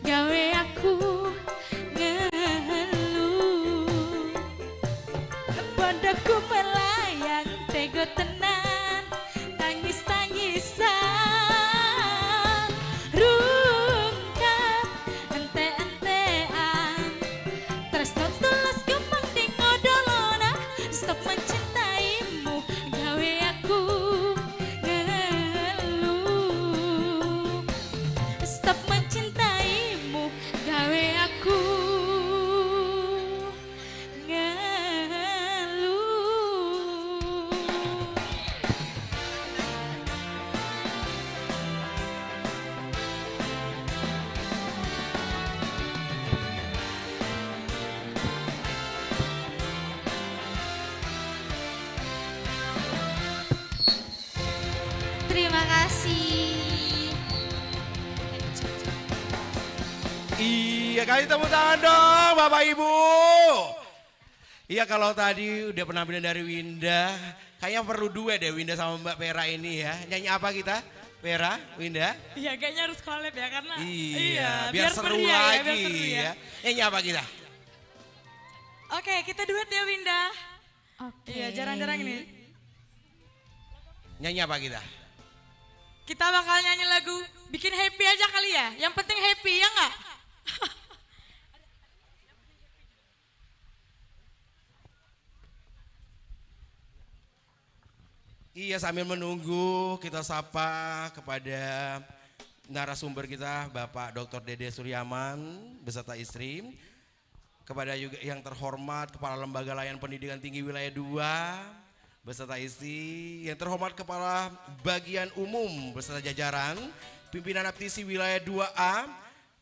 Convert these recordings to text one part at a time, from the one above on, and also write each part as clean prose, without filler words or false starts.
gawe aku ngeluh. Bodohku melayang tego tenan, tangis-tangisan rungkat ente-entean. Terus tulus gampang tingodolona, stop mencintaimu gawe aku ngeluh. Stop mencintaimu gawe aku ngeluh. Terima kasih. Iya, kasih tepuk tangan dong Bapak Ibu. Iya, kalau tadi udah penampilan dari Winda, kayaknya perlu dua deh Winda sama Mbak Vera ini ya. Nyanyi apa kita? Vera, Winda? Iya, kayaknya harus collab ya karena Iya, biar seru meriah ya, lagi biar seru ya. Nyanyi apa kita? Oke, kita duet ya Winda. Oke. Iya, jarang-jarang ini. Nyanyi apa kita? Kita bakal nyanyi lagu bikin happy aja kali ya. Yang penting happy ya nggak? Iya, sambil menunggu kita sapa kepada narasumber kita Bapak Dr. Dede Suryaman beserta istri. Kepada juga yang terhormat Kepala Lembaga Layanan Pendidikan Tinggi Wilayah 2 beserta istri, yang terhormat Kepala Bagian Umum beserta jajaran, pimpinan Aptisi Wilayah 2A,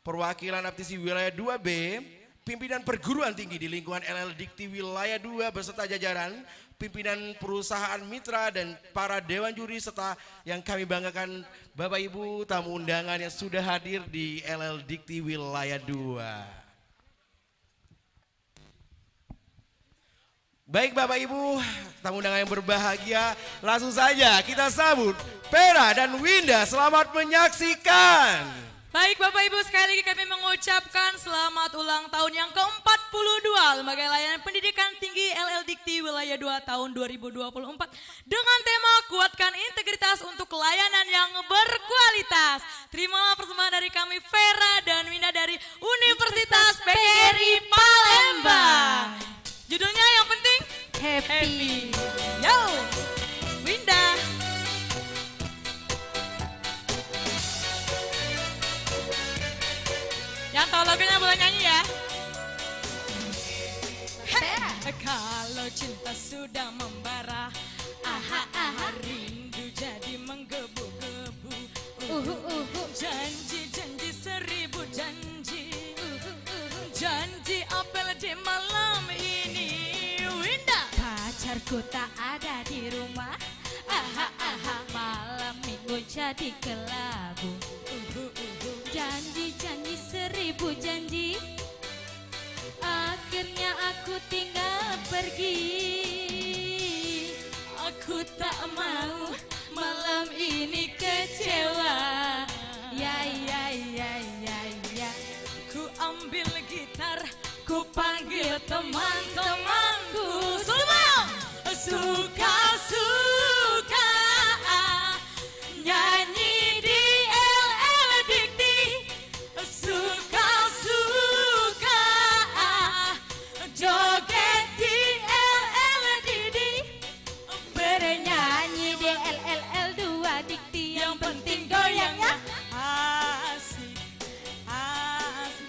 perwakilan Aptisi Wilayah 2B, pimpinan perguruan tinggi di lingkungan LL Dikti Wilayah 2 beserta jajaran, pimpinan perusahaan mitra dan para dewan juri serta yang kami banggakan Bapak Ibu tamu undangan yang sudah hadir di LL Dikti Wilayah 2. Baik Bapak Ibu, tamu undangan yang berbahagia, langsung saja kita sambut Vera dan Winda, selamat menyaksikan. Baik Bapak Ibu, sekali lagi kami mengucapkan selamat ulang tahun yang ke-42 Lembaga Layanan Pendidikan Tinggi LL Dikti Wilayah 2 tahun 2024 dengan tema kuatkan integritas untuk layanan yang berkualitas. Terimalah persembahan dari kami Vera dan Winda dari Universitas PGRI Palembang. Judulnya yang penting Happy. Yo, Winda. Yang tahu lagunya boleh nyanyi ya. Kalau cinta sudah membara, aha aha, rindu jadi menggebu-gebu. Janji-janji seribu janji, janji apel di malam ini. Winda. Pacarku tak ada di rumah. Aha aha, malam minggu jadi kelabu. Janji-janji seribu janji, akhirnya aku tinggal pergi. Aku tak mau malam ini kecewa. Ya ya ya ya ya. Ku ambil gitar, ku panggil teman-temanku. Semua suka-suka nyanyi di LL Dikti. Suka-suka joget di LL Dikti. Bernyanyi di LLL2 Dikti, yang penting goyangnya asik, asik.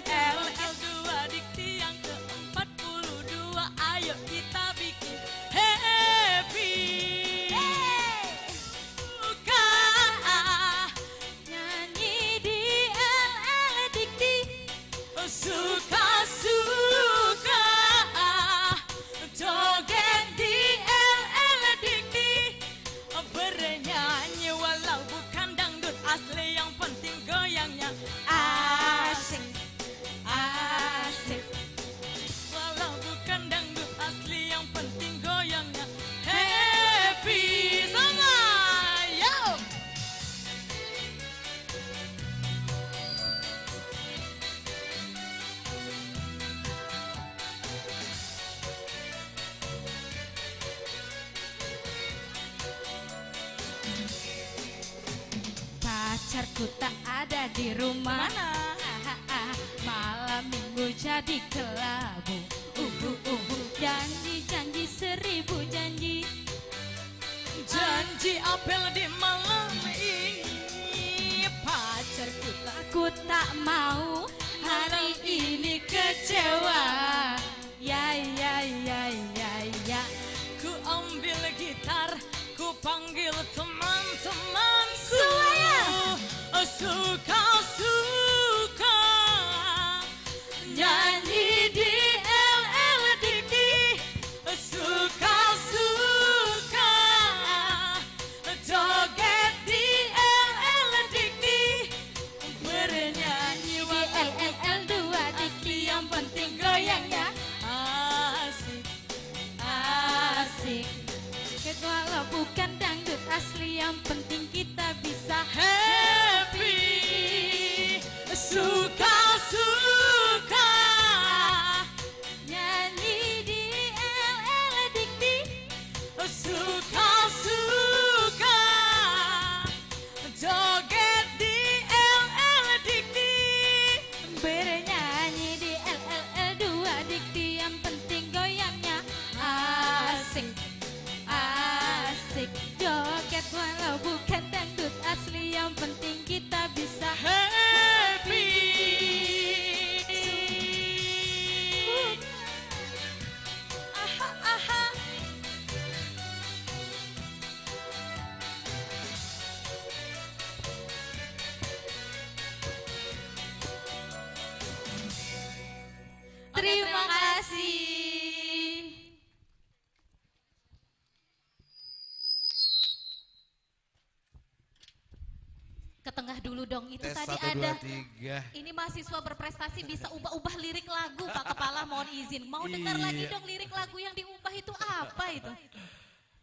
LL2 Dikti yang ke-42 pacarku tak ada di rumah. Mana? Malam minggu jadi kelabu. Janji-janji 1000 janji. Janji apel di malam ini. Pacarku Aku tak mau hari ini kecewa. Ya ya ya ya ya. ku ambil gitar, ku panggil teman-temanku. Semuanya. Suka-suka nyanyi di LL Dikti. Suka-suka joget di LL Dikti. Bernyanyi Di LLL2 Dikti yang penting goyangnya asik. asik. Walau bukan dangdut asli yang penting kita bisa Happy, suka-suka nyanyi di LL Dikti. suka-suka joget di LL Dikti. Bernyanyi di LLL2 Dikti yang penting goyangnya asik. Asik joget walau bukan dangdut asli yang penting kita bisa Happy. Aha, aha. Terima kasih. Ke tengah dulu dong, itu Tes tadi 1, 2, ada. 3. Ini mahasiswa berprestasi bisa ubah-ubah lirik lagu, Pak Kepala mohon izin. Mau dengar Iya. lagi dong lirik lagu yang diubah itu apa itu?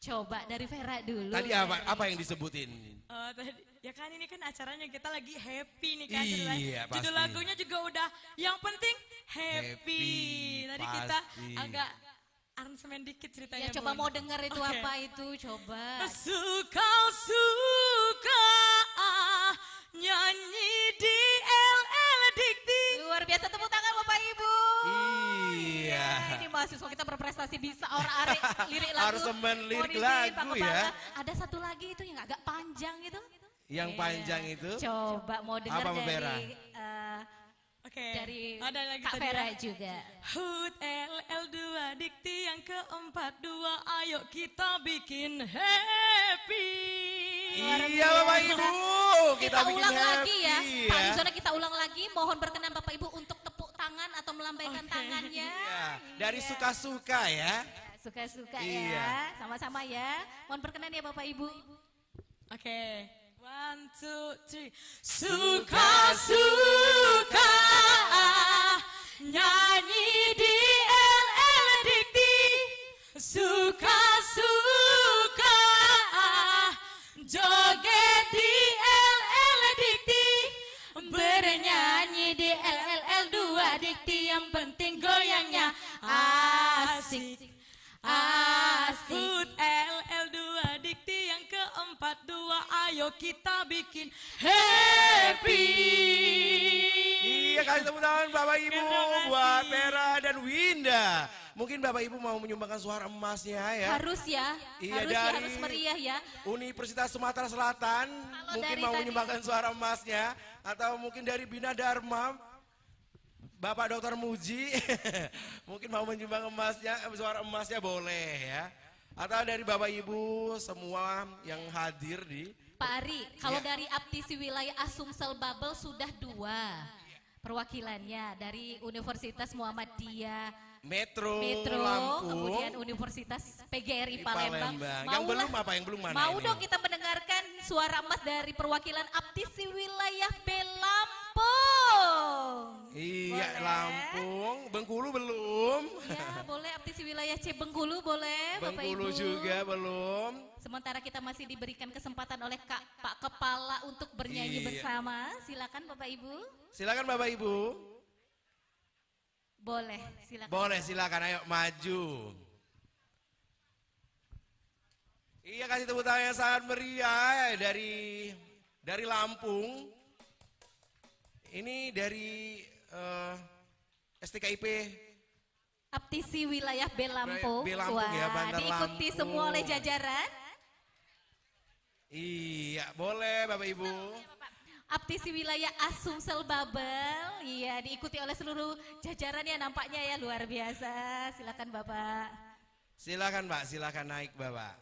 Coba dari Vera dulu. Tadi apa yang disebutin? Tadi, ya kan ini kan acaranya kita lagi happy nih kan. Iya, pasti. Judul lagunya juga udah yang penting happy. Happy, Tadi kita pasti. agak aransemen dikit ceritanya. Ya coba Bun. mau dengar itu Oke. apa itu, coba. Suka-suka nyanyi di LL Dikti. Luar biasa, tepuk tangan Bapak Ibu. Iya. Ini mahasiswa kita berprestasi bisa orang lirik lagu. Aransemen lirik Mohon izin, lagu Pak ya. Kepala. Ada satu lagi itu yang agak panjang itu. Yang Iya. panjang itu. Coba mau dengar Apa, Mbak Vera? dari Oke. dari Ada lagi Kak tadi Vera ya. juga. HUT LL2 Dikti yang ke-42, ayo kita bikin happy. Iya Bapak Ibu, Kita bikin ulang lagi ya. happy Pak Yusona kita ulang lagi. Mohon berkenan Bapak Ibu untuk tepuk tangan atau melambaikan tangannya. Iya, dari Iya. suka-suka ya. Suka-suka Iya. ya. Sama-sama ya. Mohon berkenan ya Bapak Ibu. Oke. 1, 2, 3. Suka-suka nyanyi di LL Dikti. Suka-suka joget di LL Dikti. Bernyanyi di LLL2 Dikti yang penting goyangnya asik. Asik. HUT LL2 Dikti yang ke-42, ayo kita bikin happy. Iya, kasih tepuk tangan Bapak Ibu Terima kasih. buat Vera dan Winda. Mungkin Bapak Ibu mau menyumbangkan suara emasnya ya. Harus ya. Iya, Harus ya, dari- harus meriah ya. Universitas Sumatera Selatan mungkin dari mau tadi- menyumbangkan suara emasnya, atau mungkin dari Bina Dharma Bapak Dr. Muji mungkin mau menyumbang emasnya, suara emasnya boleh ya. Atau dari Bapak Ibu semua yang hadir di Pak Ari, kalau Iya. dari Aptisi Wilayah Asumsel Babel sudah 2 perwakilannya dari Universitas Muhammadiyah Metro, Metro, Lampung. kemudian Universitas PGRI Di Palembang. Yang belum apa? Yang belum mana Mau ini? dong kita mendengarkan suara emas dari perwakilan Aptisi Wilayah B Lampung. Iya, Boleh? Lampung, Bengkulu belum. Ya, boleh Aptisi Wilayah C Bengkulu boleh, Bapak Bengkulu Ibu. juga belum. Sementara kita masih diberikan kesempatan oleh Pak Kepala untuk bernyanyi Iya. bersama. Silakan Bapak Ibu. Silakan Bapak Ibu. Boleh, silakan. Boleh, silakan, ayo maju. Iya, kasih tepuk tangan yang sangat meriah dari Dari Lampung. Ini dari STKIP Aptisi wilayah B Lampung. B Lampung ya, Bandar diikuti Lampung. semua oleh jajaran. Iya, boleh Bapak Ibu. Aptisi wilayah Asumsel Babel, iya diikuti oleh seluruh jajaran ya nampaknya ya luar biasa. Silakan Bapak. Silakan Mbak, silakan naik Bapak.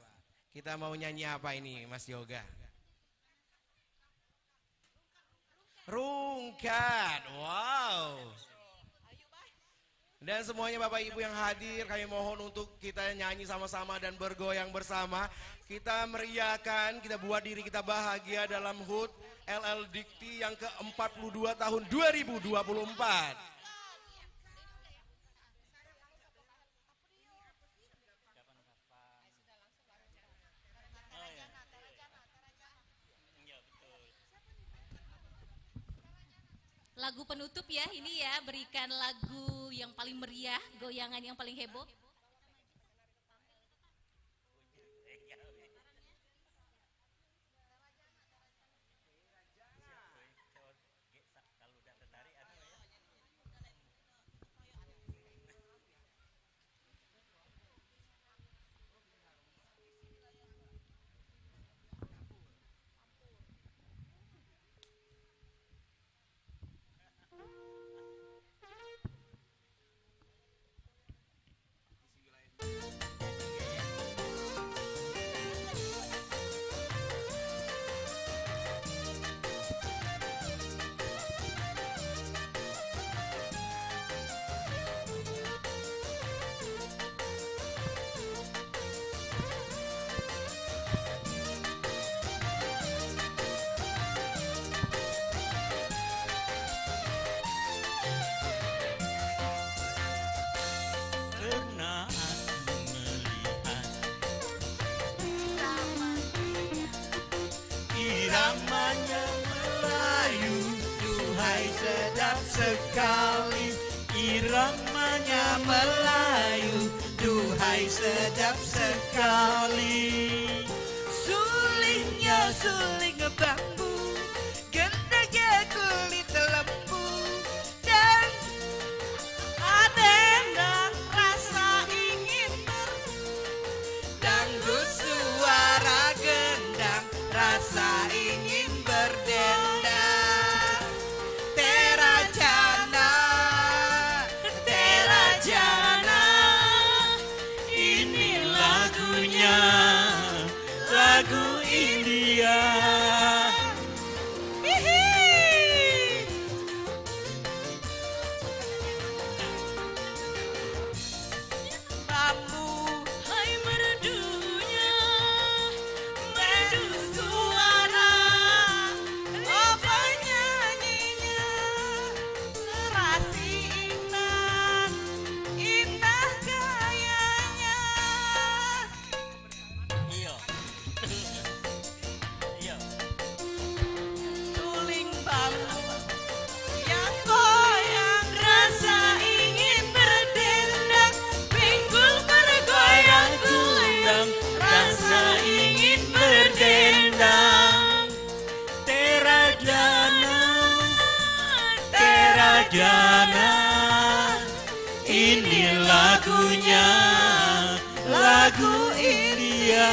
Kita mau nyanyi apa ini Mas Yoga? Rungkat, wow. Dan semuanya Bapak Ibu yang hadir, kami mohon untuk kita nyanyi sama-sama dan bergoyang bersama. Kita meriahkan, kita buat diri kita bahagia dalam HUT LL Dikti yang ke-42 tahun 2024. Lagu penutup ya ini ya, berikan lagu yang paling meriah, goyangan yang paling heboh. Iramanya Melayu, duhai sedap sekali. Iramanya Melayu, duhai sedap sekali. Sulingnya suling bambu, gendangnya kulit lembu, dan adendang rasa ingin berdangdut suara gendang, rasa ingin berdendang. Terajana, Terajana, ini lagunya, lagu India. Bambu, hai merdunya, merdu suara, oh penyanyinya, serasi indah, indah gayanya. Iya. Iya. Suling bambu yang goyang, rasa ingin berdendang, pinggul bergoyang-goyang, rasa ingin berdendang. Terajana, Terajana, ini lagunya, lagu India.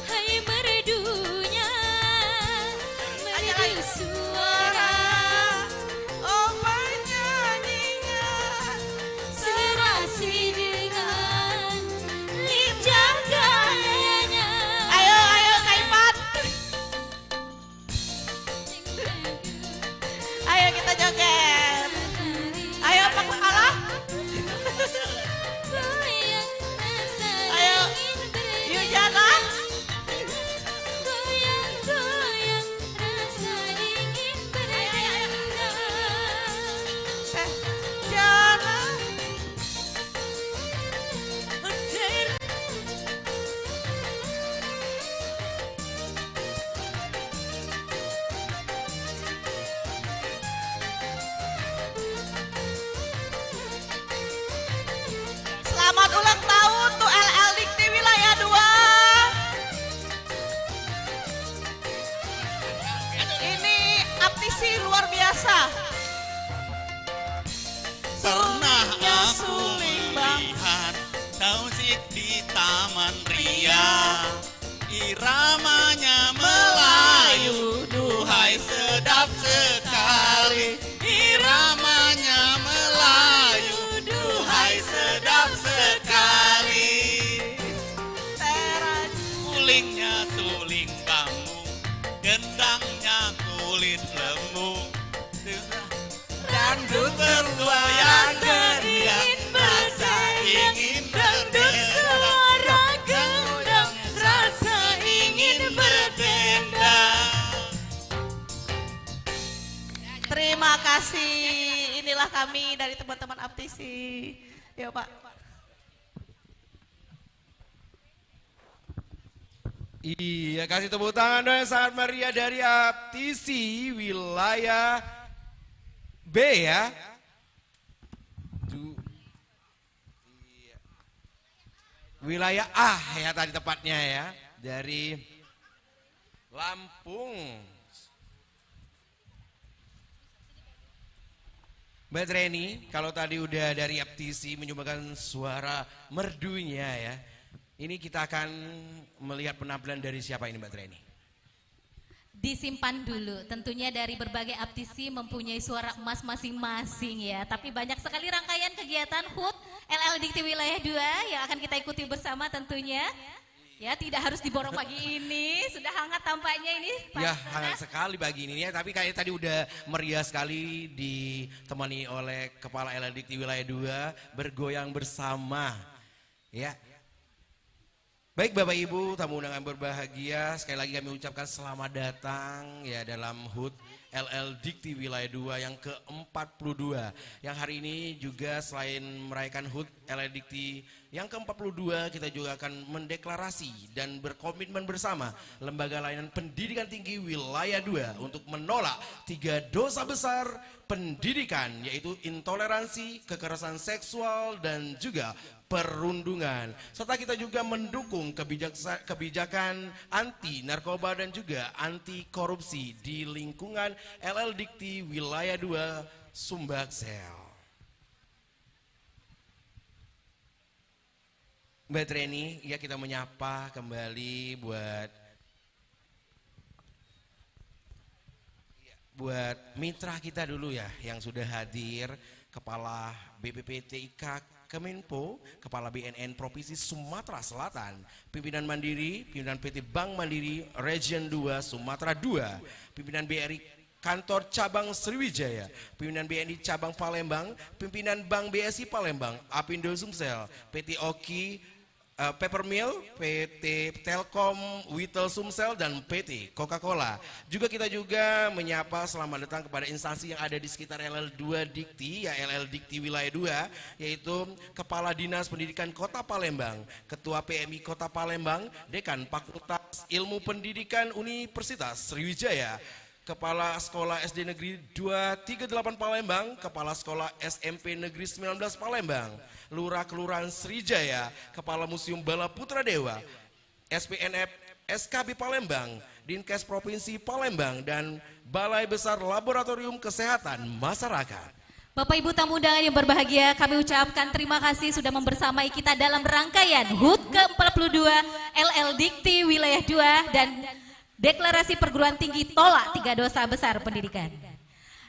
Hai merdunya, merdu suara, Oh penyanyinya, serasi dengan lincah gayanya. ayo Kaipat. Selamat ulang tahun untuk LL Dikti Wilayah 2. Ini aptisi luar biasa. Pernah aku Suling bang. melihat Tausik di Taman Ria, iramanya Melayu, duhai sedap sekali. Iramanya Melayu, duhai sedap sekali. Sulingnya suling bambu, gendangnya kulit lembu. Dangdut bergoyang ingin rasa ingin Dangdut suara gendang, rasa ingin berdendang. Terima kasih. Inilah kami dari teman-teman aptisi. Ya Pak. Iya, kasih tepuk tangan dong yang sangat meriah dari aptisi wilayah B ya. Iya. Wilayah A ya tadi tepatnya ya, dari Lampung. Mbak Treni, kalau tadi udah dari aptisi menyumbangkan suara merdunya ya. Ini kita akan melihat penampilan dari siapa ini Mbak Treni? Disimpan dulu, tentunya dari berbagai aptisi mempunyai suara emas masing-masing ya. Tapi banyak sekali rangkaian kegiatan HUT LL Dikti Wilayah 2 yang akan kita ikuti bersama tentunya. Ya, tidak harus diborong pagi ini, sudah hangat tampaknya ini. Ya, hangat sekali pagi ini ya, tapi kayak tadi udah meriah sekali ditemani oleh Kepala LL Dikti Wilayah 2 bergoyang bersama. Ya. Baik Bapak Ibu, tamu undangan berbahagia, sekali lagi kami ucapkan selamat datang ya dalam HUT LL Dikti Wilayah 2 yang ke-42. Yang hari ini juga selain merayakan HUT LL Dikti yang ke-42, kita juga akan mendeklarasi dan berkomitmen bersama Lembaga Layanan Pendidikan Tinggi Wilayah 2 untuk menolak 3 dosa besar pendidikan, yaitu intoleransi, kekerasan seksual, dan juga perundungan. Serta kita juga mendukung kebijakan anti narkoba dan juga anti korupsi di lingkungan LL Dikti Wilayah 2 Sumbaksel. Mbak Treni, ya kita menyapa kembali buat mitra kita dulu ya yang sudah hadir, Kepala BPPTIK Kemenpo, Kepala BNN Provinsi Sumatera Selatan, Pimpinan Mandiri, Pimpinan PT Bank Mandiri Region 2 Sumatera 2, Pimpinan BRI Kantor Cabang Sriwijaya, Pimpinan BNI Cabang Palembang, Pimpinan Bank BSI Palembang, Apindo Sumsel, PT Oki, Peppermill, PT Telkom, Witel Sumsel, dan PT Coca-Cola. Juga kita juga menyapa selamat datang kepada instansi yang ada di sekitar LL2 Dikti, ya LL Dikti Wilayah 2, yaitu Kepala Dinas Pendidikan Kota Palembang, Ketua PMI Kota Palembang, Dekan Fakultas Ilmu Pendidikan Universitas Sriwijaya, Kepala Sekolah SD Negeri 238 Palembang, Kepala Sekolah SMP Negeri 19 Palembang, Lurah Kelurahan Sriwijaya, Kepala Museum Bala Putra Dewa, SPNF SKB Palembang, Dinkes Provinsi Palembang, dan Balai Besar Laboratorium Kesehatan Masyarakat. Bapak Ibu tamu undangan yang berbahagia, kami ucapkan terima kasih sudah membersamai kita dalam rangkaian HUT ke-42 LL Dikti Wilayah 2 dan Deklarasi Perguruan Tinggi Tolak 3 Dosa Besar Pendidikan.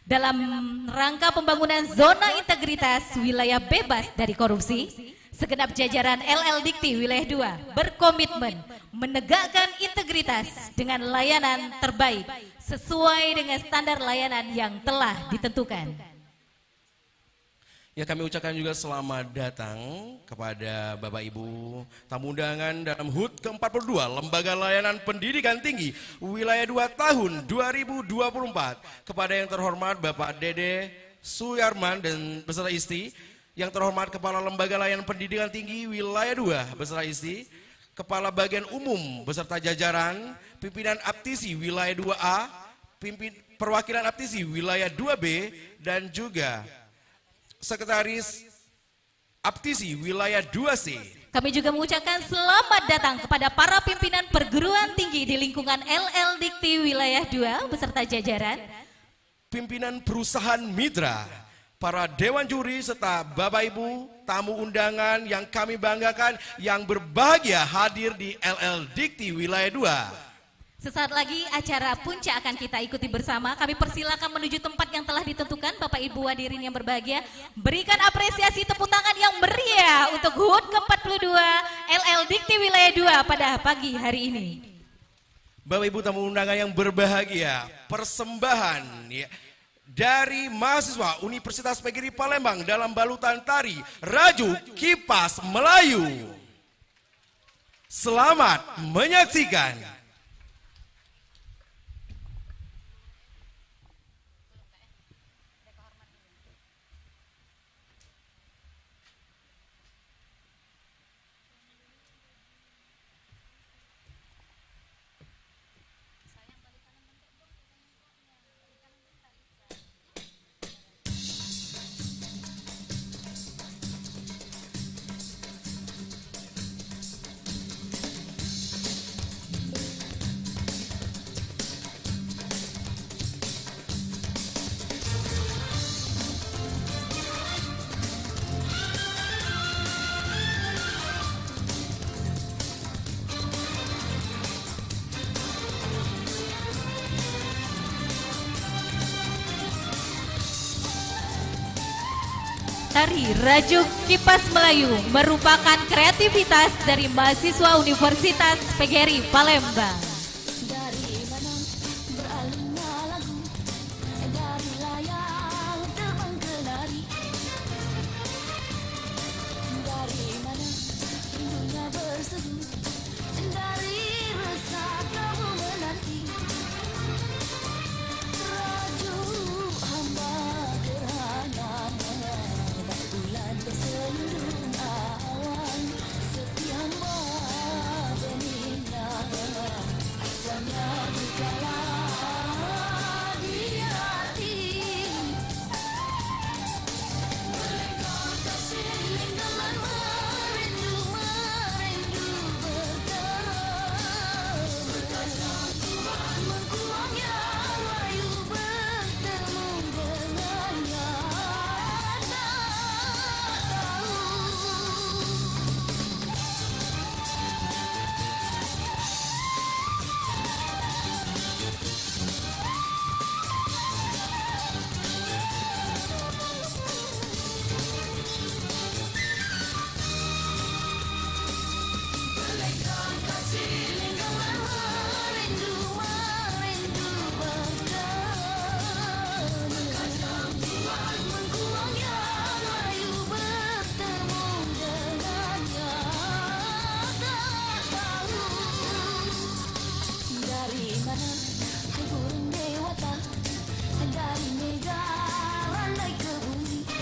Dalam rangka pembangunan zona integritas wilayah bebas dari korupsi, segenap jajaran LL Dikti Wilayah 2 berkomitmen menegakkan integritas dengan layanan terbaik sesuai dengan standar layanan yang telah ditentukan. Ya, kami ucapkan juga selamat datang kepada Bapak Ibu tamu undangan dalam HUT ke-42 Lembaga Layanan Pendidikan Tinggi Wilayah 2 tahun 2024. Kepada yang terhormat Bapak Dede Suyarman dan beserta istri, yang terhormat Kepala Lembaga Layanan Pendidikan Tinggi Wilayah 2 beserta istri, Kepala Bagian Umum beserta jajaran, Pimpinan Aptisi Wilayah 2A, Perwakilan Aptisi Wilayah 2B, dan juga Sekretaris Aptisi Wilayah 2C. Kami juga mengucapkan selamat datang kepada para pimpinan perguruan tinggi di lingkungan LL Dikti Wilayah 2 beserta jajaran, Pimpinan perusahaan mitra, para dewan juri serta Bapak Ibu tamu undangan yang kami banggakan yang berbahagia hadir di LL Dikti Wilayah 2. Sesaat lagi acara puncak akan kita ikuti bersama. Kami persilakan menuju tempat yang telah ditentukan. Bapak Ibu hadirin yang berbahagia, berikan apresiasi tepuk tangan yang meriah untuk HUT ke-42 LL Dikti Wilayah 2 pada pagi hari ini. Bapak Ibu tamu undangan yang berbahagia, persembahan ya, dari mahasiswa Universitas PGRI Palembang dalam balutan tari Rajuk Kipas Melayu. Selamat menyaksikan. Tari Rajuk Kipas Melayu merupakan kreativitas dari mahasiswa Universitas PGRI Palembang. Dari mana beralunnya lagu, dari layar terbang kenari. Dari mana rindunya berseru, dari resah kamu menanti. Rajuk hamba gerhana, bulan berselindung awan, sepi hamba benihnya, asalnya berkala di hati. Melengkar kasih lingkungan merindu bertemu. Mengkuangnya layu bertemu dengannya.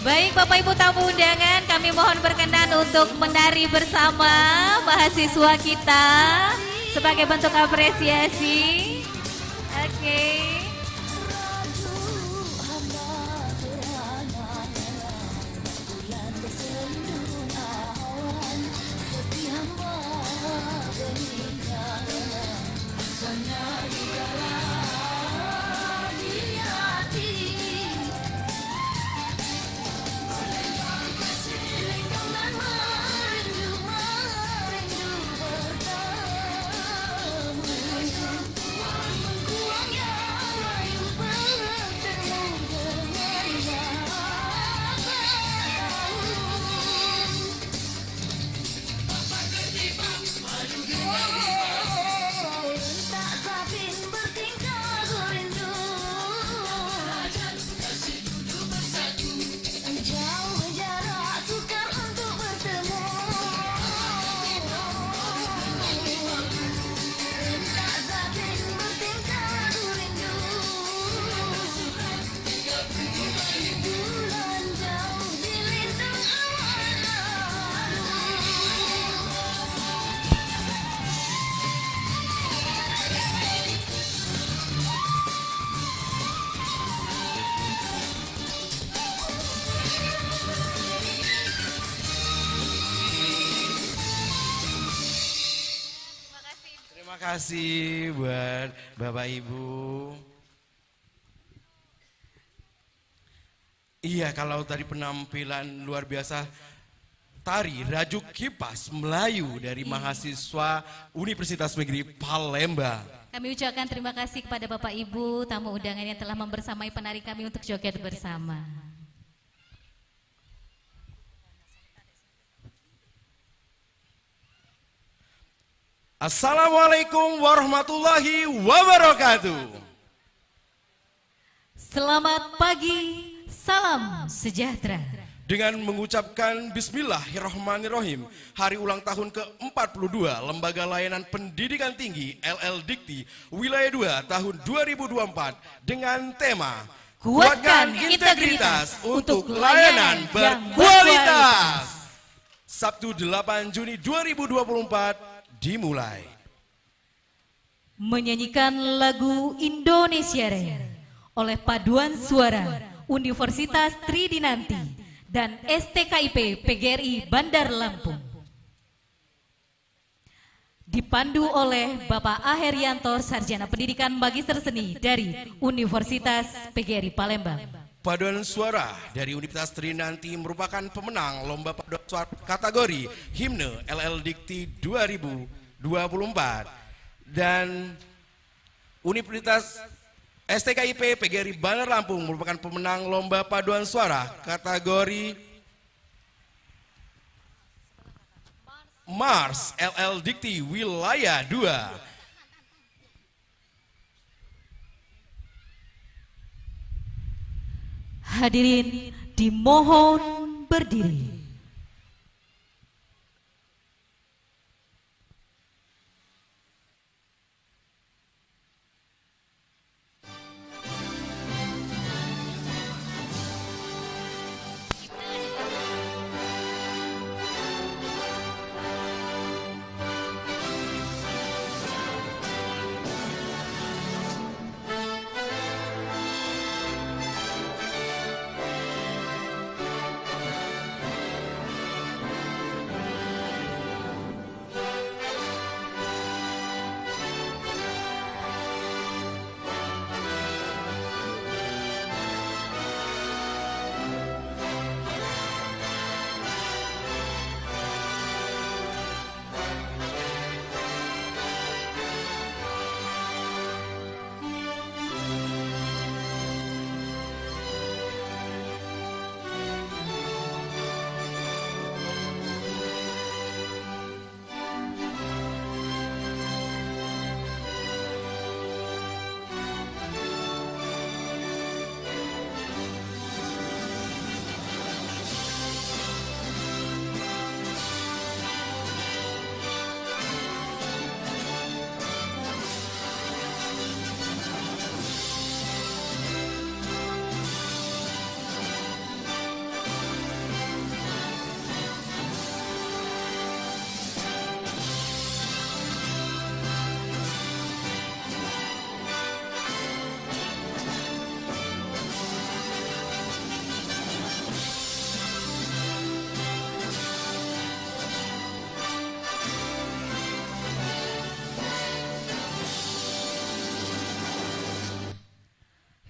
Baik Bapak Ibu tamu undangan, kami mohon berkenan untuk menari bersama mahasiswa kita sebagai bentuk apresiasi. Oke. kasih buat Bapak Ibu. Iya, kalau tadi penampilan luar biasa tari Rajuk Kipas Melayu dari mahasiswa Universitas Negeri Palembang. Kami ucapkan terima kasih kepada Bapak Ibu tamu undangan yang telah membersamai penari kami untuk joget bersama. Assalamualaikum warahmatullahi wabarakatuh. Selamat pagi, salam sejahtera. Dengan mengucapkan Bismillahirrahmanirrahim, hari ulang tahun ke-42 Lembaga Layanan Pendidikan Tinggi LL Dikti Wilayah 2 tahun 2024 dengan tema Kuatkan integritas untuk layanan yang berkualitas. Sabtu 8 Juni 2024 dimulai. Menyanyikan lagu Indonesia Raya oleh paduan suara Universitas Tridinanti dan STKIP PGRI Bandar Lampung. Dipandu oleh Bapak Aherianto, Sarjana Pendidikan Magister Seni dari Universitas PGRI Palembang. Paduan suara dari Universitas Tridinanti merupakan pemenang lomba paduan suara kategori Himne LL Dikti 2024 dan Universitas STKIP PGRI Bandar Lampung merupakan pemenang lomba paduan suara kategori Mars LL Dikti Wilayah 2. Hadirin dimohon berdiri.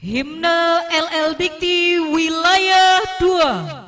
Himne LL Dikti Wilayah 2.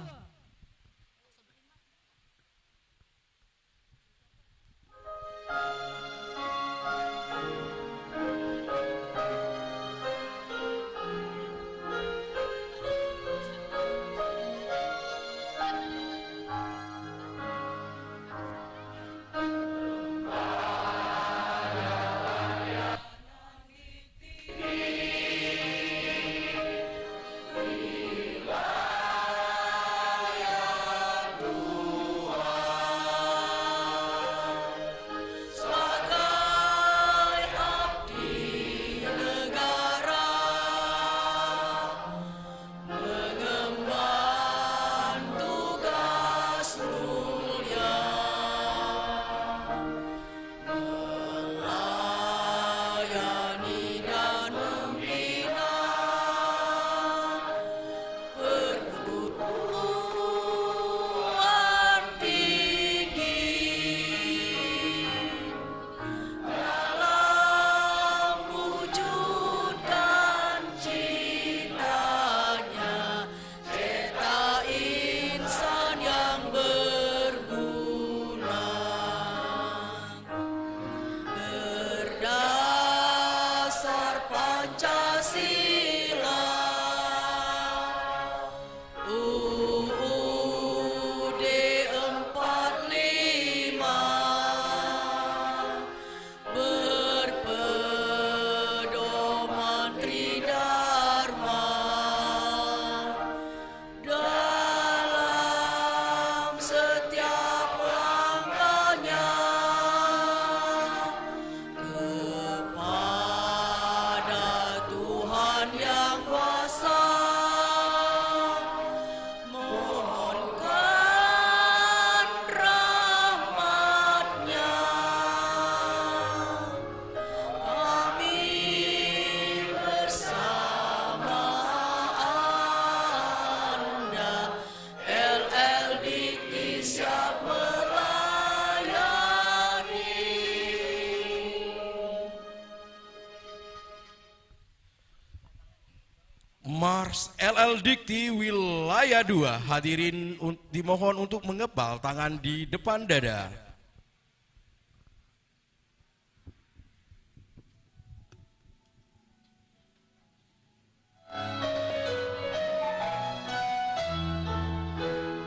Mars LL Dikti Wilayah 2, hadirin dimohon untuk mengepal tangan di depan dada.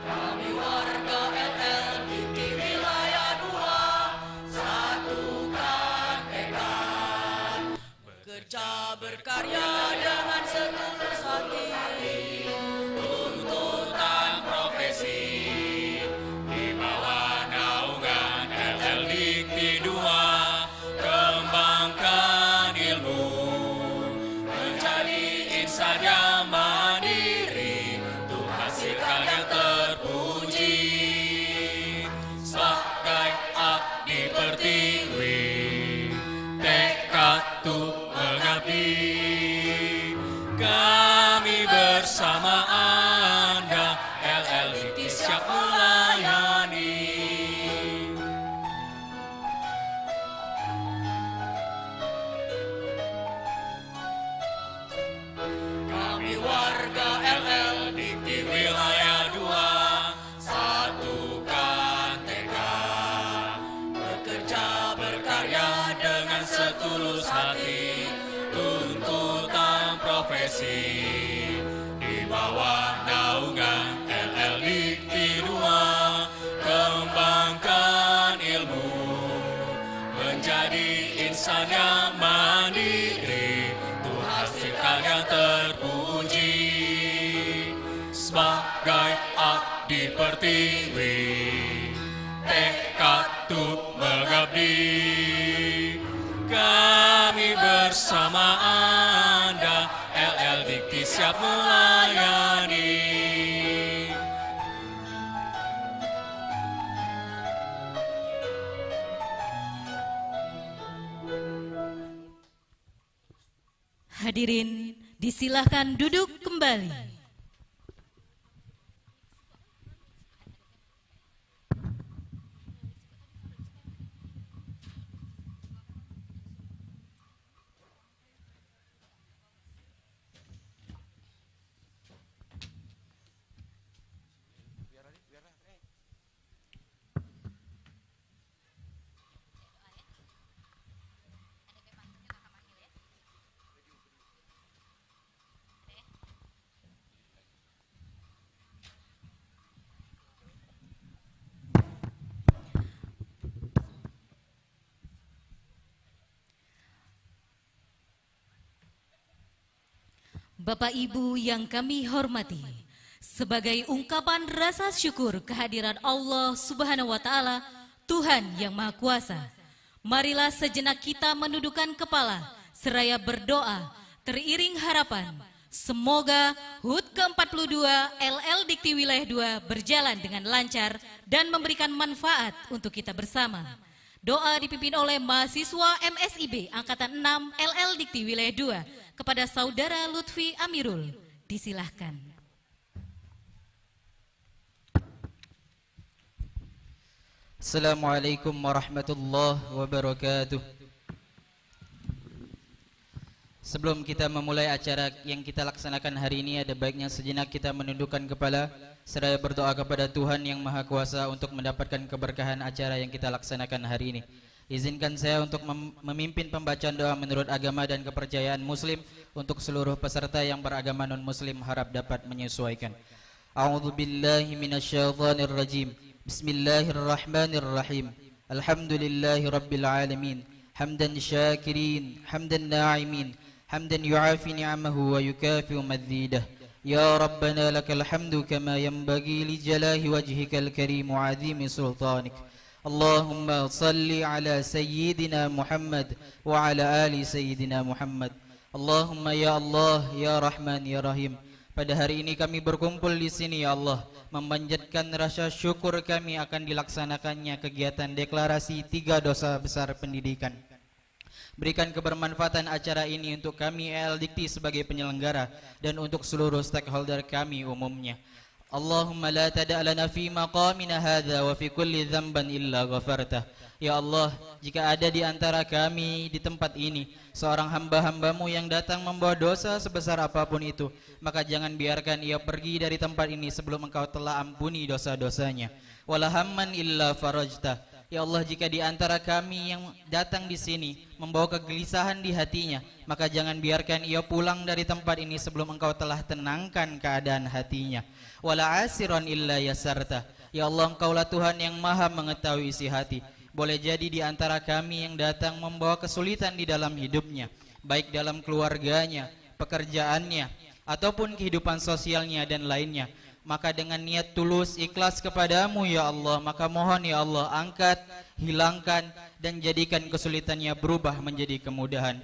Kami warga LL Dikti Wilayah 2 satukan tekad, bekerja berkarya dengan setulus hati, tuntutan profesi Di bawah naungan LL Dikti 2, kembangkan ilmu menjadi insan yang mandiri, untuk hasilkan yang terpuji. Sebagai abdi pertiwi, tekad untuk mengabdi, kami bersama Anda LL Dikti siap melayani. Kami warga LL Dikti Wilayah 2 satukan tekad, bekerja berkarya dengan setulus hati, tuntutan profesi di bawah naungan LL Dikti 2, kembangkan ilmu menjadi insan yang mandiri, untuk hasilkan yang terpuji. Sebagai abdi pertiwi, tekad untuk mengabdi, kami bersama Anda LL Dikti siap melayani. Hadirin, disilahkan duduk kembali. Bapak Ibu yang kami hormati, sebagai ungkapan rasa syukur kehadiran Allah Subhanahu wa Ta'ala, Tuhan yang Maha Kuasa, marilah sejenak kita menundukkan kepala seraya berdoa teriring harapan. Semoga HUT ke-42 LL Dikti Wilayah 2 berjalan dengan lancar dan memberikan manfaat untuk kita bersama. Doa dipimpin oleh mahasiswa MSIB Angkatan 6 LL Dikti Wilayah 2 kepada Saudara Lutfi Amirul. Disilahkan. Assalamualaikum warahmatullahi wabarakatuh. Sebelum kita memulai acara yang kita laksanakan hari ini, ada baiknya sejenak kita menundukkan kepala seraya berdoa kepada Tuhan yang Maha Kuasa untuk mendapatkan keberkahan acara yang kita laksanakan hari ini. Izinkan saya untuk memimpin pembacaan doa menurut agama dan kepercayaan Muslim untuk seluruh peserta yang beragama non-Muslim, harap dapat menyesuaikan. A'udzu billahi minasyaitonir rajim. Bismillahirrahmanirrahim. Alhamdulillahi rabbil alamin. Hamdan syakirin, hamdan na'imin, hamdan yu'afi ni'amahu wa yukafi'u madzidah. Ya Rabbana lakal hamdu kama yanbaghi li jalahi wajhikal karim wa 'azimi sultanik. Allahumma salli ala sayyidina Muhammad wa ala ali sayyidina Muhammad. Allahumma ya Allah, ya Rahman, ya Rahim. Pada hari ini kami berkumpul di sini ya Allah, memanjatkan rasa syukur kami akan dilaksanakannya kegiatan deklarasi 3 dosa besar pendidikan. Berikan kebermanfaatan acara ini untuk kami LL Dikti sebagai penyelenggara dan untuk seluruh stakeholder kami umumnya. Allahumma la tada' lana fi maqamina hadha wa fi kulli dhanban illa ghafartah. Ya Allah, jika ada di antara kami di tempat ini seorang hamba-hambamu yang datang membawa dosa sebesar apapun itu, maka jangan biarkan ia pergi dari tempat ini sebelum Engkau telah ampuni dosa-dosanya. Wala hamman illa farajtah. Ya Allah, jika di antara kami yang datang di sini membawa kegelisahan di hatinya, maka jangan biarkan ia pulang dari tempat ini sebelum Engkau telah tenangkan keadaan hatinya. Wala asiran illa yasarta. Ya Allah, Engkaulah Tuhan yang maha mengetahui isi hati. Boleh jadi di antara kami yang datang membawa kesulitan di dalam hidupnya, baik dalam keluarganya, pekerjaannya, ataupun kehidupan sosialnya dan lainnya. Maka dengan niat tulus ikhlas kepadamu ya Allah, maka mohon ya Allah, angkat, hilangkan dan jadikan kesulitannya berubah menjadi kemudahan.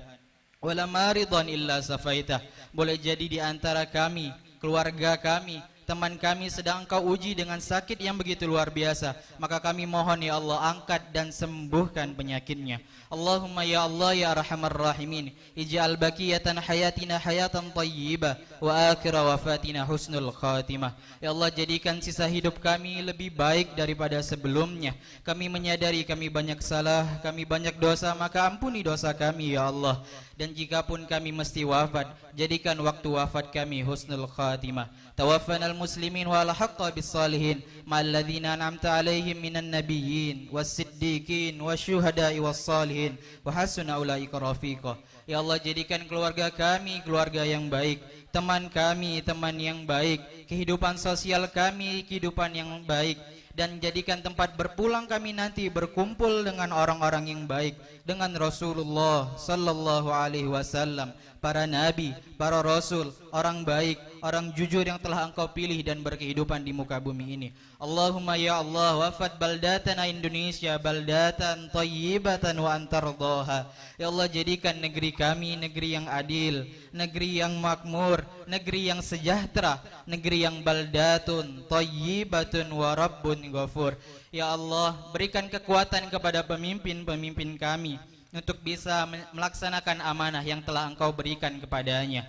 Wala maridhan illa safaitah. Boleh jadi di antara kami, keluarga kami, teman kami sedang Engkau uji dengan sakit yang begitu luar biasa, maka kami mohon ya Allah, angkat dan sembuhkan penyakitnya. Allahumma ya Allah ya arhamar rahimin, ij'al baqiyatan hayatina hayatan thayyibah wa akhira wafatina husnul khatimah. Ya Allah, jadikan sisa hidup kami lebih baik daripada sebelumnya. Kami menyadari kami banyak salah, kami banyak dosa, maka ampuni dosa kami ya Allah. Dan jikapun kami mesti wafat, jadikan waktu wafat kami husnul khatimah. Tawaffana al-muslimin wa al-haqqa bis-salihin ma'alladzina an'amta 'alaihim minan nabiyyin was-siddiqin wasyuhada'i was-salihin wa hasuna ulaika rafiqa. Ya Allah, jadikan keluarga kami keluarga yang baik, teman kami teman yang baik, kehidupan sosial kami kehidupan yang baik, dan jadikan tempat berpulang kami nanti berkumpul dengan orang-orang yang baik, dengan Rasulullah sallallahu alaihi wasallam, para nabi, para rasul, orang baik, orang jujur yang telah Engkau pilih dan berkehidupan di muka bumi ini. Allahumma ya Allah, wafat baldatana Indonesia baldatan thayyibatan wa antardaha. Ya Allah, jadikan negeri kami negeri yang adil, negeri yang makmur, negeri yang sejahtera, negeri yang baldatun thayyibatun wa rabbun ghafur. Ya Allah, berikan kekuatan kepada pemimpin-pemimpin kami untuk bisa melaksanakan amanah yang telah Engkau berikan kepadanya.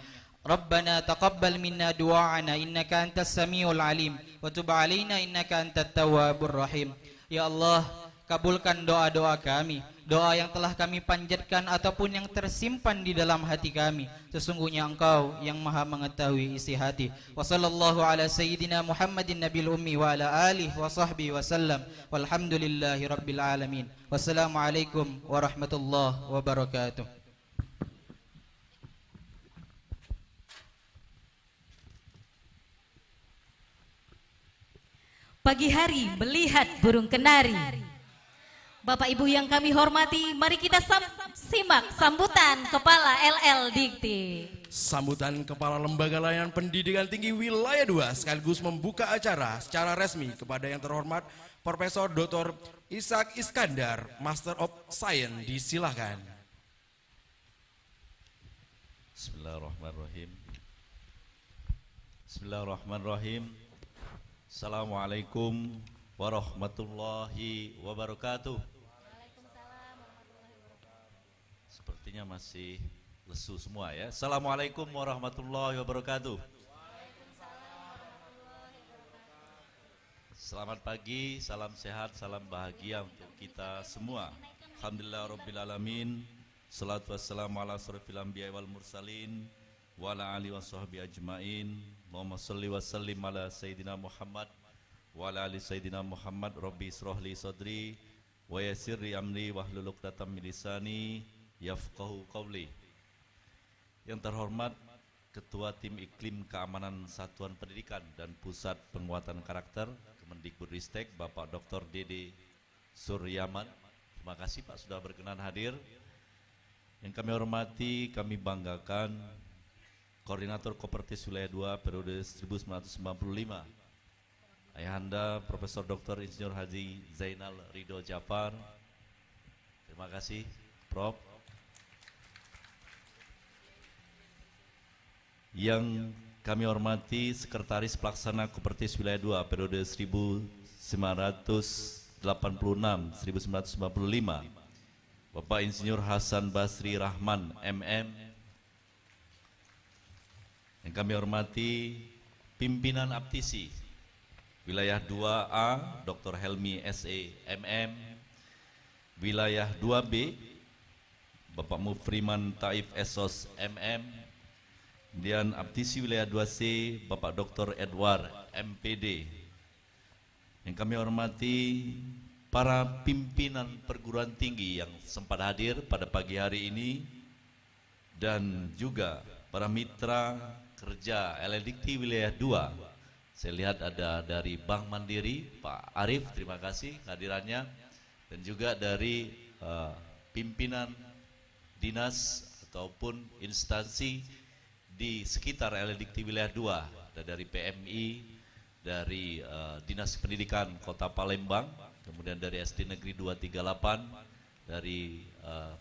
Rabbana taqabbal minna du'ana innaka antas samiul alim wa tub alaina innaka antat tawwabur rahim. Ya Allah, kabulkan doa-doa kami, doa yang telah kami panjatkan ataupun yang tersimpan di dalam hati kami. Sesungguhnya Engkau yang maha mengetahui isi hati. Wa sallallahu ala sayyidina Muhammadin nabil ummi wa ala alihi wa sahbihi wa sallam. Walhamdulillahi rabbil alamin. Wassalamualaikum warahmatullahi wabarakatuh. Pagi hari melihat burung kenari. Bapak Ibu yang kami hormati, mari kita simak sambutan Kepala LL Dikti. Sambutan Kepala Lembaga Layanan Pendidikan Tinggi Wilayah 2 sekaligus membuka acara secara resmi kepada yang terhormat Profesor Dr. Ishak Iskandar, Master of Science, disilahkan. Bismillahirrahmanirrahim. Bismillahirrahmanirrahim. Assalamualaikum warahmatullahi wabarakatuh. Sepertinya masih lesu semua ya. Assalamualaikum warahmatullahi wabarakatuh. Selamat pagi, salam sehat, salam bahagia untuk kita semua. Alhamdulillah rabbil alamin. Salatu wassalamu ala asrofil anbiya wal mursalin wa ala alihi washabbihi ajmain. Allahumma shalli wa sallim ala sayyidina Muhammad wa ala ali sayyidina Muhammad. Rabbi israh li sadri wa yassir li amri wahlul 'uqdatam min lisani yafqahu qawli. Yang terhormat Ketua Tim Iklim Keamanan Satuan Pendidikan dan Pusat Penguatan Karakter Kemendikbudristek Bapak Dr. Dede Suryaman. Terima kasih Pak sudah berkenan hadir. Yang kami hormati, kami banggakan Koordinator Kopertis Wilayah 2 periode 1995 Ayahanda Profesor Dr. Insinyur Haji Zainal Ridho Jafar. Terima kasih Prof. Yang kami hormati Sekretaris Pelaksana Kopertis Wilayah 2 periode 1986-1995 Bapak Insinyur Hasan Basri Rahman MM. Yang kami hormati pimpinan Aptisi Wilayah 2A Dr. Helmi SE MM, Wilayah 2B Bapak Mufriman Taif Esos MM, kemudian Aptisi Wilayah 2C Bapak Dr. Edward MPD. Yang kami hormati para pimpinan perguruan tinggi yang sempat hadir pada pagi hari ini, dan juga para mitra kerja LLDikti Wilayah 2. Saya lihat ada dari Bank Mandiri, Pak Arif, terima kasih kehadirannya, dan juga dari pimpinan dinas ataupun instansi di sekitar LLDikti Wilayah 2, ada dari PMI, dari Dinas Pendidikan Kota Palembang, kemudian dari SD Negeri 238, dari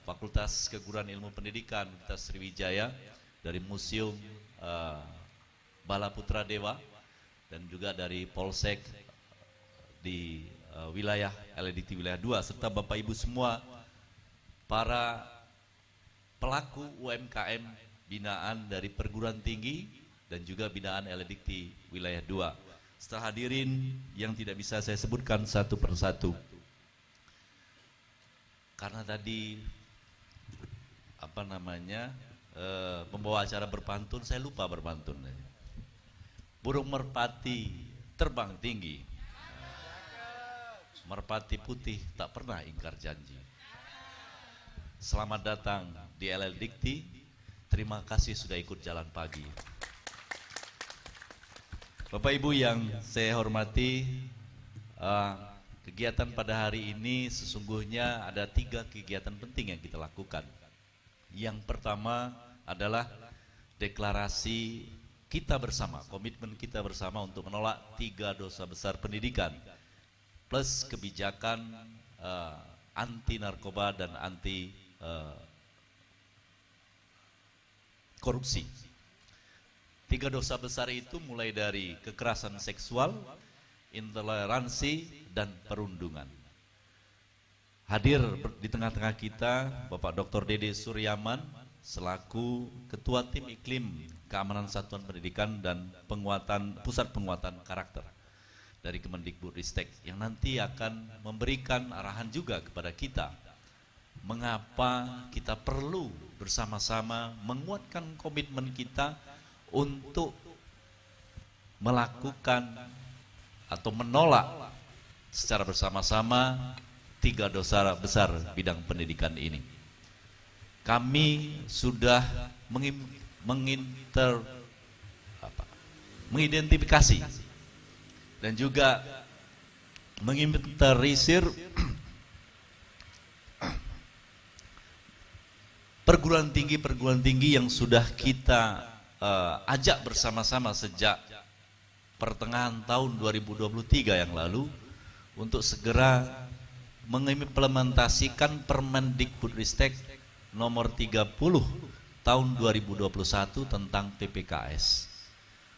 Fakultas Keguruan Ilmu Pendidikan Universitas Sriwijaya, dari Museum Bala Putra Dewa, dan juga dari Polsek di wilayah LLDikti Wilayah 2, serta Bapak Ibu semua para pelaku UMKM binaan dari perguruan tinggi dan juga binaan LLDikti Wilayah 2. Setelah hadirin yang tidak bisa saya sebutkan satu persatu, karena tadi pembawa acara berpantun, saya lupa berpantun. Burung merpati terbang tinggi, merpati putih tak pernah ingkar janji. Selamat datang di LLDikti, terima kasih sudah ikut jalan pagi. Bapak Ibu yang saya hormati, kegiatan pada hari ini sesungguhnya ada 3 kegiatan penting yang kita lakukan. Yang pertama adalah deklarasi kita bersama, komitmen kita bersama untuk menolak 3 dosa besar pendidikan, plus kebijakan anti narkoba dan anti korupsi. 3 dosa besar itu mulai dari kekerasan seksual, intoleransi, dan perundungan. Hadir di tengah-tengah kita Bapak Dr. Dede Suryaman selaku Ketua Tim Iklim Keamanan Satuan Pendidikan dan Pusat Penguatan Karakter dari Kemendikbudristek, yang nanti akan memberikan arahan juga kepada kita mengapa kita perlu bersama-sama menguatkan komitmen kita untuk melakukan atau menolak secara bersama-sama 3 dosa besar bidang pendidikan ini. Kami sudah mengidentifikasi dan juga menginventarisir perguruan tinggi yang sudah kita ajak bersama-sama sejak pertengahan tahun 2023 yang lalu untuk segera mengimplementasikan Permendikbudristek nomor 30 tahun 2021 tentang PPKS.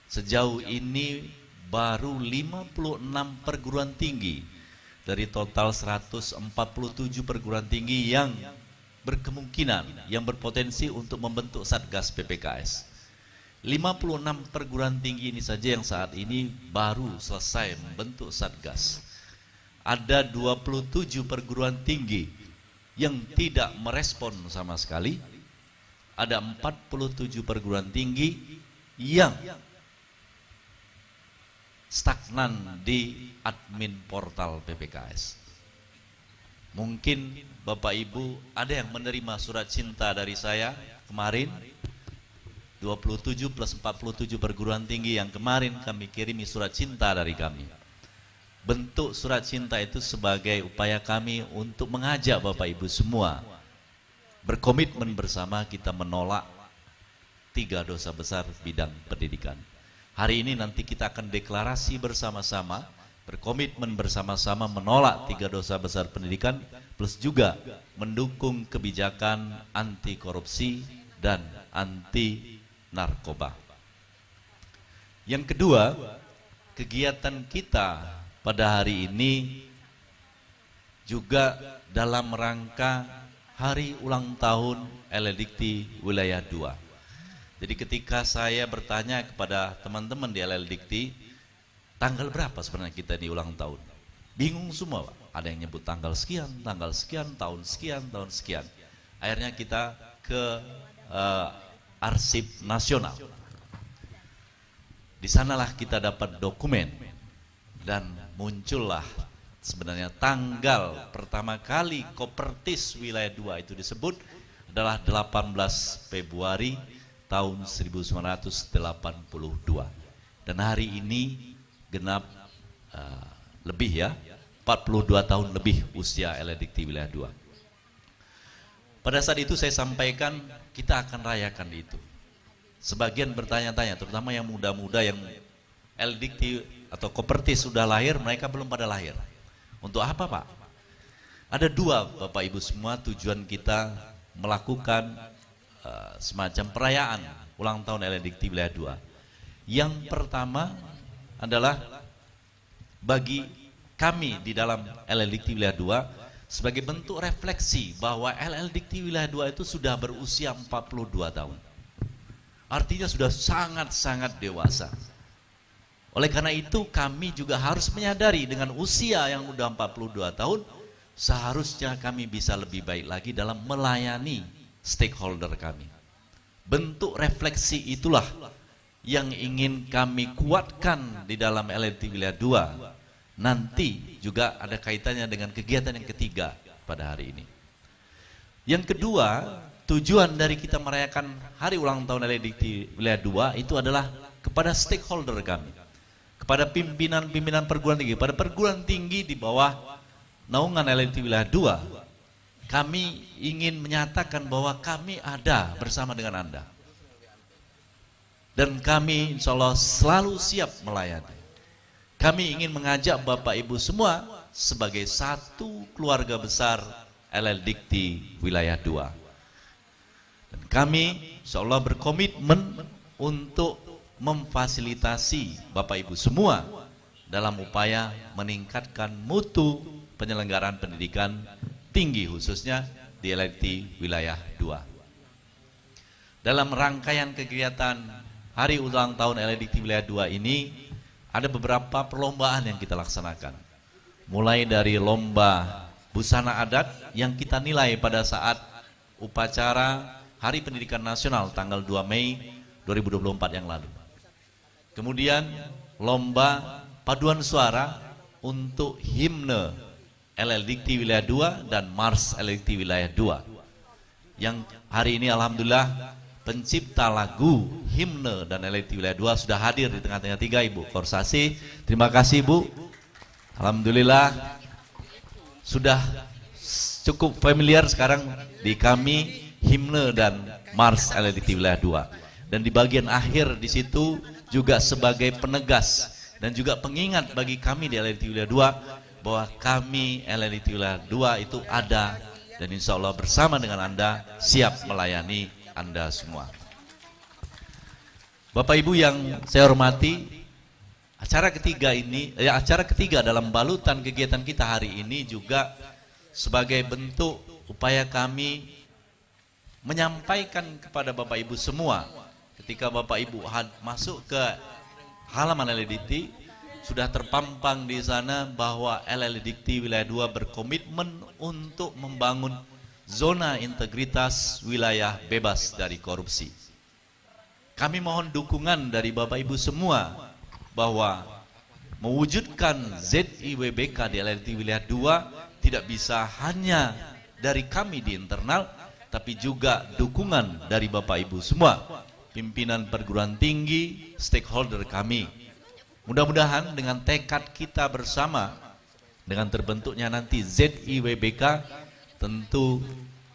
Sejauh ini baru 56 perguruan tinggi dari total 147 perguruan tinggi yang berkemungkinan, yang berpotensi untuk membentuk Satgas PPKS. 56 perguruan tinggi ini saja yang saat ini baru selesai membentuk Satgas. Ada 27 perguruan tinggi yang tidak merespon sama sekali. Ada 47 perguruan tinggi yang stagnan di admin portal PPKS. Mungkin Bapak Ibu ada yang menerima surat cinta dari saya kemarin, 27 plus 47 perguruan tinggi yang kemarin kami kirimi surat cinta dari kami. Bentuk surat cinta itu sebagai upaya kami untuk mengajak Bapak Ibu semua berkomitmen bersama kita menolak 3 dosa besar bidang pendidikan. Hari ini nanti kita akan deklarasi bersama-sama, berkomitmen bersama-sama menolak 3 dosa besar pendidikan, plus juga mendukung kebijakan anti korupsi dan anti narkoba. Yang kedua, kegiatan kita pada hari ini juga dalam rangka hari ulang tahun LLDikti Wilayah 2. Jadi ketika saya bertanya kepada teman-teman di LLDikti, tanggal berapa sebenarnya kita di ulang tahun. Bingung semua Pak. Ada yang nyebut tanggal sekian, tahun sekian. Akhirnya kita ke Arsip Nasional. Di sanalah kita dapat dokumen dan muncullah sebenarnya tanggal pertama kali Kopertis Wilayah 2 itu disebut adalah 18 Februari tahun 1982. Dan hari ini genap lebih ya, 42 tahun lebih usia LL Dikti Wilayah 2. Pada saat itu saya sampaikan kita akan rayakan itu. Sebagian bertanya-tanya, terutama yang muda-muda yang LL Dikti atau Kopertis sudah lahir, mereka belum pada lahir. Untuk apa Pak? Ada dua Bapak Ibu semua tujuan kita melakukan semacam perayaan ulang tahun LL Dikti Wilayah 2. Yang pertama adalah bagi kami di dalam LL Dikti Wilayah 2 sebagai bentuk refleksi bahwa LL Dikti Wilayah 2 itu sudah berusia 42 tahun. Artinya sudah sangat-sangat dewasa. Oleh karena itu kami juga harus menyadari dengan usia yang sudah 42 tahun, seharusnya kami bisa lebih baik lagi dalam melayani stakeholder kami. Bentuk refleksi itulah yang ingin kami kuatkan di dalam LL Dikti Wilayah 2. Nanti juga ada kaitannya dengan kegiatan yang ketiga pada hari ini. Yang kedua, tujuan dari kita merayakan hari ulang tahun LL Dikti Wilayah 2 itu adalah kepada stakeholder kami, kepada pimpinan-pimpinan perguruan tinggi, pada perguruan tinggi di bawah naungan LL Dikti Wilayah 2. Kami ingin menyatakan bahwa kami ada bersama dengan Anda. Dan kami insya Allah selalu siap melayani. Kami ingin mengajak Bapak Ibu semua sebagai satu keluarga besar LL Dikti Wilayah 2. Dan kami insya Allah berkomitmen untuk memfasilitasi Bapak Ibu semua dalam upaya meningkatkan mutu penyelenggaraan pendidikan tinggi khususnya di LL Dikti Wilayah 2. Dalam rangkaian kegiatan hari ulang tahun LL Dikti Wilayah 2 ini ada beberapa perlombaan yang kita laksanakan. Mulai dari lomba busana adat yang kita nilai pada saat upacara Hari Pendidikan Nasional tanggal 2 Mei 2024 yang lalu. Kemudian lomba paduan suara untuk himne LL Dikti Wilayah 2 dan Mars LL Dikti Wilayah 2. Yang hari ini alhamdulillah pencipta lagu himne dan LL Dikti Wilayah 2 sudah hadir di tengah-tengah tiga Ibu Korsasi. Terima kasih Bu. Alhamdulillah sudah cukup familiar sekarang di kami himne dan Mars LL Dikti Wilayah 2. Dan di bagian akhir di situ juga sebagai penegas dan juga pengingat bagi kami di LL Dikti Wilayah 2 bahwa kami LL Dikti Wilayah 2 itu ada dan insya Allah bersama dengan Anda siap melayani Anda semua. Bapak Ibu yang saya hormati, acara ketiga dalam balutan kegiatan kita hari ini juga sebagai bentuk upaya kami menyampaikan kepada Bapak Ibu semua ketika Bapak Ibu masuk ke halaman LL Dikti sudah terpampang di sana bahwa LL Dikti Wilayah 2 berkomitmen untuk membangun zona integritas wilayah bebas dari korupsi. Kami mohon dukungan dari Bapak Ibu semua bahwa mewujudkan ZIWBK di LL Dikti Wilayah 2 tidak bisa hanya dari kami di internal, tapi juga dukungan dari Bapak Ibu semua, pimpinan perguruan tinggi, stakeholder kami. Mudah-mudahan dengan tekad kita bersama, dengan terbentuknya nanti ZIWBK, tentu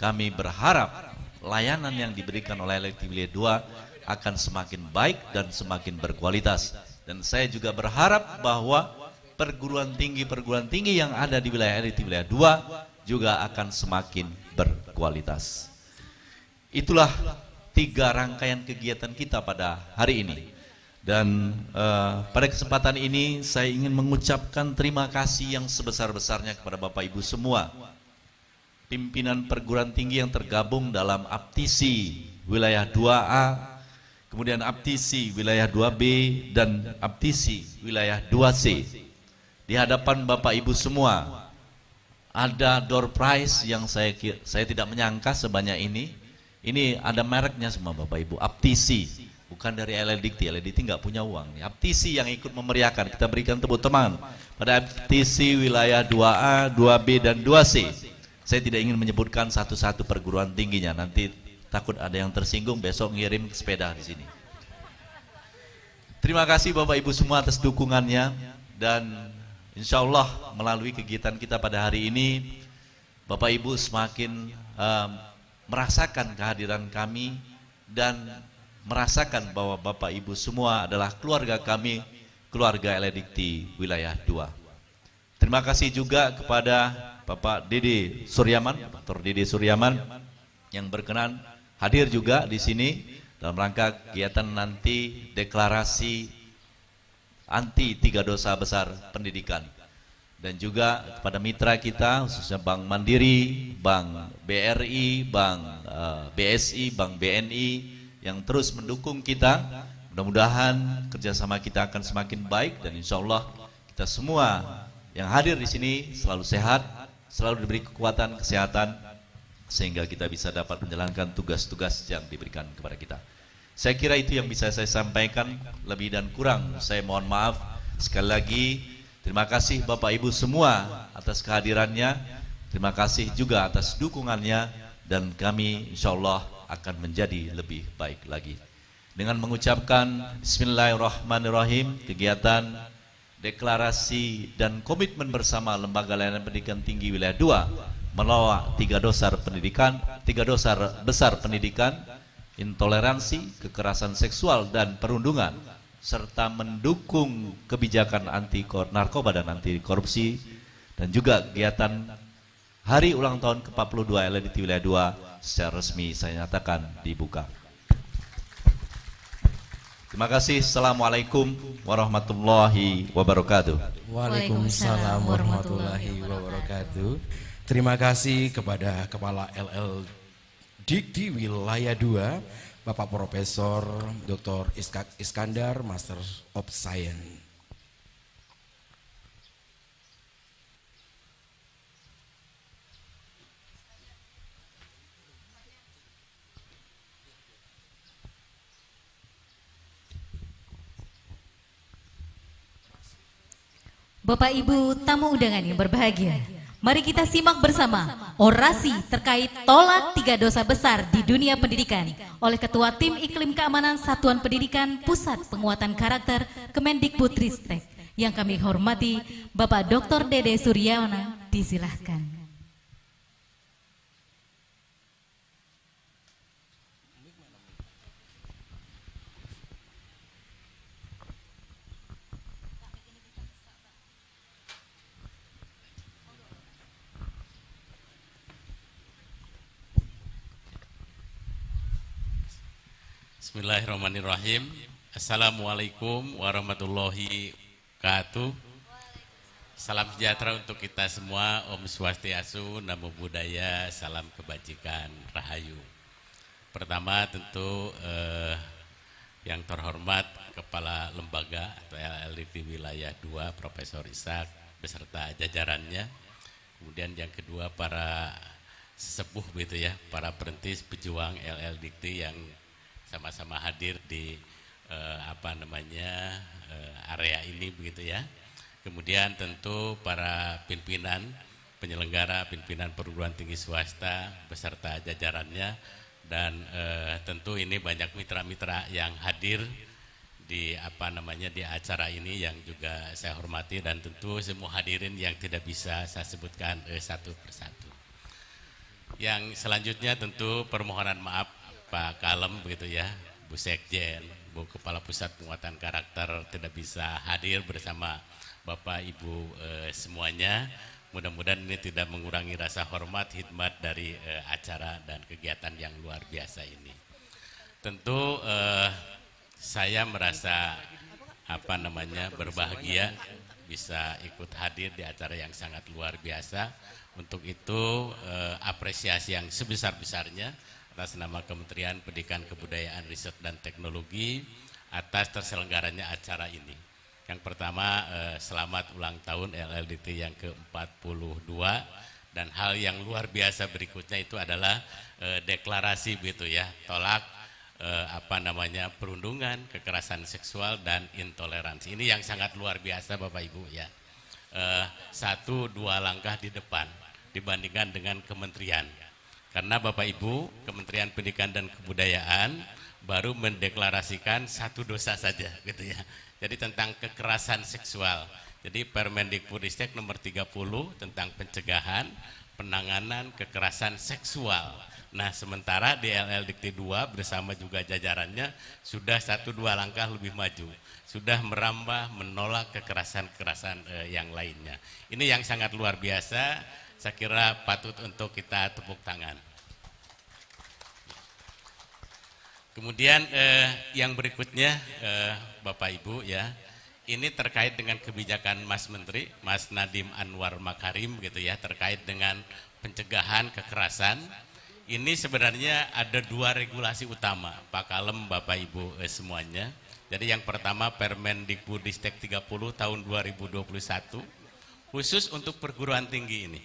kami berharap layanan yang diberikan oleh LL Dikti Wilayah 2 akan semakin baik dan semakin berkualitas. Dan saya juga berharap bahwa perguruan tinggi yang ada di wilayah LL Dikti Wilayah 2 juga akan semakin berkualitas. Itulah 3 rangkaian kegiatan kita pada hari ini. Dan pada kesempatan ini saya ingin mengucapkan terima kasih yang sebesar-besarnya kepada Bapak Ibu semua, pimpinan perguruan tinggi yang tergabung dalam APTISI wilayah 2A, kemudian Aptisi wilayah 2B dan Aptisi wilayah 2C. Di hadapan Bapak Ibu semua ada door prize yang saya tidak menyangka sebanyak ini. Ini ada mereknya semua Bapak Ibu, Aptisi. Bukan dari LLDikti, LLDikti nggak punya uang. Aptisi yang ikut memeriahkan, kita berikan tepuk tangan pada Aptisi wilayah 2A, 2B dan 2C. Saya tidak ingin menyebutkan satu-satu perguruan tingginya, nanti takut ada yang tersinggung besok ngirim sepeda di sini. Terima kasih Bapak Ibu semua atas dukungannya, dan insya Allah melalui kegiatan kita pada hari ini Bapak Ibu semakin merasakan kehadiran kami dan merasakan bahwa Bapak Ibu semua adalah keluarga kami, keluarga LLDikti wilayah 2. Terima kasih juga kepada Bapak Dede Suryaman, Dr. Dede Suryaman yang berkenan hadir juga di sini dalam rangka kegiatan nanti deklarasi anti 3 dosa besar pendidikan. Dan juga kepada mitra kita khususnya Bank Mandiri, Bank BRI, Bank BSI, Bank BNI yang terus mendukung kita. Mudah-mudahan kerjasama kita akan semakin baik dan insya Allah kita semua yang hadir di sini selalu sehat, selalu diberi kekuatan kesehatan sehingga kita bisa dapat menjalankan tugas-tugas yang diberikan kepada kita. Saya kira itu yang bisa saya sampaikan, lebih dan kurang saya mohon maaf. Sekali lagi terima kasih Bapak Ibu semua atas kehadirannya, terima kasih juga atas dukungannya, dan kami insya Allah akan menjadi lebih baik lagi. Dengan mengucapkan Bismillahirrahmanirrahim, kegiatan deklarasi dan komitmen bersama Lembaga Layanan Pendidikan Tinggi Wilayah 2 menolak 3 dosa besar pendidikan, intoleransi, kekerasan seksual dan perundungan, serta mendukung kebijakan anti narkoba dan anti korupsi, dan juga kegiatan hari ulang tahun ke-42 LLDikti wilayah 2 secara resmi saya nyatakan dibuka. Terima kasih. Assalamualaikum warahmatullahi wabarakatuh. Waalaikumsalam warahmatullahi wabarakatuh. Terima kasih kepada Kepala LLDikti wilayah 2 Bapak Profesor Dr. Iskandar, Master of Science. Bapak Ibu tamu undangan yang berbahagia, mari kita simak bersama orasi terkait tolak 3 dosa besar di dunia pendidikan oleh Ketua Tim Iklim Keamanan Satuan Pendidikan Pusat Penguatan Karakter Kemendikbudristek yang kami hormati Bapak Dr. Dede Suryaman. Disilahkan. Bismillahirrahmanirrahim. Assalamualaikum warahmatullahi wabarakatuh. Salam sejahtera untuk kita semua. Om Swastiastu, Namo Buddhaya, salam kebajikan, rahayu. Pertama tentu yang terhormat Kepala Lembaga atau LLDikti wilayah 2 Profesor Ishak beserta jajarannya. Kemudian yang kedua para sesepuh begitu ya, para perintis pejuang LLDikti yang sama-sama hadir di area ini begitu ya. Kemudian tentu para pimpinan penyelenggara, pimpinan perguruan tinggi swasta beserta jajarannya, dan tentu ini banyak mitra-mitra yang hadir di di acara ini yang juga saya hormati, dan tentu semua hadirin yang tidak bisa saya sebutkan satu persatu. Yang selanjutnya tentu permohonan maaf Pak Kalem begitu ya, Bu Sekjen, Bu Kepala Pusat Penguatan Karakter tidak bisa hadir bersama Bapak Ibu semuanya. Mudah-mudahan ini tidak mengurangi rasa hormat hikmat dari acara dan kegiatan yang luar biasa ini. Tentu saya merasa berbahagia bisa ikut hadir di acara yang sangat luar biasa. Untuk itu apresiasi yang sebesar-besarnya atas nama Kementerian Pendidikan Kebudayaan Riset dan Teknologi atas terselenggaranya acara ini. Yang pertama, selamat ulang tahun LLDT yang ke-42, dan hal yang luar biasa berikutnya itu adalah deklarasi begitu ya, tolak perundungan, kekerasan seksual dan intoleransi. Ini yang sangat luar biasa Bapak Ibu ya. 1-2 langkah di depan dibandingkan dengan kementerian. Karena Bapak Ibu, Kementerian Pendidikan dan Kebudayaan baru mendeklarasikan 1 dosa saja gitu ya. Jadi tentang kekerasan seksual. Jadi Permendikbudristek nomor 30 tentang pencegahan penanganan kekerasan seksual. Nah, sementara di LLDikti 2 bersama juga jajarannya sudah 1-2 langkah lebih maju. Sudah merambah menolak kekerasan-kekerasan yang lainnya. Ini yang sangat luar biasa, saya kira patut untuk kita tepuk tangan. Kemudian yang berikutnya Bapak Ibu ya, ini terkait dengan kebijakan Mas Menteri, Mas Nadiem Anwar Makarim gitu ya, terkait dengan pencegahan kekerasan. Ini sebenarnya ada 2 regulasi utama, Pak Kalem, Bapak Ibu semuanya. Jadi yang pertama Permendikbudristek 30 tahun 2021 khusus untuk perguruan tinggi ini.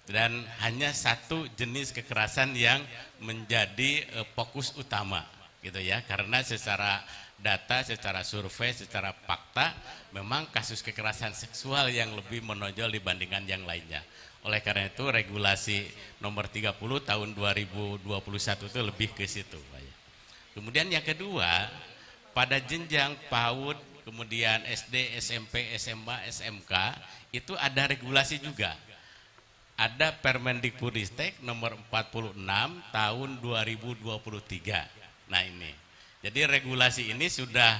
Dan hanya 1 jenis kekerasan yang menjadi fokus utama gitu ya, karena secara data, secara survei, secara fakta memang kasus kekerasan seksual yang lebih menonjol dibandingkan yang lainnya. Oleh karena itu regulasi nomor 30 tahun 2021 itu lebih ke situ. Kemudian yang kedua, pada jenjang PAUD, kemudian SD, SMP, SMA, SMK itu ada regulasi juga. Ada Permendikbudristek nomor 46 tahun 2023. Nah ini, jadi regulasi ini sudah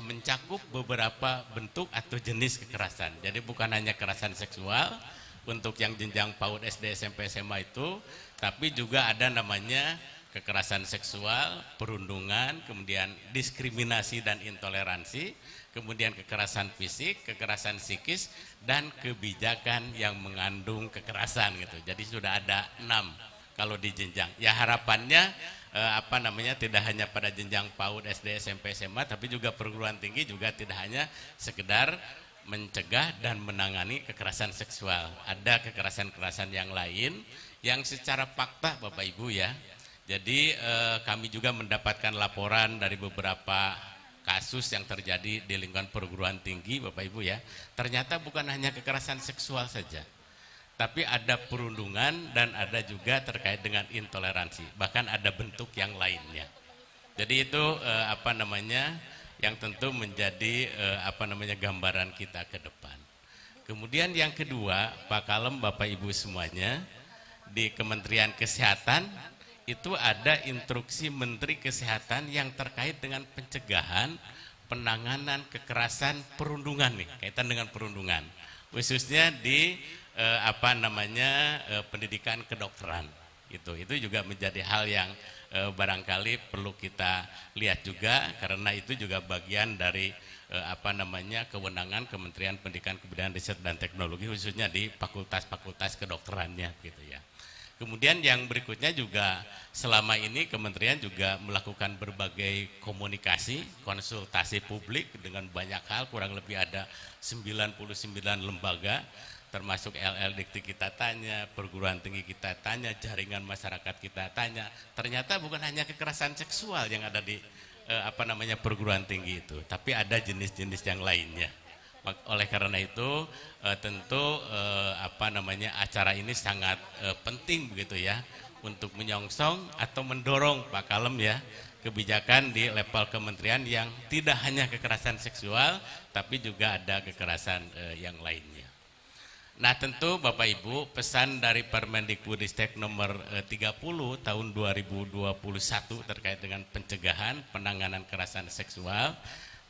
mencakup beberapa bentuk atau jenis kekerasan. Jadi bukan hanya kekerasan seksual untuk yang jenjang PAUD, SD, SMP, SMA itu, tapi juga ada namanya kekerasan seksual, perundungan, kemudian diskriminasi dan intoleransi, kemudian kekerasan fisik, kekerasan psikis, dan kebijakan yang mengandung kekerasan gitu. Jadi sudah ada 6 kalau di jenjang. Ya harapannya tidak hanya pada jenjang PAUD, SD, SMP, SMA, tapi juga perguruan tinggi juga tidak hanya sekedar mencegah dan menangani kekerasan seksual. Ada kekerasan-kekerasan yang lain yang secara fakta Bapak Ibu ya. Jadi kami juga mendapatkan laporan dari beberapa kasus yang terjadi di lingkungan perguruan tinggi Bapak Ibu ya. Ternyata bukan hanya kekerasan seksual saja, tapi ada perundungan dan ada juga terkait dengan intoleransi, bahkan ada bentuk yang lainnya. Jadi itu yang tentu menjadi gambaran kita ke depan. Kemudian yang kedua, Pak Kalem, Bapak Ibu semuanya, di Kementerian Kesehatan itu ada instruksi Menteri Kesehatan yang terkait dengan pencegahan penanganan kekerasan perundungan nih, kaitan dengan perundungan, khususnya di pendidikan kedokteran. Itu juga menjadi hal yang barangkali perlu kita lihat juga, karena itu juga bagian dari kewenangan Kementerian Pendidikan Kebudayaan Riset dan Teknologi, khususnya di fakultas-fakultas kedokterannya gitu ya. Kemudian yang berikutnya juga selama ini kementerian juga melakukan berbagai komunikasi, konsultasi publik dengan banyak hal, kurang lebih ada 99 lembaga, termasuk LLDikti kita tanya, perguruan tinggi kita tanya, jaringan masyarakat kita tanya. Ternyata bukan hanya kekerasan seksual yang ada di perguruan tinggi itu, tapi ada jenis-jenis yang lainnya. Oleh karena itu tentu acara ini sangat penting begitu ya, untuk menyongsong atau mendorong Pak Kalem ya, kebijakan di level kementerian yang tidak hanya kekerasan seksual tapi juga ada kekerasan yang lainnya. Nah tentu Bapak Ibu, pesan dari Permendikbudristek nomor 30 tahun 2021 terkait dengan pencegahan penanganan kekerasan seksual,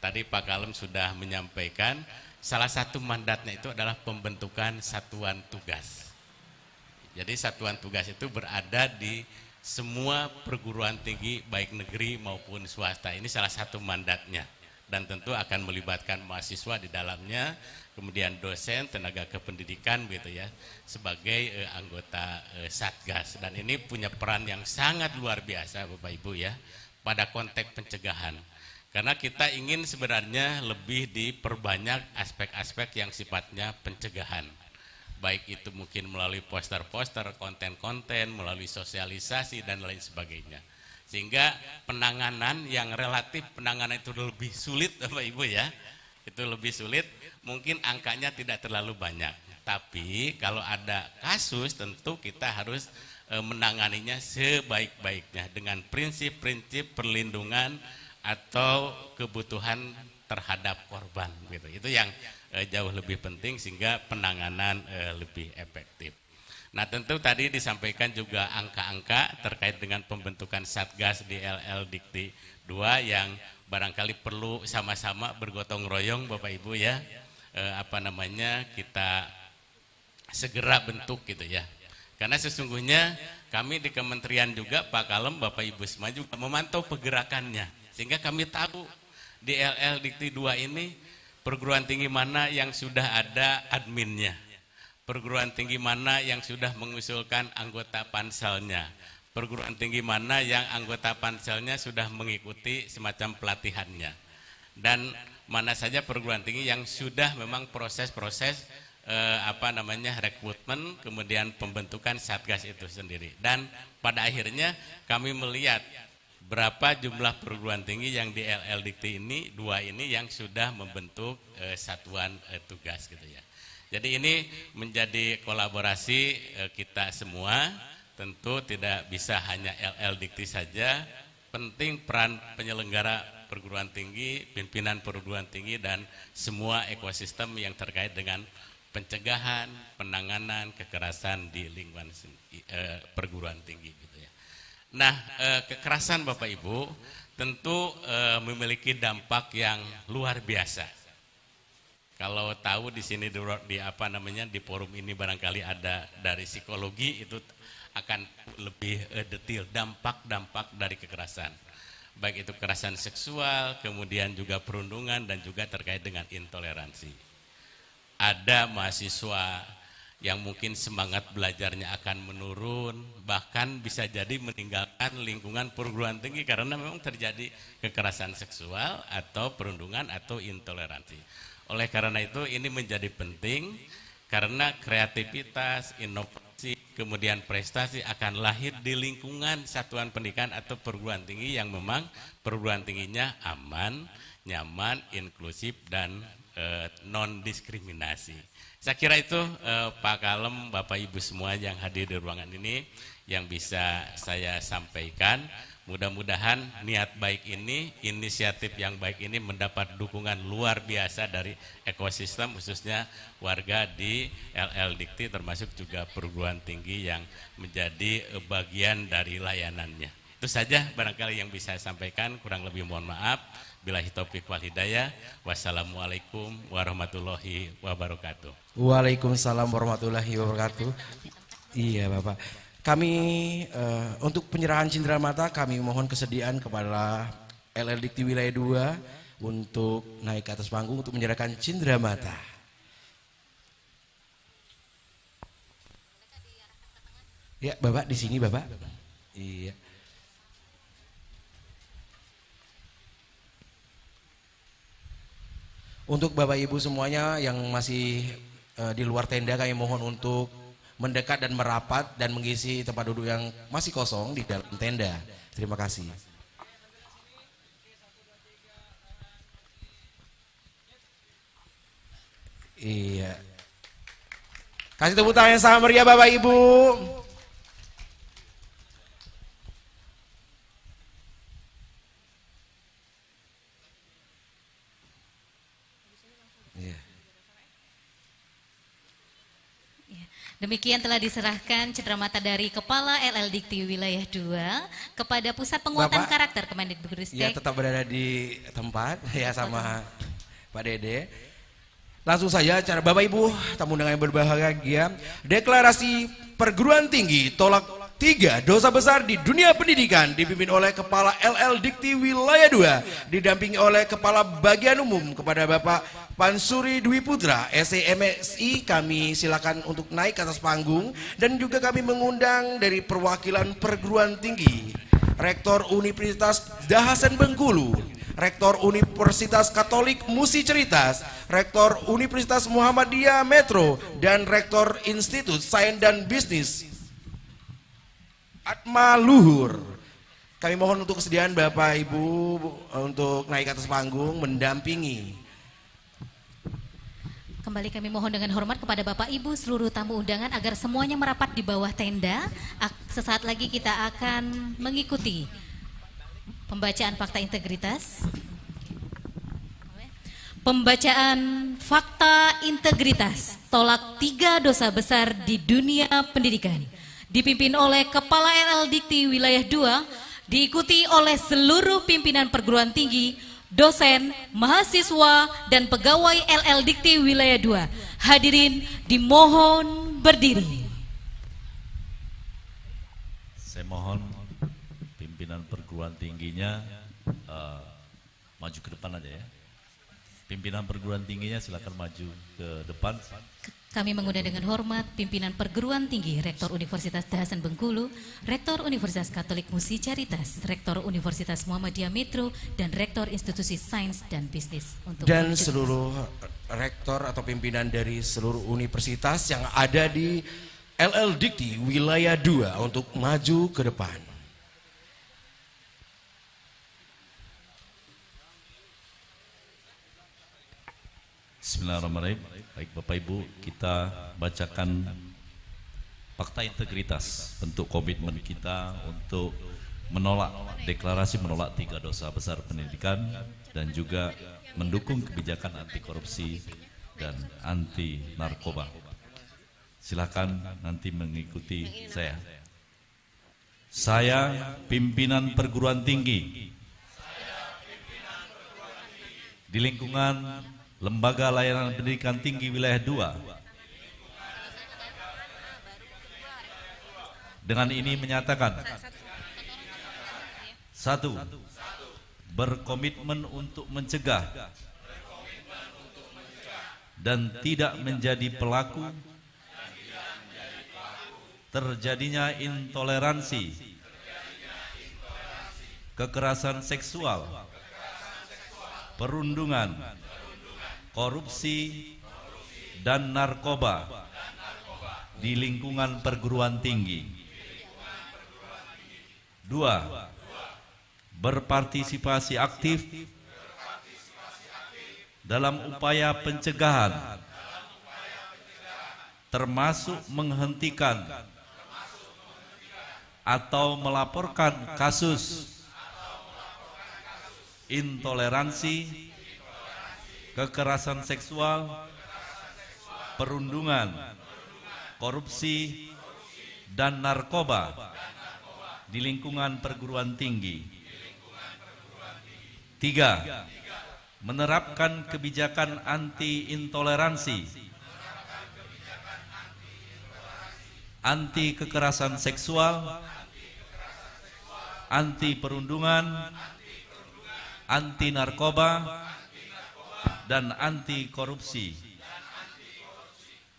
tadi Pak Kalem sudah menyampaikan salah satu mandatnya itu adalah pembentukan satuan tugas. Jadi satuan tugas itu berada di semua perguruan tinggi baik negeri maupun swasta. Ini salah satu mandatnya. dan tentu akan melibatkan mahasiswa di dalamnya, kemudian dosen, tenaga kependidikan gitu ya, sebagai anggota Satgas. Dan ini punya peran yang sangat luar biasa Bapak Ibu ya, pada konteks pencegahan. Karena kita ingin sebenarnya lebih diperbanyak aspek-aspek yang sifatnya pencegahan. Baik itu mungkin melalui poster-poster, konten-konten, melalui sosialisasi dan lain sebagainya. Sehingga penanganan yang relatif penanganan itu lebih sulit Bapak Ibu ya. Itu lebih sulit, mungkin angkanya tidak terlalu banyak. Tapi kalau ada kasus tentu kita harus menanganinya sebaik-baiknya dengan prinsip-prinsip perlindungan atau kebutuhan terhadap korban gitu. Itu yang jauh lebih penting sehingga penanganan lebih efektif. Nah tentu tadi disampaikan juga angka-angka terkait dengan pembentukan Satgas di LL Dikti 2 yang barangkali perlu sama-sama bergotong royong Bapak Ibu ya, kita segera bentuk gitu ya. Karena sesungguhnya kami di kementerian juga Pak Kalem, Bapak Ibu semua juga memantau pergerakannya. Sehingga kami tahu di LL Dikti 2 ini perguruan tinggi mana yang sudah ada adminnya. Perguruan tinggi mana yang sudah mengusulkan anggota panselnya, perguruan tinggi mana yang anggota panselnya sudah mengikuti semacam pelatihannya, dan mana saja perguruan tinggi yang sudah memang proses-proses rekrutmen kemudian pembentukan Satgas itu sendiri. Dan pada akhirnya kami melihat berapa jumlah perguruan tinggi yang di LL Dikti ini 2 ini yang sudah membentuk satuan tugas gitu ya. Jadi ini menjadi kolaborasi kita semua, tentu tidak bisa hanya LL Dikti saja, penting peran penyelenggara perguruan tinggi, pimpinan perguruan tinggi dan semua ekosistem yang terkait dengan pencegahan, penanganan kekerasan di lingkungan perguruan tinggi gitu ya. Nah, kekerasan Bapak Ibu tentu memiliki dampak yang luar biasa. Kalau tahu di sini di forum ini barangkali ada dari psikologi, itu akan lebih detail dampak-dampak dari kekerasan. Baik itu kekerasan seksual, kemudian juga perundungan dan juga terkait dengan intoleransi. Ada mahasiswa yang mungkin semangat belajarnya akan menurun, bahkan bisa jadi meninggalkan lingkungan perguruan tinggi karena memang terjadi kekerasan seksual atau perundungan atau intoleransi. Oleh karena itu ini menjadi penting karena kreativitas, inovasi, kemudian prestasi akan lahir di lingkungan satuan pendidikan atau perguruan tinggi yang memang perguruan tingginya aman, nyaman, inklusif dan non-diskriminasi. Saya kira itu Pak Kalem, Bapak Ibu semua yang hadir di ruangan ini yang bisa saya sampaikan. Mudah-mudahan niat baik ini, inisiatif yang baik ini mendapat dukungan luar biasa dari ekosistem khususnya warga di LL Dikti termasuk juga perguruan tinggi yang menjadi bagian dari layanannya. Itu saja barangkali yang bisa saya sampaikan, kurang lebih mohon maaf. Billahi taufiq wal hidayah. Wassalamualaikum warahmatullahi wabarakatuh. Waalaikumsalam warahmatullahi wabarakatuh. Iya Bapak. Kami untuk penyerahan cindera mata kami mohon kesediaan kepada LL Dikti Wilayah 2 untuk naik ke atas panggung untuk menyerahkan cindera mata. Ya Bapak di sini Bapak. Iya. Untuk Bapak Ibu semuanya yang masih di luar tenda kami mohon untuk mendekat dan merapat dan mengisi tempat duduk yang masih kosong di dalam tenda. Terima kasih. Iya. Kasih tepuk tangan yang sangat meriah Bapak Ibu. Demikian telah diserahkan cenderamata dari Kepala LL Dikti Wilayah 2 kepada Pusat Penguatan Karakter Kemendikbudristek. Ya tetap berada di tempat ya sama Pak Dede. Langsung saja cara Bapak Ibu tamu undangan yang berbahagia, deklarasi perguruan tinggi tolak 3 dosa besar di dunia pendidikan dipimpin oleh Kepala LL Dikti Wilayah 2 didampingi oleh Kepala Bagian Umum kepada Bapak Pansuri Dwi Putra SEMSI. Kami silakan untuk naik ke atas panggung dan juga kami mengundang dari perwakilan perguruan tinggi Rektor Universitas Dahasan Bengkulu, Rektor Universitas Katolik Musi Ceritas, Rektor Universitas Muhammadiyah Metro, dan Rektor Institut Sains dan Bisnis Atma Luhur. Kami mohon untuk kesediaan Bapak Ibu untuk naik ke atas panggung mendampingi. Kembali kami mohon dengan hormat kepada Bapak Ibu seluruh tamu undangan agar semuanya merapat di bawah tenda. Sesaat lagi kita akan mengikuti pembacaan fakta integritas. Pembacaan fakta integritas tolak 3 dosa besar di dunia pendidikan dipimpin oleh Kepala LL Dikti Wilayah 2, diikuti oleh seluruh pimpinan perguruan tinggi, dosen, mahasiswa, dan pegawai LL Dikti Wilayah 2. Hadirin dimohon berdiri. Saya mohon pimpinan perguruan tingginya maju ke depan aja ya. Pimpinan perguruan tingginya silakan maju ke depan. Kami mengundang dengan hormat pimpinan perguruan tinggi Rektor Universitas Dahasan Bengkulu, Rektor Universitas Katolik Musi Caritas, Rektor Universitas Muhammadiyah Metro, dan Rektor Institusi Sains dan Bisnis. Dan seluruh rektor atau pimpinan dari seluruh universitas yang ada di LL Dikti Wilayah 2 untuk maju ke depan. Bismillahirrahmanirrahim. Baik Bapak Ibu, kita bacakan fakta integritas, bentuk komitmen kita untuk menolak deklarasi menolak 3 dosa besar pendidikan dan juga mendukung kebijakan anti korupsi dan anti narkoba. Silakan nanti mengikuti saya. Saya pimpinan perguruan tinggi di lingkungan Lembaga Layanan Pendidikan Tinggi Wilayah 2. Dengan ini menyatakan 1. Berkomitmen untuk mencegah dan tidak menjadi pelaku terjadinya intoleransi, kekerasan seksual, perundungan, korupsi, dan narkoba di lingkungan perguruan tinggi. 2. Berpartisipasi aktif dalam upaya pencegahan, termasuk menghentikan atau melaporkan kasus intoleransi, kekerasan seksual, perundungan, korupsi, dan narkoba di lingkungan perguruan tinggi. 3. Menerapkan kebijakan anti intoleransi, anti kekerasan seksual, anti perundungan, anti narkoba, dan anti korupsi.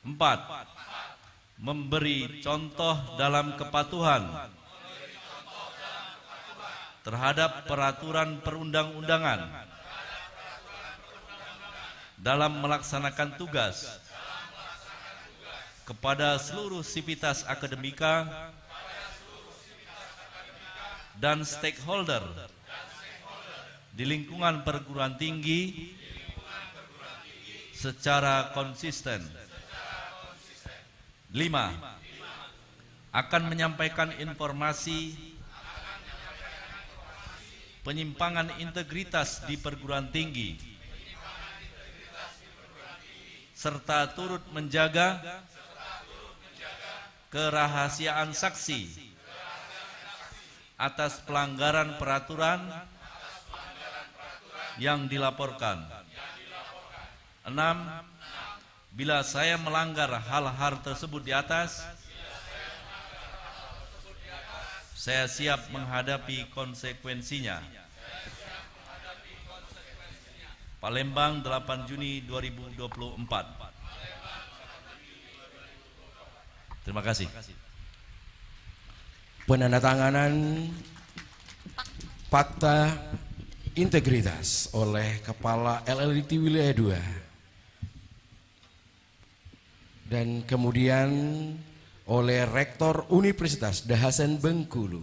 4. Memberi contoh dalam kepatuhan terhadap peraturan perundang-undangan dalam melaksanakan tugas kepada seluruh sivitas akademika dan stakeholder di lingkungan perguruan tinggi secara konsisten. 5. Akan menyampaikan informasi penyimpangan integritas di perguruan tinggi serta turut menjaga kerahasiaan saksi atas pelanggaran peraturan yang dilaporkan. 6. Bila saya melanggar hal-hal tersebut di atas, Saya siap menghadapi konsekuensinya. Palembang 8 Juni 2024. Terima kasih. Penandatanganan Fakta Integritas oleh Kepala LLDT Wilayah 2 dan kemudian oleh Rektor Universitas Dahasan Bengkulu.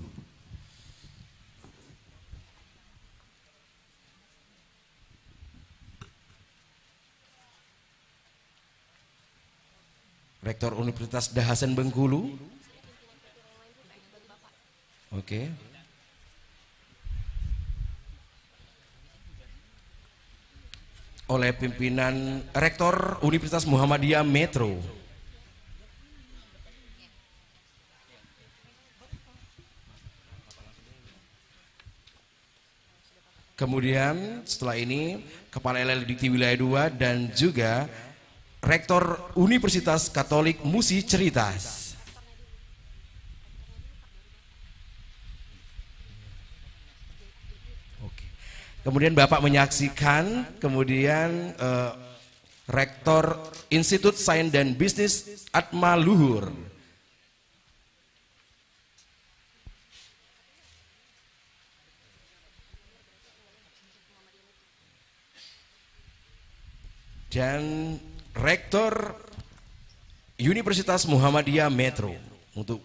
Rektor Universitas Dahasan Bengkulu. Oke. Oleh pimpinan Rektor Universitas Muhammadiyah Metro. Kemudian setelah ini Kepala LLDT Wilayah 2 dan juga Rektor Universitas Katolik Musi Ceritas. Oke. Kemudian Bapak menyaksikan kemudian Rektor Institut Sains dan Bisnis Atma Luhur. Dan Rektor Universitas Muhammadiyah Metro. Untuk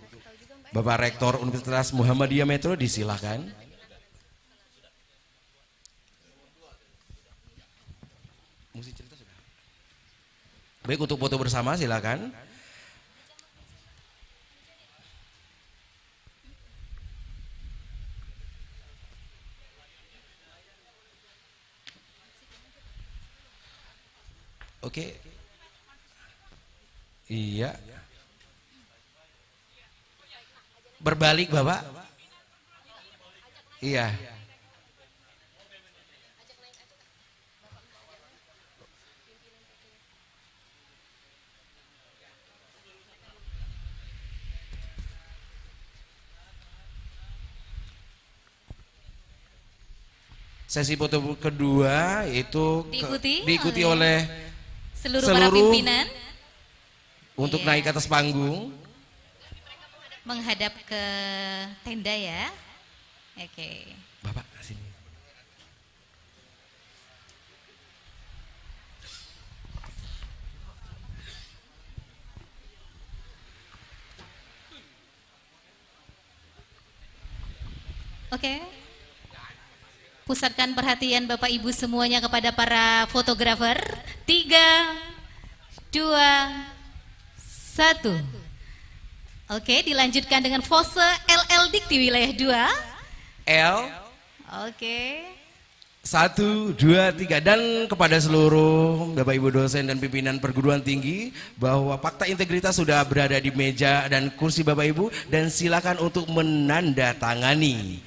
Bapak Rektor Universitas Muhammadiyah Metro disilakan. Baik, untuk foto bersama silakan. Oke. Iya. Berbalik Bapak. Iya. Sesi foto kedua itu diikuti oleh seluruh para pimpinan untuk naik ke atas panggung, menghadap ke tenda ya. Oke. Bapak sini. Oke. Pusatkan perhatian Bapak Ibu semuanya kepada para fotografer. 3, 2, 1. Oke, dilanjutkan dengan pose LLDT Wilayah 2. L. Oke. 1, 2, 3. Dan kepada seluruh Bapak Ibu dosen dan pimpinan perguruan tinggi bahwa fakta integritas sudah berada di meja dan kursi Bapak Ibu, dan silakan untuk menandatangani.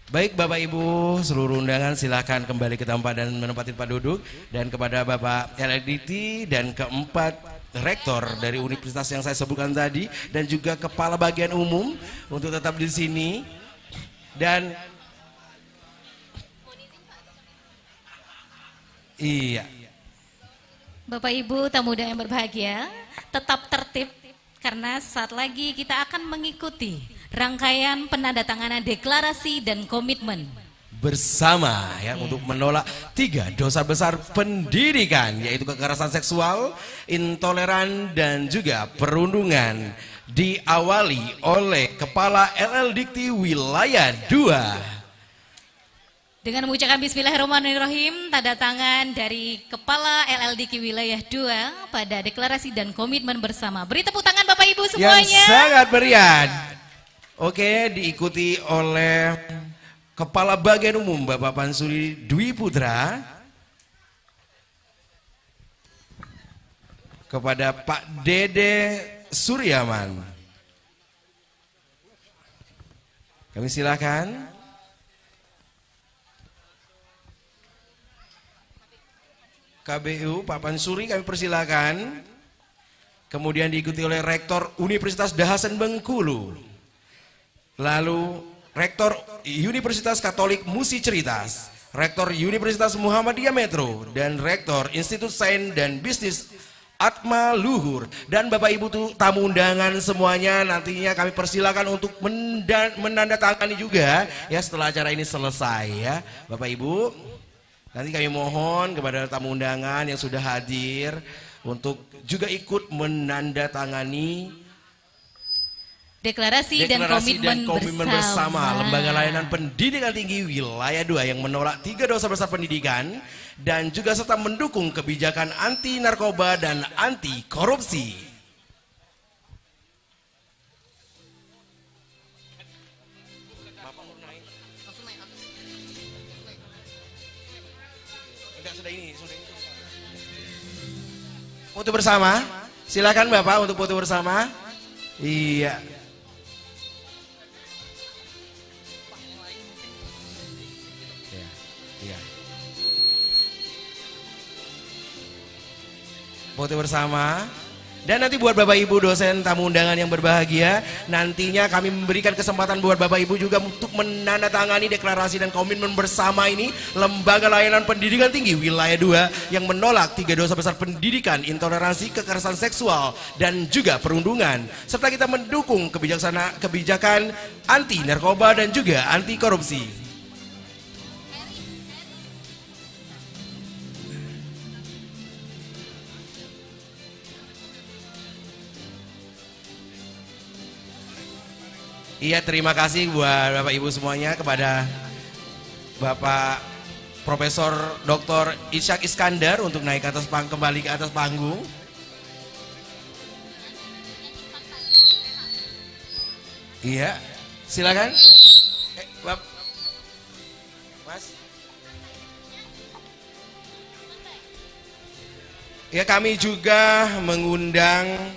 Baik Bapak Ibu, seluruh undangan silakan kembali ke tempat dan menempati tempat duduk. Dan kepada Bapak LLDT dan keempat rektor dari universitas yang saya sebutkan tadi, dan juga kepala bagian umum untuk tetap di sini. Dan iya, Bapak Ibu tamu undangan yang berbahagia, tetap tertib karena saat lagi kita akan mengikuti rangkaian penandatanganan deklarasi dan komitmen bersama ya, untuk menolak 3 dosa besar pendidikan, yaitu kekerasan seksual, intoleran, dan juga perundungan, diawali oleh Kepala LLDT Wilayah 2. Dengan mengucapkan bismillahirrahmanirrahim, tanda tangan dari Kepala LLDT Wilayah 2 pada deklarasi dan komitmen bersama. Beri tepuk tangan Bapak Ibu semuanya. Yang sangat meriah. Oke, diikuti oleh Kepala Bagian Umum Bapak Pansuri Dwi Putra, kepada Pak Dede Suryaman. Kami silakan. KBU Pak Pansuri kami persilakan. Kemudian diikuti oleh Rektor Universitas Dahasan Bengkulu. Lalu Rektor Universitas Katolik Musi Ceritas, Rektor Universitas Muhammadiyah Metro, dan Rektor Institut Sains dan Bisnis Atma Luhur. Dan Bapak Ibu tamu undangan semuanya nantinya kami persilakan untuk menandatangani juga ya setelah acara ini selesai ya Bapak Ibu. Nanti kami mohon kepada tamu undangan yang sudah hadir untuk juga ikut menandatangani deklarasi dan komitmen bersama Lembaga Layanan Pendidikan Tinggi Wilayah 2 yang menolak 3 dosa besar pendidikan dan juga serta mendukung kebijakan anti narkoba dan anti korupsi. Foto bersama, silakan Bapak untuk foto bersama. Iya. Iya. Foto bersama. Dan nanti buat Bapak Ibu dosen tamu undangan yang berbahagia, nantinya kami memberikan kesempatan buat Bapak Ibu juga untuk menandatangani deklarasi dan komitmen bersama ini Lembaga Layanan Pendidikan Tinggi Wilayah 2 yang menolak 3 dosa besar pendidikan, intoleransi, kekerasan seksual, dan juga perundungan. Serta kita mendukung kebijakan anti narkoba dan juga anti korupsi. Iya, terima kasih buat Bapak Ibu semuanya, kepada Bapak Profesor Dr. Ishak Iskandar untuk naik ke atas kembali ke atas panggung. Iya, silakan. Mas. Ya, kami juga mengundang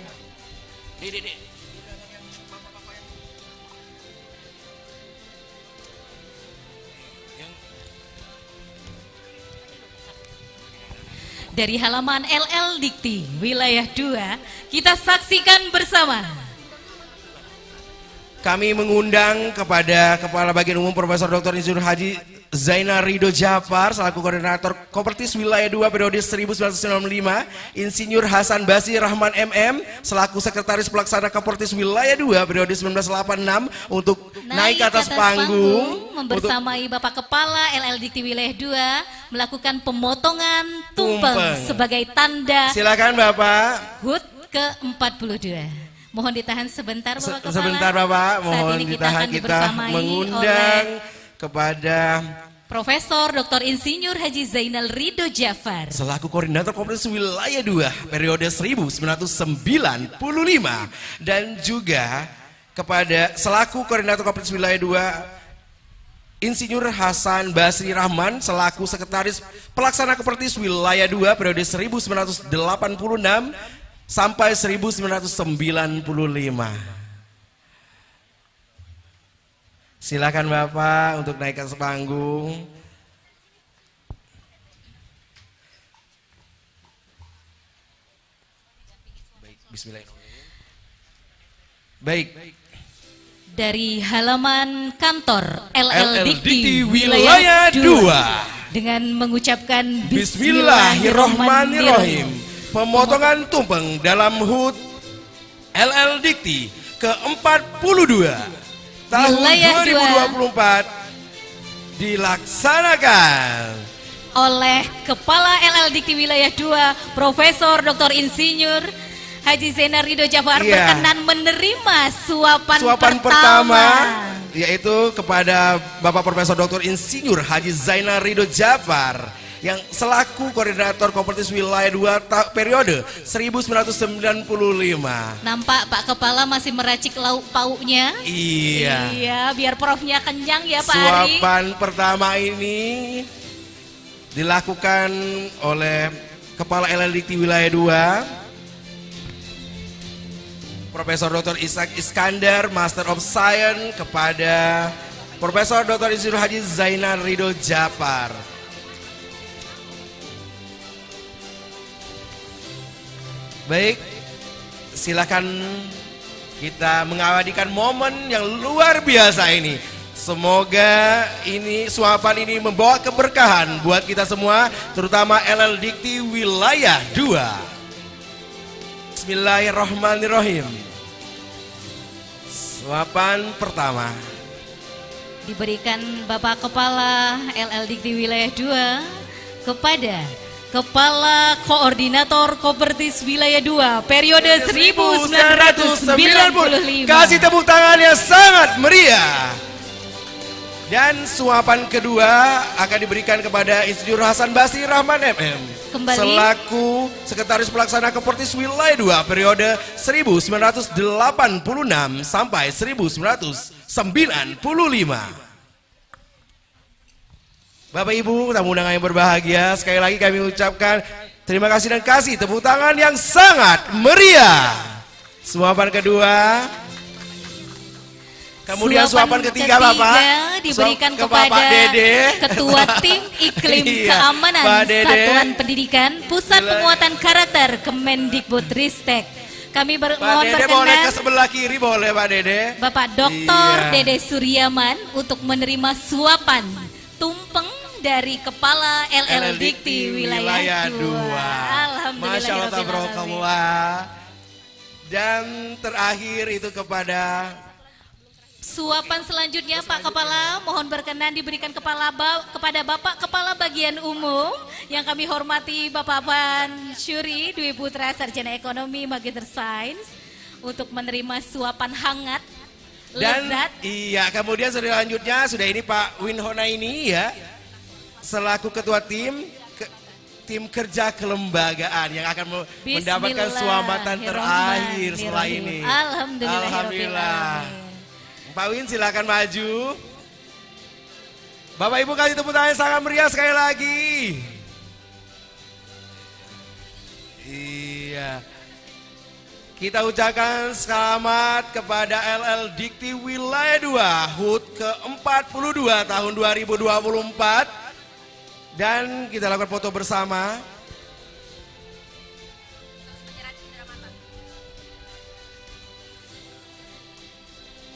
dari halaman LL Dikti Wilayah 2, kita saksikan bersama. Kami mengundang kepada Kepala Bagian Umum Profesor Dr. Insinyur Haji Zainal Ridho Djafar selaku Koordinator Kopertis Wilayah 2 periode 1995, Insinyur Hasan Basri Rahman MM selaku Sekretaris Pelaksana Kopertis Wilayah 2 periode 1986 untuk naik ke atas panggung membersamai Bapak Kepala LL Dikti Wilayah 2 melakukan pemotongan tumpeng sebagai tanda silakan Bapak HUT ke-42. Mohon ditahan sebentar Bapak Kepala. Sebentar Bapak, mohon ditahan, kita mengundang kepada Profesor Dr. Insinyur Haji Zainal Ridho Djafar selaku Koordinator Kopertis Wilayah 2 periode 1995 dan juga kepada selaku Koordinator Kopertis Wilayah 2 Insinyur Hasan Basri Rahman selaku Sekretaris Pelaksana Kopertis Wilayah 2 periode 1986 sampai 1995. Silakan Bapak untuk naik ke atas panggung. Baik, bismillahirrahmanirrahim. Baik. Dari halaman kantor LL Dikti Wilayah 2 dengan mengucapkan Bismillahirrahmanirrahim, pemotongan tumpeng dalam HUT LL Dikti ke-42 tahun 2024 dilaksanakan oleh Kepala LL Dikti Wilayah 2 Profesor Dr. Insinyur Haji Zainal Ridho Djafar berkenan menerima suapan pertama yaitu kepada Bapak Profesor Dr. Insinyur Haji Zainal Ridho Djafar yang selaku Koordinator Kopertis Wilayah 2 periode 1995. Nampak Pak Kepala masih meracik lauk pauknya. Iya. Iya, biar profnya kenyang ya Pak Ari. Suapan pertama ini dilakukan oleh Kepala LL Dikti Wilayah 2 Profesor Dr. Ishak Iskandar, Master of Science, kepada Profesor Dr. Insinyur Haji Zainal Ridho Djafar. Baik, silakan kita mengabadikan momen yang luar biasa ini. Semoga ini suapan ini membawa keberkahan buat kita semua, terutama LL Dikti Wilayah 2. Bismillahirrahmanirrahim. Suapan pertama diberikan Bapak Kepala LL Dikti Wilayah 2 kepada Kepala Koordinator Kopertis Wilayah 2 periode 1995. Kasih tepuk tangan yang sangat meriah. Dan suapan kedua akan diberikan kepada Insinyur Hasan Basri Rahman MM Kembali. selaku Sekretaris Pelaksana Kopertis Wilayah 2 periode 1986 sampai 1995. Bapak Ibu tamu undangan yang berbahagia, sekali lagi kami ucapkan terima kasih dan kasih tepuk tangan yang sangat meriah. Suapan kedua. Kemudian suapan ketiga Bapak diberikan kepada kepada Dede. Ketua Tim Iklim Iya, Keamanan Pak Dede. Satuan Pendidikan Pusat Penguatan Karakter Kemendikbudristek. Kami Pak mohon Dede boleh ke berkenan sebelah kiri boleh Pak Dede. Bapak Dr. Iya. Dede Suryaman untuk menerima suapan tumpeng dari Kepala LL Dikti Wilayah 2. Alhamdulillah. Masya Allah tabarakallah. Dan terakhir itu kepada Suapan selanjutnya Pak Kepala mohon berkenan diberikan kepada Bapak Kepala Bagian Umum yang kami hormati Bapak Ban Syuri Dwi Putra Sarjana Ekonomi Magister Sains untuk menerima suapan hangat dan lezat. iya kemudian selanjutnya sudah ini Pak Winhona ini ya selaku ketua tim kerja kelembagaan yang akan mendapatkan suambatan terakhir setelah ini. Alhamdulillah. Pak Win silakan maju. Bapak Ibu kasih tepuk tangan sangat meriah sekali lagi. Iya. Kita ucapkan selamat kepada LL Dikti Wilayah 2 HUT ke-42 tahun 2024. Dan kita lakukan foto bersama.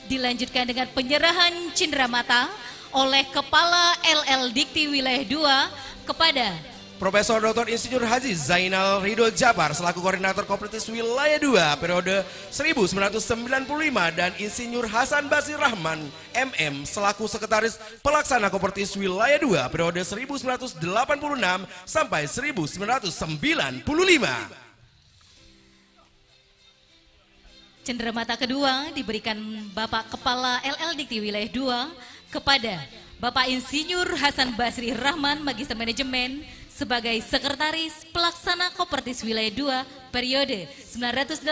Dilanjutkan dengan penyerahan cenderamata oleh Kepala LL Dikti Wilayah 2 kepada Profesor Dr. Insinyur Haji Zainal Ridho Jabar selaku Koordinator Kopertis Wilayah 2 periode 1995 dan Insinyur Hasan Basri Rahman MM selaku Sekretaris Pelaksana Kopertis Wilayah 2 periode 1986 sampai 1995. cenderamata kedua diberikan Bapak Kepala LL Dikti Wilayah 2 kepada Bapak Insinyur Hasan Basri Rahman Magister Manajemen sebagai Sekretaris Pelaksana Kopertis Wilayah 2 periode 1986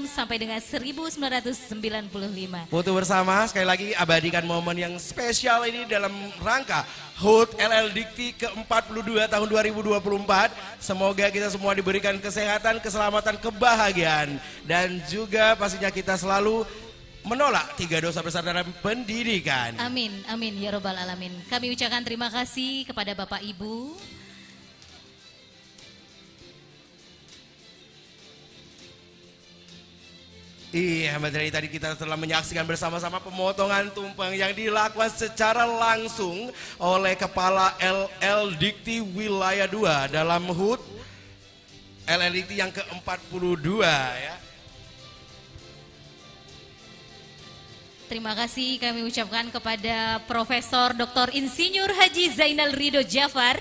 sampai dengan 1995. Foto bersama, sekali lagi abadikan momen yang spesial ini dalam rangka HUT LL Dikti ke-42 tahun 2024. Semoga kita semua diberikan kesehatan, keselamatan, kebahagiaan. Dan juga pastinya kita selalu menolak 3 dosa besar dalam pendidikan. Amin, amin ya robbal alamin. Kami ucapkan terima kasih kepada Bapak Ibu. Iya, Mbak Dani, tadi kita telah menyaksikan bersama-sama pemotongan tumpeng yang dilakukan secara langsung oleh Kepala LL Dikti Wilayah 2 dalam HUT LL Dikti yang ke-42 ya. Terima kasih kami ucapkan kepada Profesor Dr. Insinyur Haji Zainal Ridho Jafar.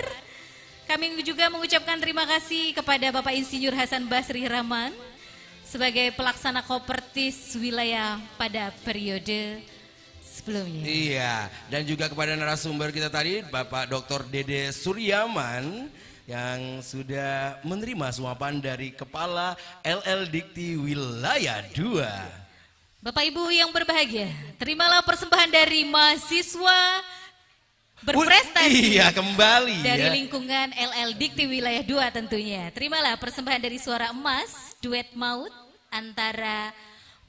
Kami juga mengucapkan terima kasih kepada Bapak Insinyur Hasan Basri Rahman sebagai pelaksana Kopertis wilayah pada periode sebelumnya. Iya, dan juga kepada narasumber kita tadi Bapak Dr. Dede Suryaman yang sudah menerima suapan dari Kepala LL Dikti Wilayah 2. Bapak Ibu yang berbahagia, terimalah persembahan dari mahasiswa berprestasi. Iya, kembali dari ya. lingkungan LL Dikti Wilayah 2 tentunya. Terimalah persembahan dari Suara Emas, duet maut antara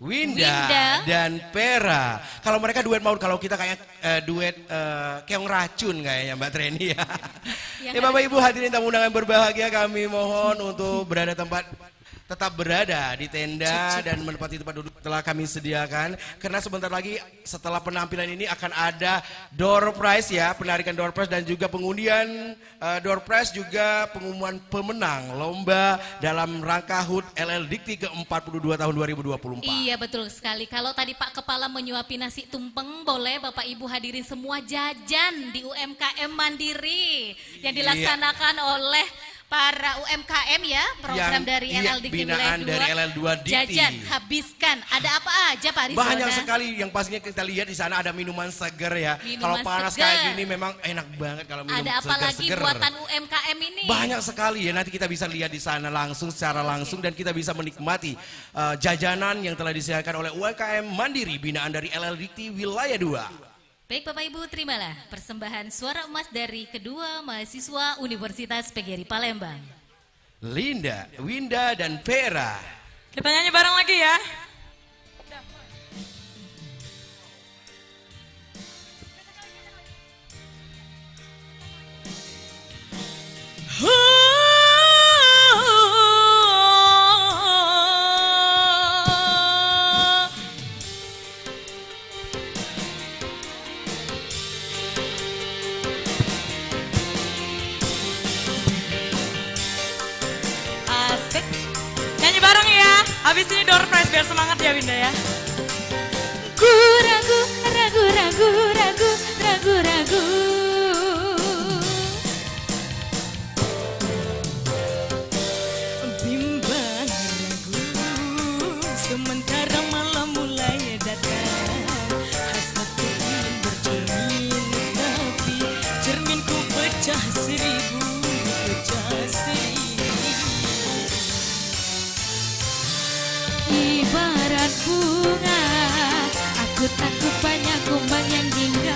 Winda dan Pera. Kalau mereka duet maut, kalau kita kayak duet keong racun kayaknya Mbak Treni ya. Ya Bapak Ibu hadirin tamu undangan berbahagia, kami mohon untuk berada tempat tetap berada di tenda dan menempati tempat duduk telah kami sediakan, karena sebentar lagi setelah penampilan ini akan ada door prize ya, penarikan door prize dan juga pengundian door prize, juga pengumuman pemenang lomba dalam rangka HUT LL Dikti ke-42 tahun 2024. Iya betul sekali. Kalau tadi Pak Kepala menyuapi nasi tumpeng, boleh Bapak Ibu hadirin semua jajan di UMKM Mandiri yang dilaksanakan oleh para UMKM ya, program dari LL Dikti binaan dari LL2 Dikti. Jajan habiskan. Ada apa aja Pak Rizona? Banyak sekali yang pastinya kita lihat di sana, ada minuman seger ya. Kalau panas kayak gini memang enak banget kalau minum seger. Ada apa lagi buatan UMKM ini? Banyak sekali ya, nanti kita bisa lihat di sana langsung secara langsung dan kita bisa menikmati jajanan yang telah disediakan oleh UMKM Mandiri binaan dari LL Dikti Wilayah 2. Baik Bapak Ibu, terimalah persembahan suara emas dari kedua mahasiswa Universitas PGRI Palembang. Linda, Winda, dan Vera. Kita nyanyi bareng lagi ya. Habis ini door prize biar semangat ya Winda ya. Ku ragu, ragu, ragu, ragu, ragu, ragu. Bimbang ragu, sementara malam mulai datang. Hasratku ingin bercermin, tapi cerminku pecah seribu, pecah seribu. Ibarat bunga, aku takut banyak kumbang yang hingga.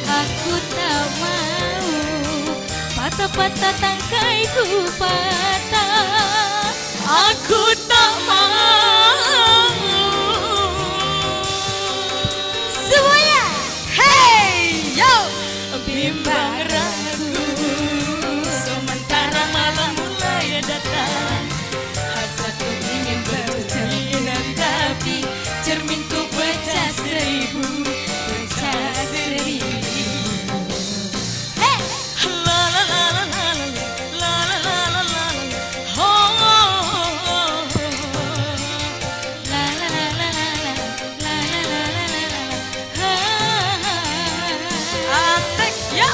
Aku tak mau patah-patah tangkaiku patah. Aku tak mau. Semuanya, hey yo, bimbang ragu, sementara malam mulai datang. Hasratku ingin bercerminan, tapi cerminku pecah seribu, pecah seribu. hey, La la la la la la la la la la la. Oh, oh, oh, oh. la la la la la la la la la la la. Asik yo.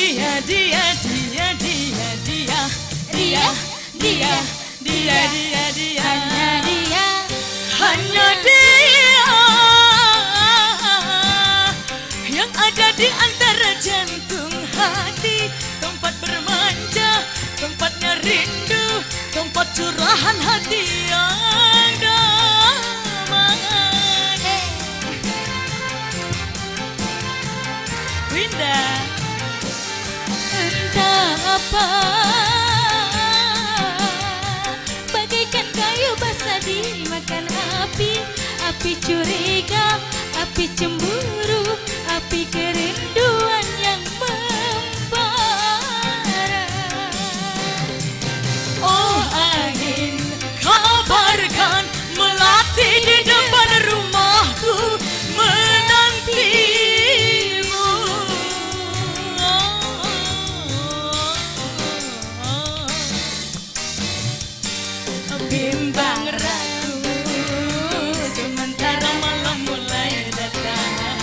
Hanya dia. Dia. Hanya dia. Hanya dia yang ada di antara jantung hati, tempat bermanja, tempatnya rindu, tempat curahan hati yang damai. Winda. Entah apa, bagaikan kayu basah dimakan api. Api curiga, api cemburu, api kerinduan yang membara. Oh angin, kabarkan melati di depan rumahku menantimu. Bimbang ragu, sementara malam mulai datang.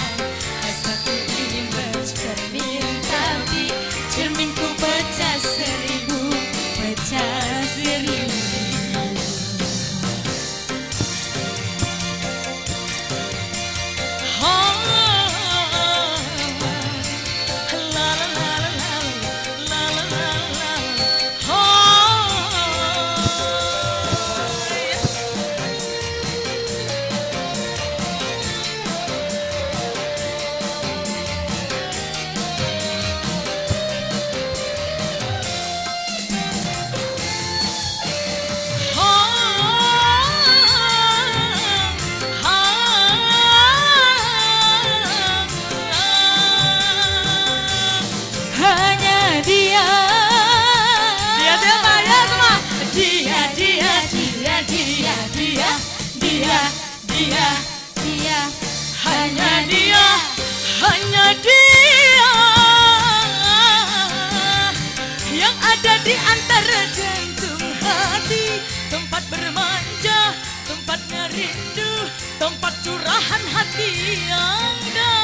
ada di antara jantung hati, tempat bermanja, tempatnya rindu, tempat curahan hati yang damai.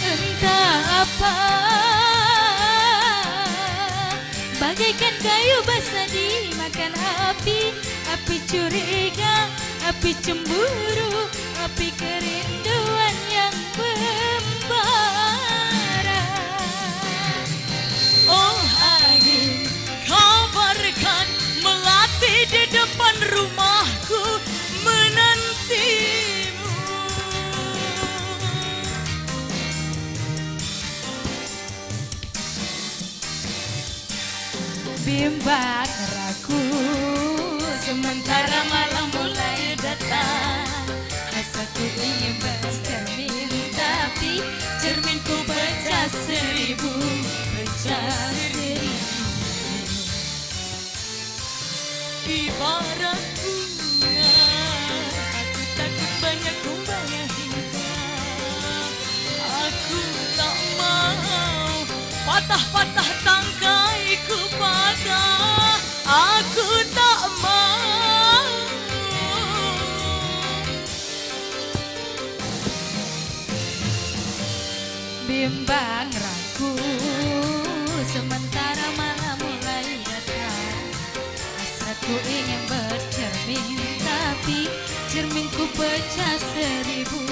Entah apa, bagaikan kayu basah dimakan api, api curiga, api cemburu, api kerinduan yang membara. Oh angin, kabarkan melati di depan rumahku menantimu. Bimbang ragu, sementara malam mulai datang. Hasaku ingin bercermin, tapi cerminku pecah seribu, pecah seribu. Ibarat bunga, aku takut banyak kumbangnya hingga. Aku tak mau patah-patah tangkaiku patah. Aku tak mau. Bimbang ragu, sementara malam mulai datang. Hasratku ingin bercermin, tapi cerminku pecah seribu,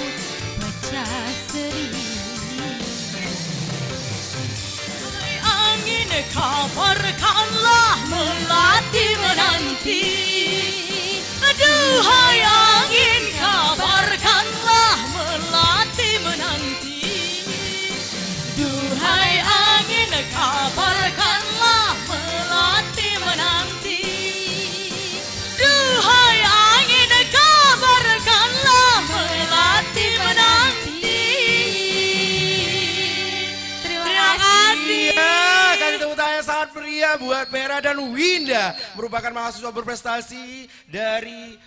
pecah seribu. Angin kabarkanlah melati menanti. Duhai angin kabarkanlah melati menanti. Duhai angin kabarkanlah melati menanti. Duhai angin kabarkanlah melati menanti. Terima kasih. Ya, kasih tepuk tangan yang sangat meriah buat Vera dan Winda, merupakan mahasiswa berprestasi dari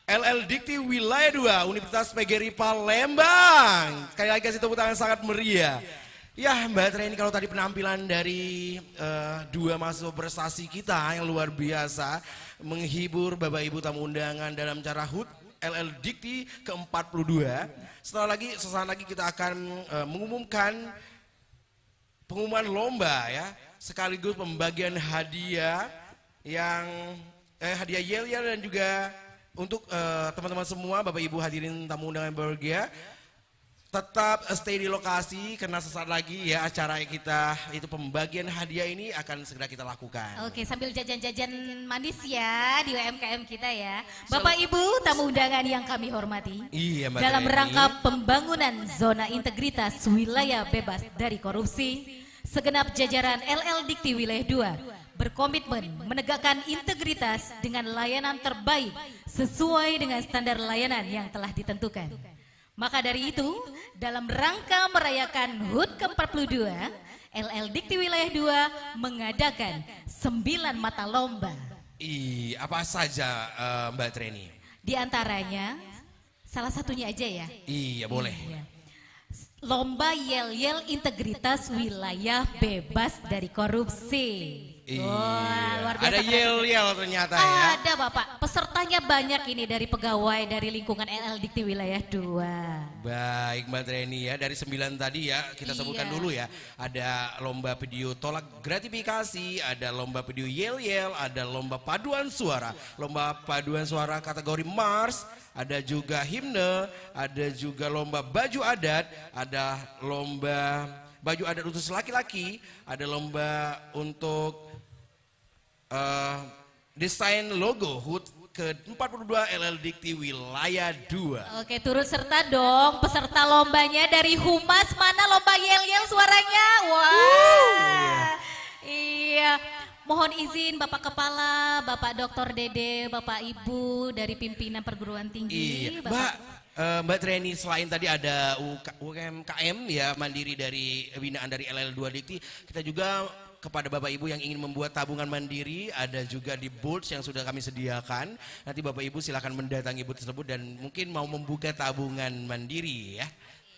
LL Dikti Wilayah 2 Universitas PGRI Palembang. Sekali lagi kasih tepuk tangan sangat meriah. Ya Mbak Treni, kalau tadi penampilan dari dua mahasiswa berprestasi kita yang luar biasa, menghibur Bapak Ibu tamu undangan dalam cara HUT LL Dikti ke-42. Sesaat lagi kita akan mengumumkan pengumuman lomba ya, sekaligus pembagian hadiah yang hadiah yel-yel dan juga untuk teman-teman semua, Bapak Ibu hadirin tamu undangan berbahagia, tetap stay di lokasi karena sesaat lagi ya acara kita itu pembagian hadiah ini akan segera kita lakukan. Oke, sambil jajan-jajan manis ya di UMKM kita ya. Bapak Ibu tamu undangan yang kami hormati. Iya, Mbak Dalam Treni. rangka pembangunan zona integritas wilayah bebas dari korupsi, segenap jajaran LL Dikti Wilayah 2 berkomitmen menegakkan integritas dengan layanan terbaik sesuai dengan standar layanan yang telah ditentukan. Maka dari itu, dalam rangka merayakan HUT ke-42, LL Dikti Wilayah 2 mengadakan 9 mata lomba. Apa saja Mbak Treni? Di antaranya, salah satunya aja ya. Iya, boleh. Lomba Yel-Yel Integritas Wilayah Bebas dari Korupsi. Wah, luar biasa. Ada keren. yel-yel ternyata ya. Ada Bapak, pesertanya banyak ini dari pegawai dari lingkungan LL Dikti Wilayah 2. Baik Mbak Treni ya, dari 9 tadi ya kita sebutkan dulu ya. Ada lomba video tolak gratifikasi, ada lomba video yel-yel, ada lomba paduan suara. Lomba paduan suara kategori Mars, ada juga himne, ada juga lomba baju adat, ada lomba baju adat khusus laki-laki, ada lomba untuk desain logo HUT ke-42 LL Dikti Wilayah 2. Oke, turut serta dong peserta lombanya dari Humas. Mana lomba yel-yel suaranya? Wah. Iya. Mohon izin Bapak Kepala, Bapak Dr. Dede, Bapak Ibu dari pimpinan perguruan tinggi. Iya, Mbak Treni, selain tadi ada UMKM ya mandiri dari binaan dari LL2 Dikti, kita juga kepada Bapak Ibu yang ingin membuat tabungan mandiri, ada juga di Bulls yang sudah kami sediakan. Nanti Bapak Ibu silakan mendatangi booth tersebut dan mungkin mau membuka tabungan mandiri ya.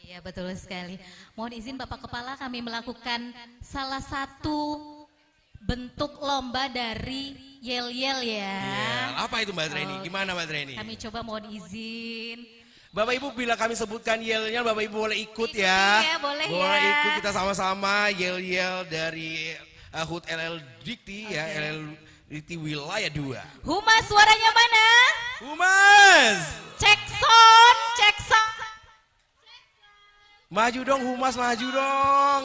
Iya betul sekali. Mohon izin Bapak Kepala, kami melakukan salah satu bentuk lomba dari Yel-Yel ya. Iya, apa itu Mbak Treni? Gimana Mbak Treni? Kami coba mohon izin. Bapak Ibu bila kami sebutkan yel-yel, Bapak Ibu boleh ikut ya. Ya, boleh ya. Boleh ikut kita sama-sama yel-yel dari HUT LL Dikti ya, LL Dikti Wilayah 2. Humas suaranya mana? Humas. Cek sound, cek sound. Maju dong Humas, maju dong.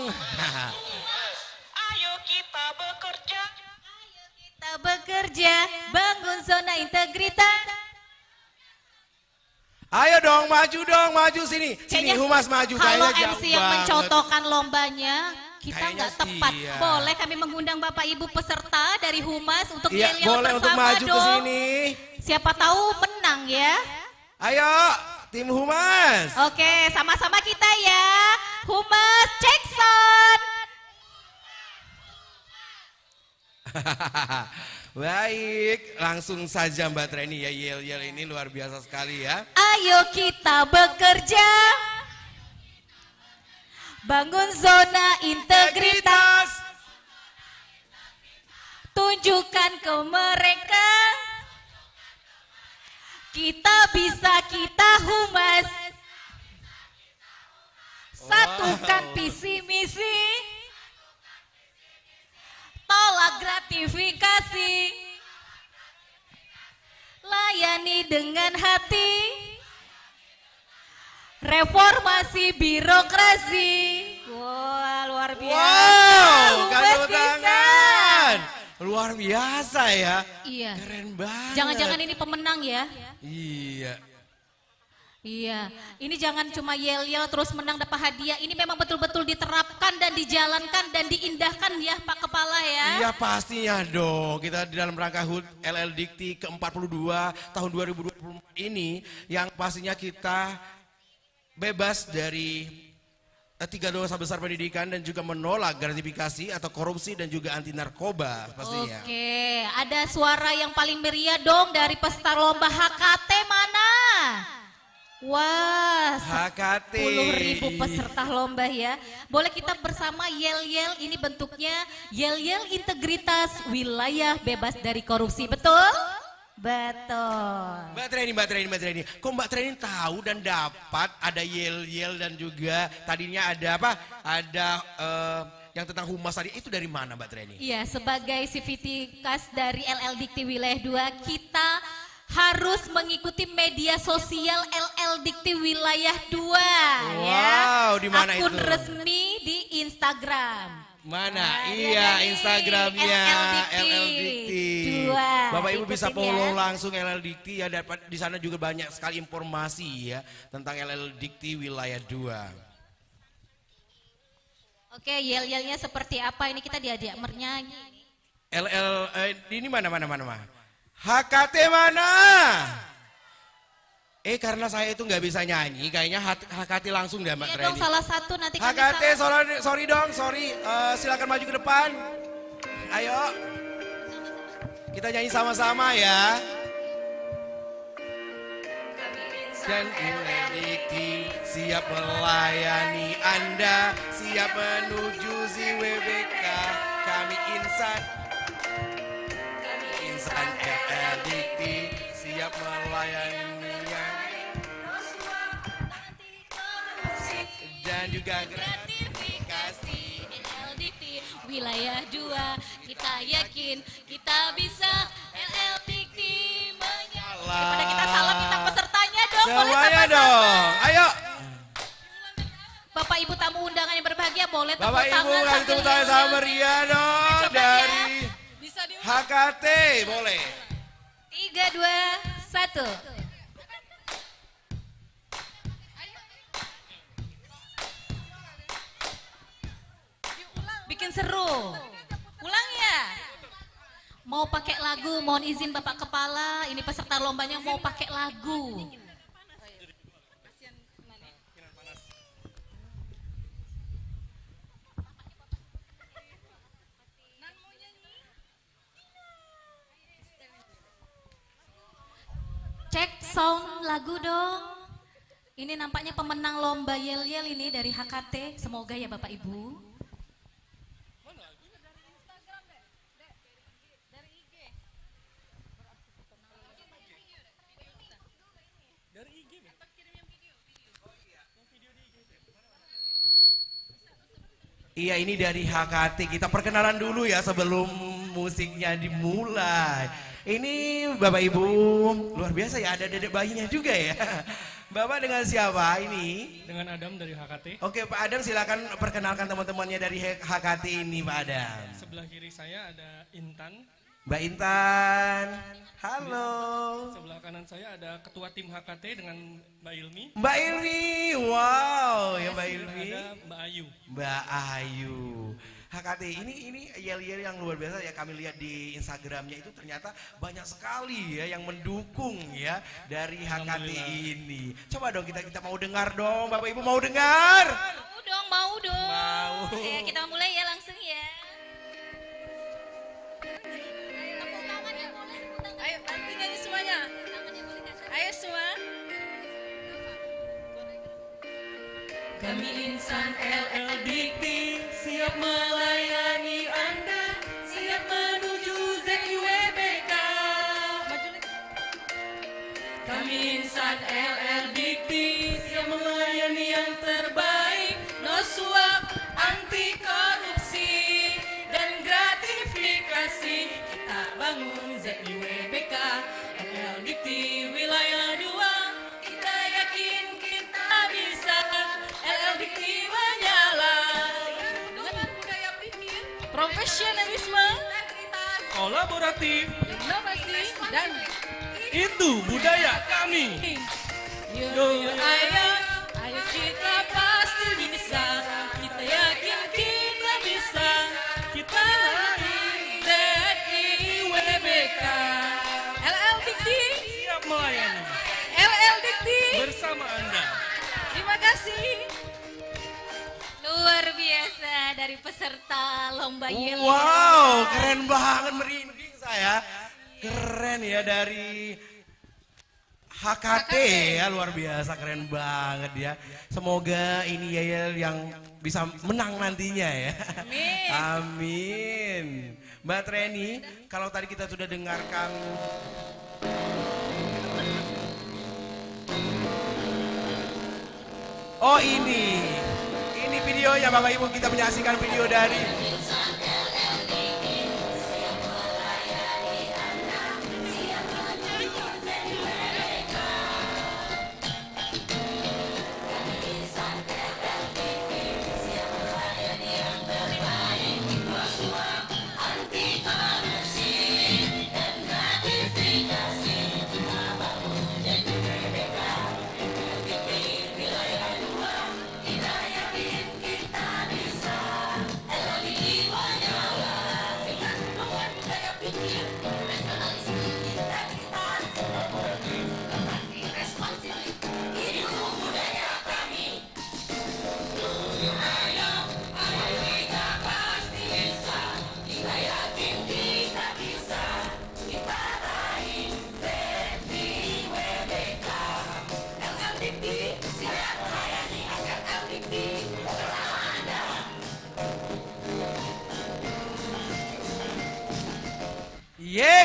Ayo kita bekerja. Kita bekerja, bangun zona integritas. Ayo dong, maju sini. Sini Humas maju. Kalau Kayaknya MC jauh yang banget. mencontohkan lombanya, kita Kayaknya nggak sih, tepat. ya. Boleh kami mengundang Bapak Ibu peserta dari Humas untuk Iya, yel-yel boleh untuk bersama maju ke dong. sini. Siapa tahu menang ya. Ayo, tim Humas. Oke, sama-sama kita ya. Humas, cek sound. Baik, langsung saja Mbak Treni ya, yel-yel ini luar biasa sekali ya. Ayo kita bekerja. Bangun zona integritas. Tunjukkan ke mereka. Kita bisa, kita Humas. Satukan visi misi. Tolak gratifikasi. Layani dengan hati. Reformasi birokrasi. Wah, luar biasa. Wow, Humas kasih bisa. tangan. Luar biasa ya. Iya. Keren banget. Jangan-jangan ini pemenang ya. Iya. Iya, ini jangan cuma yel-yel terus menang dapat hadiah. Ini memang betul-betul diterapkan dan dijalankan dan diindahkan ya Pak Kepala ya. Iya pastinya dong. Kita di dalam rangka HUT LL Dikti ke-42 tahun 2024 ini yang pastinya kita bebas dari 3 dosa besar pendidikan dan juga menolak gratifikasi atau korupsi dan juga anti narkoba pastinya. Oke, ada suara yang paling meriah dong dari peserta lomba HKT mana? Wah, HKT. 10.000 peserta lomba ya. Boleh kita bersama yel-yel, ini bentuknya yel-yel integritas wilayah bebas dari korupsi, betul? Betul. Mbak Treni. Kok Mbak Treni tahu dan dapat ada yel-yel dan juga tadinya ada apa? Ada yang tentang humas tadi, itu dari mana Mbak Treni? Iya, sebagai Sivitikas dari LL Dikti Wilayah 2, kita harus mengikuti media sosial LL Dikti Wilayah 2 ya. Wow, di mana akun itu? resmi di Instagram. Mana? Nah, Iya, dari Instagramnya LL Dikti. 2. Bapak Ibu bisa Ikutin follow ya. langsung LL Dikti ya, dapat di sana juga banyak sekali informasi ya tentang LL Dikti Wilayah 2. Oke, yel-yelnya seperti apa? Ini kita diajak bernyanyi. Ini mana? HKT mana? Karena saya itu nggak bisa nyanyi, kayaknya HKT langsung deh Mbak Iya Treni. dong, salah satu nanti kami HKT, salah. sorry dong, silakan maju ke depan. Ayo, kita nyanyi sama-sama ya. Dan Dikti siap melayani Anda, siap menuju ZWBK. Kami insan LL Dikti siap melayani dan juga gratifikasi. LL Dikti Wilayah 2, kita yakin kita bisa. LL Dikti menyala. Daripada kita salah, kita pesertanya dong. Boleh semuanya sama-sama. dong. Ayo. Bapak Ibu tamu undangan yang berbahagia, boleh tepuk Bapak Ibu tangan kasih tepuk tangan sama meriah dong Coba dari ya. Bisa diulang. HKT, boleh. 3, 2, 1. Bikin seru. Ulang ya. Mau pakai lagu, mohon izin Bapak Kepala, ini peserta lombanya mau pakai lagu. sound lagu dong. Ini nampaknya pemenang lomba yel-yel ini dari HKT. Semoga ya Bapak Ibu. Iya, ini dari HKT. Kita perkenalan dulu ya sebelum musiknya dimulai. Ini Bapak Ibu, luar biasa ya, ada dedek bayinya juga ya. Bapak dengan siapa ini? Dengan Adam dari HKT. Oke Pak Adam, silakan perkenalkan teman-temannya dari HKT ini Pak Adam. Sebelah kiri saya ada Intan. Mbak Intan, halo. Sebelah kanan saya ada ketua tim HKT dengan Mbak Ilmi. Mbak Ilmi, wow ya Mbak Ilmi. Ada Mbak Ayu. Mbak Ayu. HKT ini yel-yel yang luar biasa ya, kami lihat di Instagramnya itu ternyata banyak sekali ya yang mendukung ya dari HKT ini. Coba dong kita mau dengar dong, Bapak Ibu mau dengar? Mau dong. Mau. Ya, kita mulai ya langsung ya. Ayo nanti nyanyi semuanya. Ayo semua. Kami insan LL Dikti siap melayani Anda, siap menuju ZIWBK. Kami insan LL Dikti siap melayani yang terbaik, no suap, anti korupsi dan gratifikasi. Kita bangun ZIWBK, LL Dikti wilayah 2. Kita yakin kita bisa, LL Dikti menyala dengan budaya pikir, profesionalisme, Kolaboratif, inovasi, dan itu budaya kami. ayo kita pasti bisa. Kita yakin kita bisa. Kita ZIWBK, LL Dikti Siap melayani LL Dikti bersama Anda. Terima kasih. Luar biasa dari peserta lomba yel. Wow, keren banget, merinding saya. Keren ya dari HKT ya, luar biasa, keren banget ya. Semoga ini yel yang bisa menang nantinya ya. Amin. Amin. Mbak Treni, kalau tadi kita sudah dengarkan oh ini videonya Bapak Ibu, kita menyaksikan video dari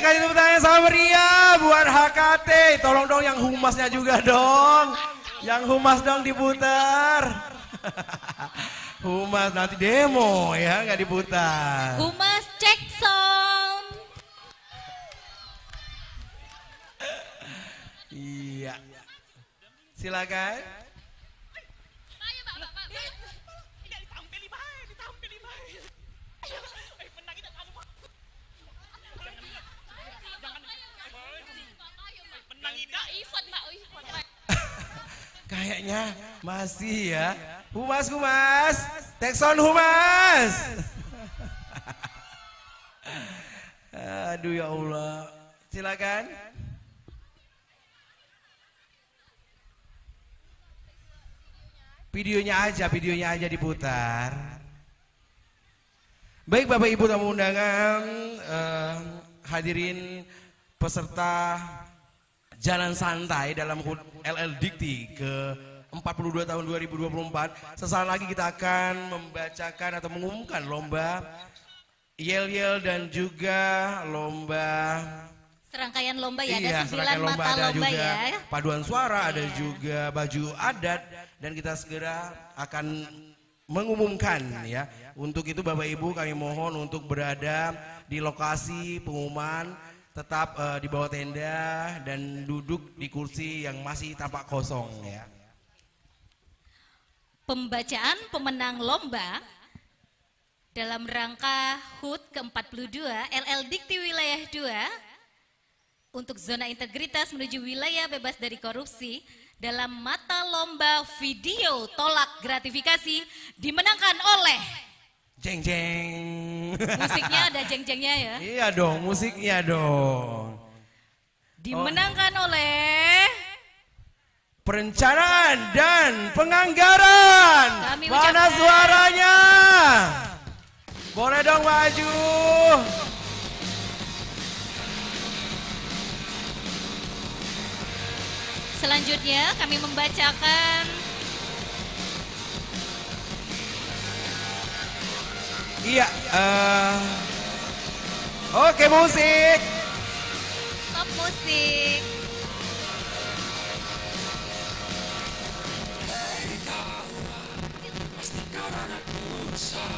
kasih tepuk tangan sama meriah buat HKT. Tolong dong yang humasnya juga dong. Yang humas dong diputar. Humas nanti demo ya, nggak diputar. Humas cek sound. Iya. Silakan. Kayaknya masih ya. Humas, Tekson humas. Aduh ya Allah. Silakan. Videonya aja diputar. Baik Bapak Ibu tamu undangan, hadirin peserta jalan santai dalam HUT LL Dikti ke 42 tahun 2024. Sesaat lagi kita akan membacakan atau mengumumkan lomba yel-yel dan juga lomba Serangkaian lomba ya, iya, ada 9 serangkaian lomba, mata ada lomba juga ya. paduan suara, ada juga baju adat, dan kita segera akan mengumumkan ya. Untuk itu Bapak Ibu kami mohon untuk berada di lokasi pengumuman, tetap di bawah tenda dan duduk di kursi yang masih tampak kosong ya. Pembacaan pemenang lomba dalam rangka HUT ke-42 LL Dikti Wilayah 2 untuk zona integritas menuju wilayah bebas dari korupsi dalam mata lomba video tolak gratifikasi dimenangkan oleh Jeng jeng. musiknya ada jeng-jengnya ya. Iya dong, musiknya dong. Dimenangkan oleh Perencanaan dan Penganggaran. Kami Mana ucapkan suaranya? Boleh dong maju. Selanjutnya kami membacakan Iya. Oke, musik. stop musik.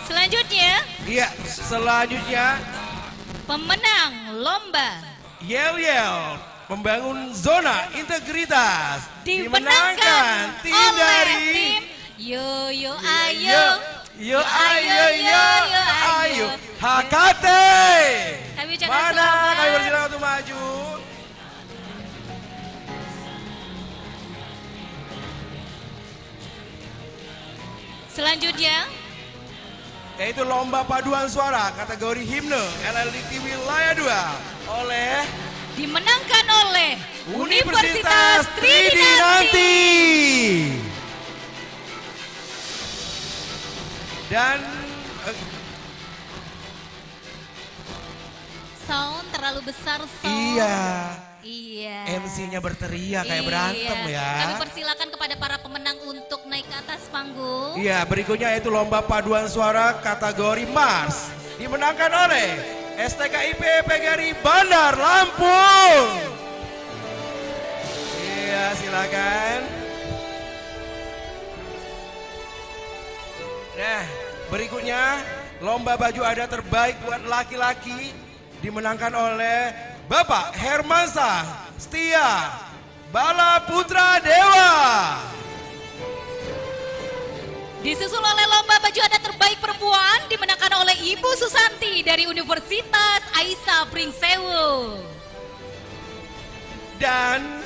Selanjutnya Iya, selanjutnya pemenang lomba Yel-Yel membangun zona integritas dimenangkan tim oleh dari tim Yo Yo Ayo. Yo ayo ayo HKT. Kami ucapkan Mana? selamat. Kami bersilakan untuk maju. Selanjutnya Yaitu lomba paduan suara kategori himne LL Dikti Wilayah 2 oleh dimenangkan oleh Universitas Tridinanti. Dan sound terlalu besar sound. iya. Iya. MC-nya berteriak kayak berantem ya. Kami persilakan kepada para pemenang untuk naik ke atas panggung. Iya, berikutnya yaitu lomba paduan suara kategori Mars dimenangkan oleh STKIP PGRI Bandar Lampung. Iya, silakan. Nah, berikutnya lomba baju adat terbaik buat laki-laki dimenangkan oleh Bapak Hermansyah Setia Bala Putra Dewa. Disusul oleh lomba baju adat terbaik perempuan dimenangkan oleh Ibu Susanti dari Universitas Aisyah Pringsewu. Dan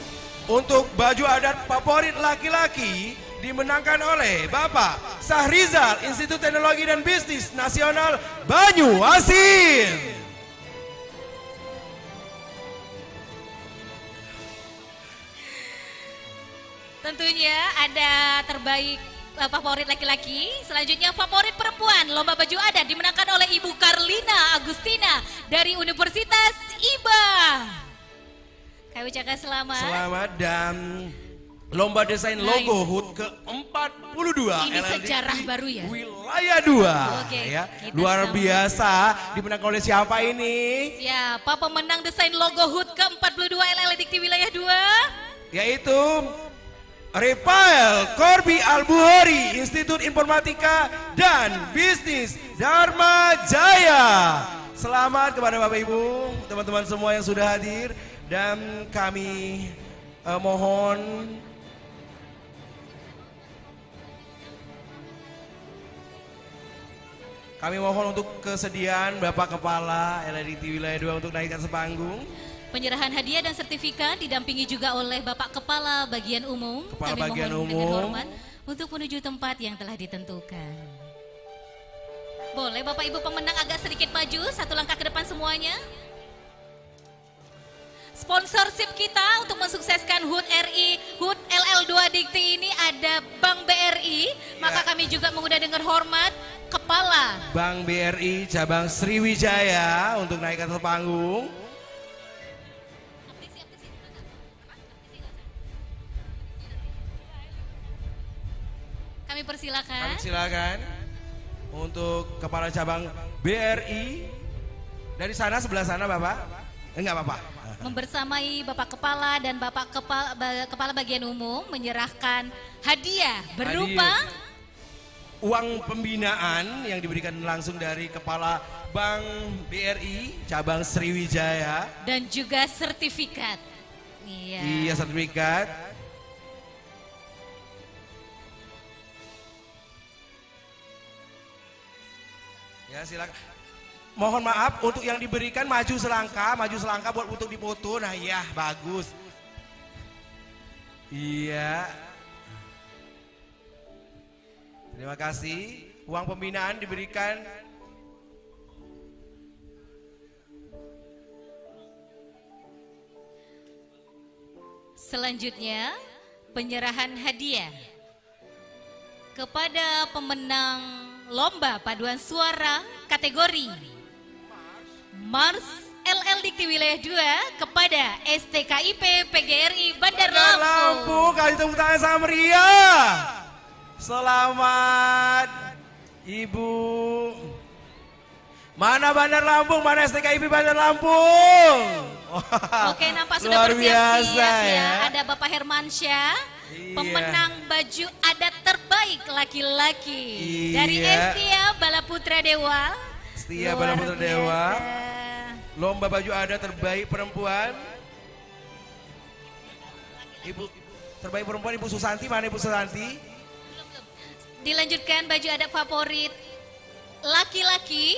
untuk baju adat favorit laki-laki dimenangkan oleh Bapak Sahrizal Institut Teknologi dan Bisnis Nasional Banyuasin. Tentunya ada terbaik favorit laki-laki. Selanjutnya favorit perempuan lomba baju adat dimenangkan oleh Ibu Karlina Agustina dari Universitas IBA. Kami ucapkan selamat. Selamat. Dan lomba desain logo HUT ke-42 Ini sejarah baru ya. Wilayah 2. Oke, Ya, kita luar sama. biasa. Dimenangkan oleh siapa ini? Siapa pemenang desain logo HUT ke-42 LL Dikti Wilayah 2? Yaitu Repael Korbi Al-Buhori Institut Informatika dan Bisnis Dharma Jaya. Selamat kepada Bapak Ibu, teman-teman semua yang sudah hadir, dan kami mohon untuk kesediaan Bapak Kepala LLDT Wilayah 2 untuk naikkan sepanggung. Penyerahan hadiah dan sertifikat didampingi juga oleh Bapak Kepala Bagian Umum. Kepala Kami Bagian mohon dengan Umum. hormat untuk menuju tempat yang telah ditentukan. Boleh Bapak Ibu pemenang agak sedikit maju, satu langkah ke depan semuanya. Sponsorship kita untuk mensukseskan HUT RI, HUT LL2 Dikti ini ada Bank BRI, maka kami juga mengundang dengan hormat Kepala Bank BRI Cabang Sriwijaya untuk naikkan ke panggung. kami persilakan. Kami silakan untuk Kepala Cabang BRI dari sana, sebelah sana Bapak. Enggak apa-apa. Membersamai Bapak Kepala dan Bapak Kepala Bagian Umum menyerahkan hadiah berupa uang pembinaan yang diberikan langsung dari Kepala Bank BRI Cabang Sriwijaya dan juga sertifikat. Iya, sertifikat. Ya, silakan. Mohon maaf untuk yang diberikan maju selangkah buat untuk dipoto. Nah, iya, bagus. Iya. Terima kasih. Uang pembinaan diberikan. Selanjutnya, penyerahan hadiah kepada pemenang lomba paduan suara kategori Mars LL Dikti Wilayah 2 kepada STKIP PGRI Bandar Lampung. Kasih tepuk tangan sama meriah. Selamat Ibu. Mana Bandar Lampung, mana STKIP Bandar Lampung. Oke, nampak sudah Luar bersiap-siap biasa ya. Ada Bapak Hermansyah, pemenang baju adat terbaik laki-laki dari Estia Bala Putra Dewa. Setia Bala Putra Dewa. Lomba baju adat terbaik perempuan. Ibu terbaik perempuan Ibu Susanti, mana Ibu Susanti? Dilanjutkan baju adat favorit laki-laki.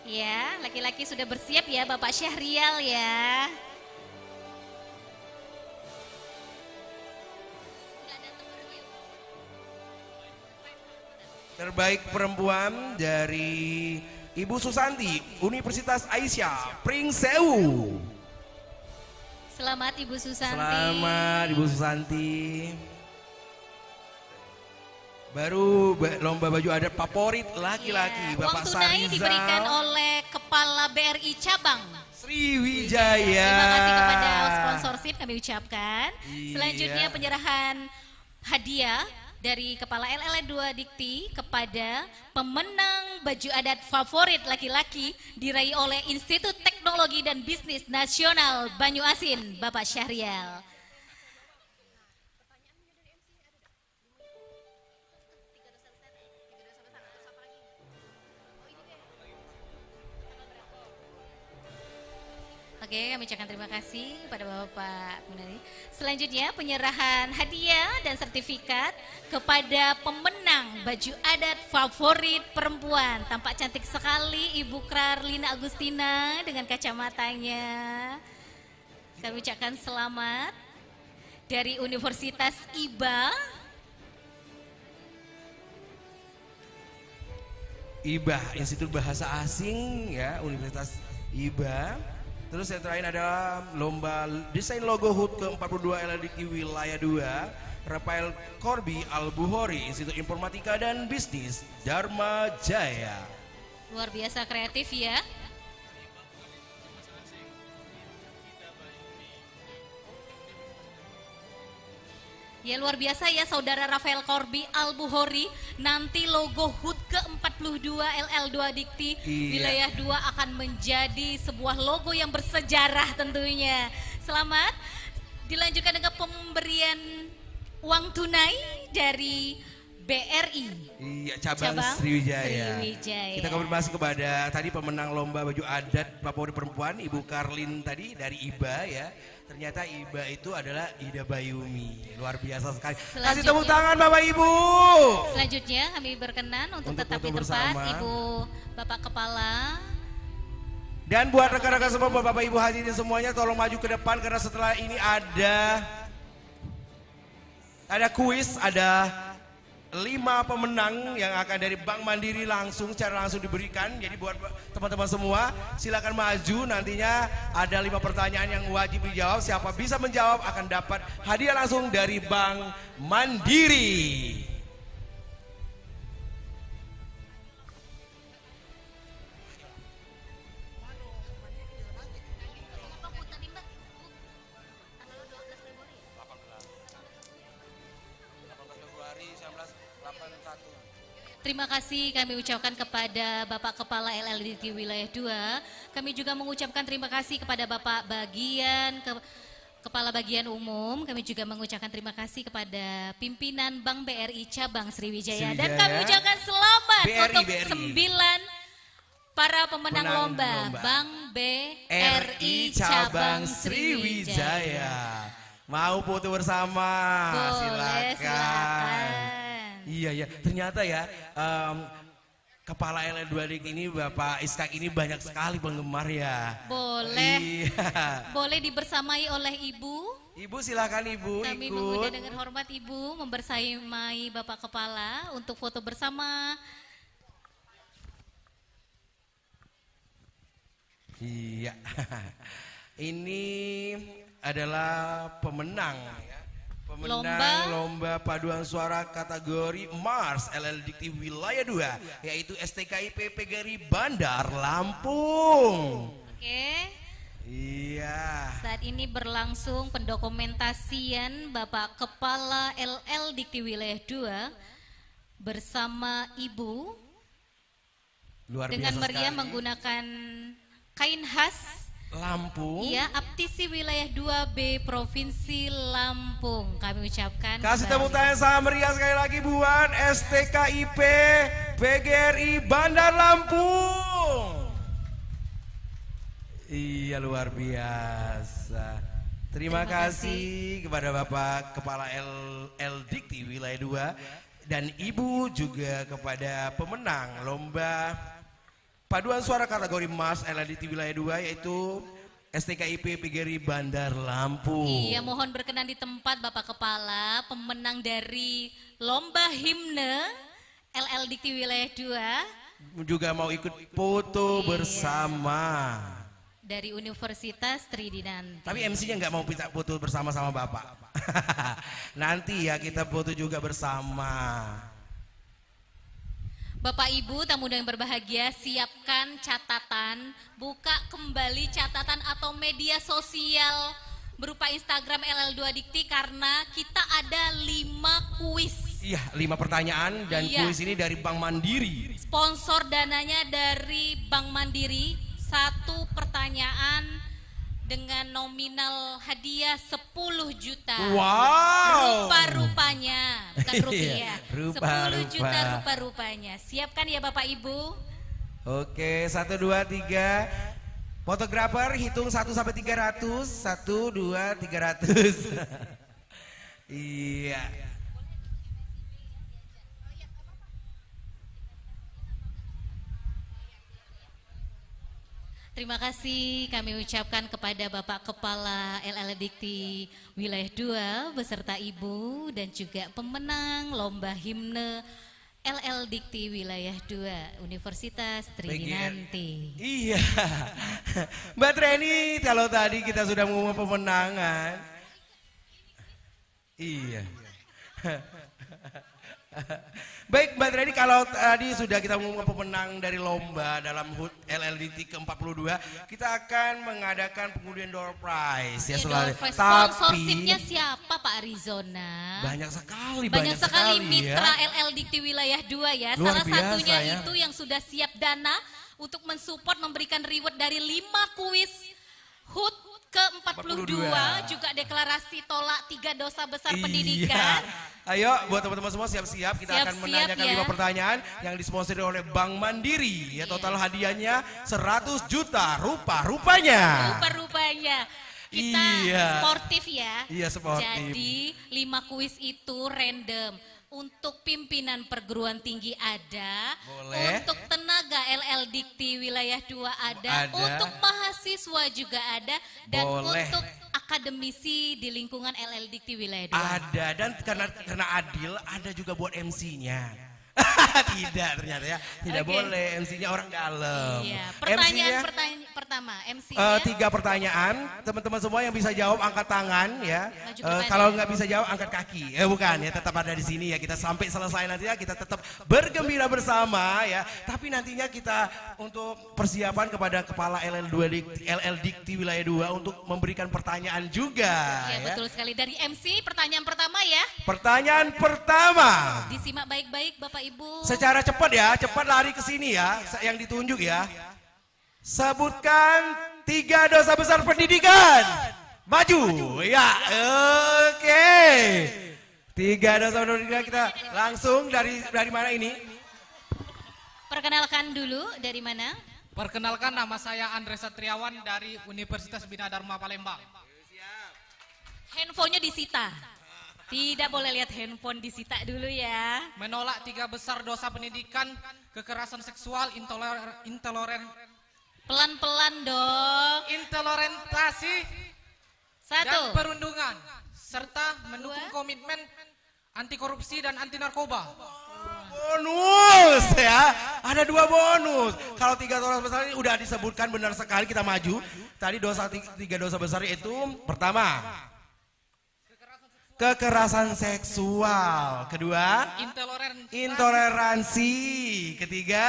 Ya, laki-laki sudah bersiap ya Bapak Syahrial ya. Terbaik perempuan dari Ibu Susanti, Universitas Aisyah, Pringsewu. Selamat Ibu Susanti. Selamat Ibu Susanti. Baru lomba baju adat favorit laki-laki, Bapak Uang tunai Sarizal. diberikan oleh Kepala BRI Cabang Sriwijaya. Terima kasih kepada sponsorship kami ucapkan. Iya. Selanjutnya penyerahan hadiah dari Kepala LL2 Dikti kepada pemenang baju adat favorit laki-laki diraih oleh Institut Teknologi dan Bisnis Nasional Banyuasin, Bapak Syahrial. Oke, kami ucapkan terima kasih kepada Bapak Menari. Selanjutnya penyerahan hadiah dan sertifikat kepada pemenang baju adat favorit perempuan. Tampak cantik sekali Ibu Karlina Agustina dengan kacamatanya. Kami ucapkan selamat dari Universitas IBA. IBA, Institut Bahasa Asing ya, Universitas IBA. Terus yang terakhir adalah lomba desain logo HUT ke-42 LL Dikti Wilayah 2, Rafael Korbi Al-Buhori, Institut Informatika dan Bisnis Dharma Jaya. Luar biasa kreatif ya. Ya luar biasa ya Saudara Rafael Korbi Al-Buhori. Nanti logo HUT ke-42 LL2 Dikti Wilayah 2 akan menjadi sebuah logo yang bersejarah tentunya. Selamat. Dilanjutkan dengan pemberian uang tunai dari BRI. Iya, cabang Sriwijaya. Kita konfirmasi kepada tadi pemenang lomba baju adat favorit perempuan Ibu Karlin tadi dari IBA ya. Ternyata IBA itu adalah Ida Bayumi. Luar biasa sekali. Kasih tepuk tangan Bapak Ibu. Selanjutnya kami berkenan untuk tetap di tempat Ibu Bapak Kepala. Dan buat rekan-rekan semua, Bapak Ibu hadirin semuanya tolong maju ke depan karena setelah ini ada kuis, ada 5 pemenang yang akan dari Bank Mandiri secara langsung diberikan. Jadi buat teman-teman semua silakan maju, nantinya ada 5 pertanyaan yang wajib dijawab. Siapa bisa menjawab akan dapat hadiah langsung dari Bank Mandiri. Februari sampai Terima kasih kami ucapkan kepada Bapak Kepala LLDT Wilayah 2. Kami juga mengucapkan terima kasih kepada Bapak Kepala Bagian Umum. Kami juga mengucapkan terima kasih kepada pimpinan Bank BRI Cabang Sriwijaya. Dan kami ucapkan selamat untuk 9 para pemenang lomba Bank BRI Cabang Sriwijaya. Mau foto bersama? Boleh, silakan. Iya, ternyata ya Kepala LL2 ini Bapak Iskak ini banyak sekali penggemar ya. Boleh. Iya. Boleh dibersamai oleh Ibu. Ibu silakan Ibu Kami ikut. mengundang dengan hormat Ibu membersamai Bapak Kepala untuk foto bersama. Iya. Ini adalah pemenang ya. Pemenang lomba paduan suara kategori Mars LL Dikti Wilayah 2 yaitu STKIP PGRI Bandar Lampung. Oke. Iya. Saat ini berlangsung pendokumentasian Bapak Kepala LL Dikti Wilayah 2 bersama Ibu. Luar dengan biasa meriah sekali. menggunakan kain khas Lampung. Iya, Aptisi Wilayah 2B Provinsi Lampung. Kami ucapkan Kasih kembali. tepuk tangan sama meriah sekali lagi buat STKIP PGRI Bandar Lampung. Iya, luar biasa. Terima kasih kepada Bapak Kepala LL Dikti Wilayah 2 dan Ibu juga kepada pemenang lomba paduan suara kategori Mars LLDT Wilayah 2 yaitu STKIP PGRI Bandar Lampung. Iya, mohon berkenan di tempat Bapak Kepala, pemenang dari lomba himne LL Dikti Wilayah 2 juga mau ikut foto bersama dari Universitas Tridinanti. Tapi MC-nya nggak mau minta foto bersama sama Bapak. Nanti ya kita foto juga bersama. Bapak Ibu tamu yang berbahagia, siapkan catatan, buka kembali catatan atau media sosial berupa Instagram LL2 Dikti karena kita ada 5 kuis. Iya, 5 pertanyaan dan kuis ini dari Bank Mandiri. Sponsor dananya dari Bank Mandiri, 1 pertanyaan dengan nominal hadiah 10 juta. Wow. Rupa-rupanya, bukan rupiah. Rupa-rupa. 10 juta rupa-rupanya. Siapkan ya Bapak Ibu. Oke, 1, 2, 3. Fotografer hitung 1 sampai 300. 1, 2, 300. Iya. Terima kasih kami ucapkan kepada Bapak Kepala LL Dikti Wilayah 2 beserta Ibu dan juga pemenang lomba himne LL Dikti Wilayah 2 Universitas Tridinanti. Iya. Mbak Treni, kalau tadi kita sudah mengumumkan pemenangan. Iya. Baik Mbak Treni, kalau tadi sudah kita mengumumkan pemenang dari lomba dalam HUT LLDT ke-42, kita akan mengadakan pengundian door prize ya selalu. Sponsorshipnya siapa Pak Arizona? Banyak sekali, banyak sekali mitra ya. LL Dikti Wilayah 2 ya. Luar Salah biasa, satunya ya. itu yang sudah siap dana untuk mensupport memberikan reward dari 5 kuis HUT ke-42 juga deklarasi tolak 3 dosa besar pendidikan. Ayo buat teman-teman semua siap-siap, kita akan menanyakan ya. 5 pertanyaan yang disponsori oleh Bank Mandiri. Ya total hadiahnya 100 juta rupa-rupanya. Rupa-rupanya. Kita sportif ya. Iya, sportif. Jadi 5 kuis itu random. Untuk pimpinan perguruan tinggi ada, boleh. Untuk tenaga LL Dikti Wilayah 2 ada, untuk mahasiswa juga ada, dan boleh. untuk akademisi di lingkungan LL Dikti Wilayah 2. Ada, dan karena adil ada juga buat MC-nya. Tidak ternyata ya. Tidak Oke. boleh MC-nya orang dalam. Iya, MC-nya, pertama MC-nya 3 pertanyaan. Teman-teman semua yang bisa jawab angkat tangan ya. Maju ke depan Kalau ya. nggak bisa jawab angkat kaki. Bukan ya, tetap ada di sini ya. Kita sampai selesai nanti ya, kita tetap bergembira bersama ya. Tapi nantinya kita untuk persiapan kepada kepala LL Dikti wilayah 2 untuk memberikan pertanyaan juga Ya, ya. betul sekali. Dari MC pertanyaan pertama ya. Pertanyaan pertama. Disimak baik-baik Bapak Ibu. Secara cepat ya, cepat lari ke sini ya, yang ditunjuk ya. Sebutkan 3 dosa besar pendidikan. Maju, ya, oke. 3 dosa besar pendidikan, kita langsung dari mana ini? Perkenalkan dulu dari mana? Perkenalkan, nama saya Andre Satriawan dari Universitas Bina Dharma Palembang. Handphonenya disita. Tidak boleh lihat handphone, disita dulu ya. Menolak 3 besar dosa pendidikan, kekerasan seksual, intoleran, Pelan-pelan dong. intoleransi, dan 1. perundungan, serta mendukung komitmen anti korupsi dan anti narkoba. Bonus ya, ada 2 bonus. Kalau 3 dosa besar ini udah disebutkan benar sekali, kita maju. Tadi 3 dosa besar itu pertama, kekerasan seksual. Kedua, intoleransi. Ketiga,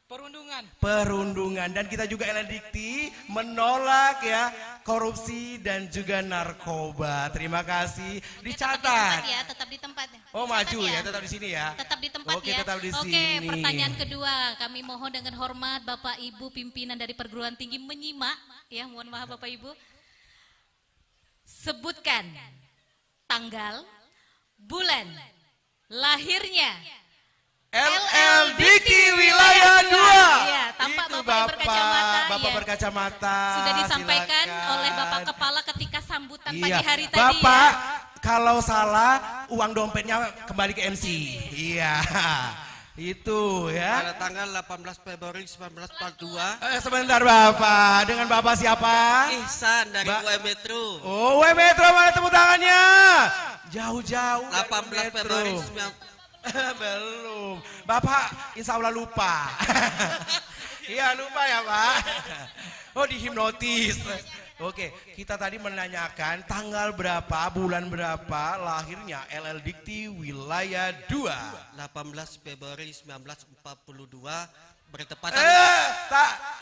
perundungan. Dan kita juga LL Dikti menolak ya korupsi dan juga narkoba. Terima kasih. Dicatat. Tetap di tempat ya. Oh, maju ya, tetap di sini ya. Tetap di tempat Oke, ya. tetap di Oke, sini. pertanyaan kedua. Kami mohon dengan hormat Bapak Ibu pimpinan dari perguruan tinggi menyimak ya. Mohon maaf Bapak Ibu. Sebutkan tanggal, bulan, lahirnya LL Dikti wilayah 2. Iya, tampak Itu Bapak yang berkacamata. Bapak Iya. berkacamata. Sudah disampaikan silakan. oleh Bapak Kepala ketika sambutan Iya. pagi hari tadi Bapak, ya. kalau salah uang dompetnya kembali ke MC. Iya. Itu ya. Pada tanggal 18 Februari 1942. Sebentar Bapak, dengan Bapak siapa? Ihsan dari UM Metro. Oh, UM Metro, mana tepuk tangannya? Jauh-jauh. 18 Februari 1942. Belum. Bapak insya Allah lupa. Iya lupa ya Pak. Oh dihipnotis. Oke, kita tadi menanyakan tanggal berapa, bulan berapa lahirnya LL Dikti wilayah 2. 18 Februari 1942 bertepatan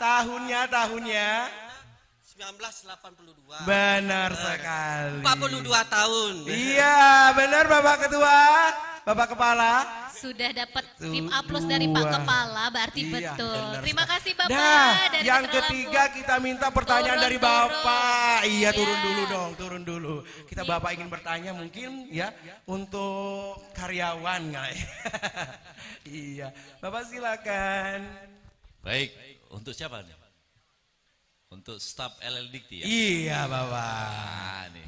tahunnya 1982. Benar sekali. 42 tahun. Iya, benar Bapak Ketua, Bapak Kepala. Sudah dapat tim aplaus dari Pak Kepala, berarti Iya, betul. benar Terima sekali. kasih Bapak. Nah, dari yang Putra ketiga Lampung. kita minta pertanyaan dari Bapak. Iya, turun Ya. dulu dong, turun dulu. Kita Bapak ingin bertanya mungkin ya untuk karyawan nggak ya? Iya, Bapak silakan. Baik, untuk siapa nih? Untuk staf LL Dikti ya? Iya, Bapak. Nah, nih.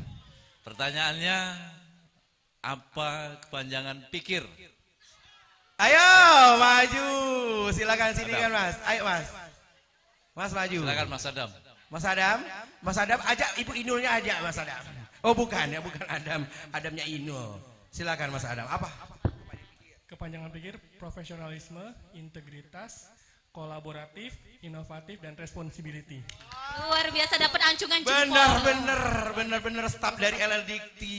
Pertanyaannya, apa kepanjangan pikir? Ayo maju, silakan sini kan Mas. Ayo Mas. Mas maju. Silakan Mas Adam. Mas Adam, Mas Adam, ajak Ibu Inulnya aja Mas Adam. Oh bukan ya, bukan Adam, Adamnya Inul. Silakan Mas Adam. Apa? Kepanjangan pikir profesionalisme, integritas, kolaboratif, inovatif, dan responsibility. Luar biasa dapat ancungan jempol. Benar staf dari LL Dikti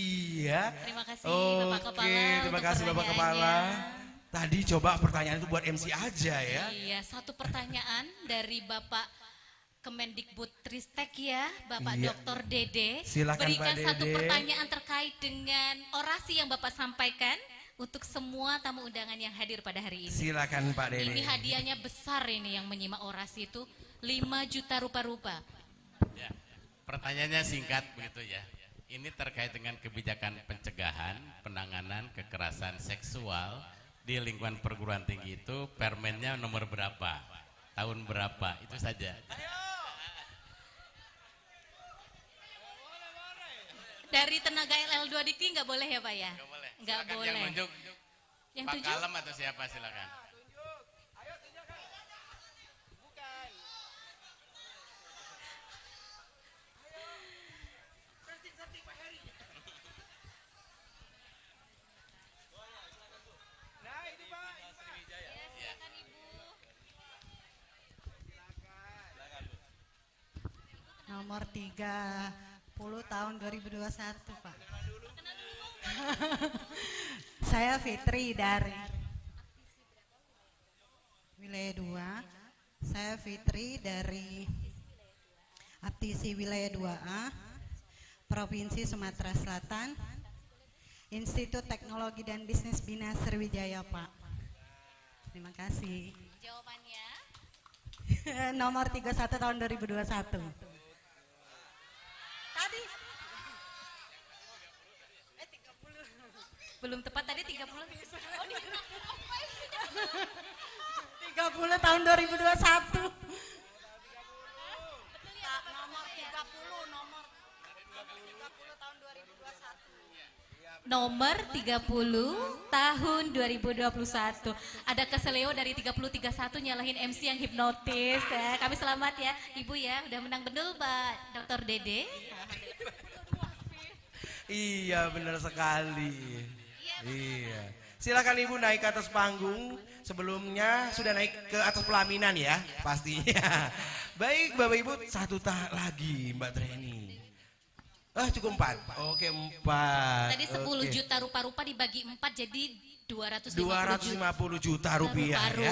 ya. Terima kasih Bapak Kepala. Oke, terima kasih Bapak Kepala. Tadi coba pertanyaan itu buat MC aja ya. Iya, satu pertanyaan dari Bapak Kemendikbudristek ya, Bapak Iya. Dr. Dede. Silakan, Berikan Pak satu Dede. pertanyaan terkait dengan orasi yang Bapak sampaikan untuk semua tamu undangan yang hadir pada hari ini. Silakan Pak Dede. Ini hadiahnya besar ini yang menyimak orasi itu 5 juta rupa-rupa. Ya, pertanyaannya singkat begitu ya. Ini terkait dengan kebijakan pencegahan, penanganan kekerasan seksual di lingkungan perguruan tinggi itu permennya nomor berapa, tahun berapa, itu saja. Dari tenaga LL2 Dikti nggak boleh ya Pak ya? Nggak Silakan boleh. yang nunjuk, Yang Pak tunjuk? Kalem atau siapa silakan. nomor 30 tahun 2021, Pak. Saya Fitri dari wilayah 2. Saya Fitri dari Aptisi wilayah 2A, Provinsi Sumatera Selatan, Institut Teknologi dan Bisnis Bina Sriwijaya, Pak. Terima kasih. Jawabannya? Nomor 31 tahun 2021. Tadi. 30. Belum tepat tadi 30. Oh, 30 tahun 2021. Nomor 30 tahun 2021. Ada keseleo dari 3031 nyalahin MC yang hipnotis ya. Kami selamat ya Ibu ya, udah menang bedul Pak Dr. Dede. Iya benar sekali. Iya. Silakan Ibu naik ke atas panggung. Sebelumnya sudah naik ke atas pelaminan ya pastinya. Baik Bapak Ibu, satu lagi Mbak Treni. Cukup 4. Oke 4. Tadi 10 juta rupa-rupa dibagi 4 jadi 250 juta rupiah ya.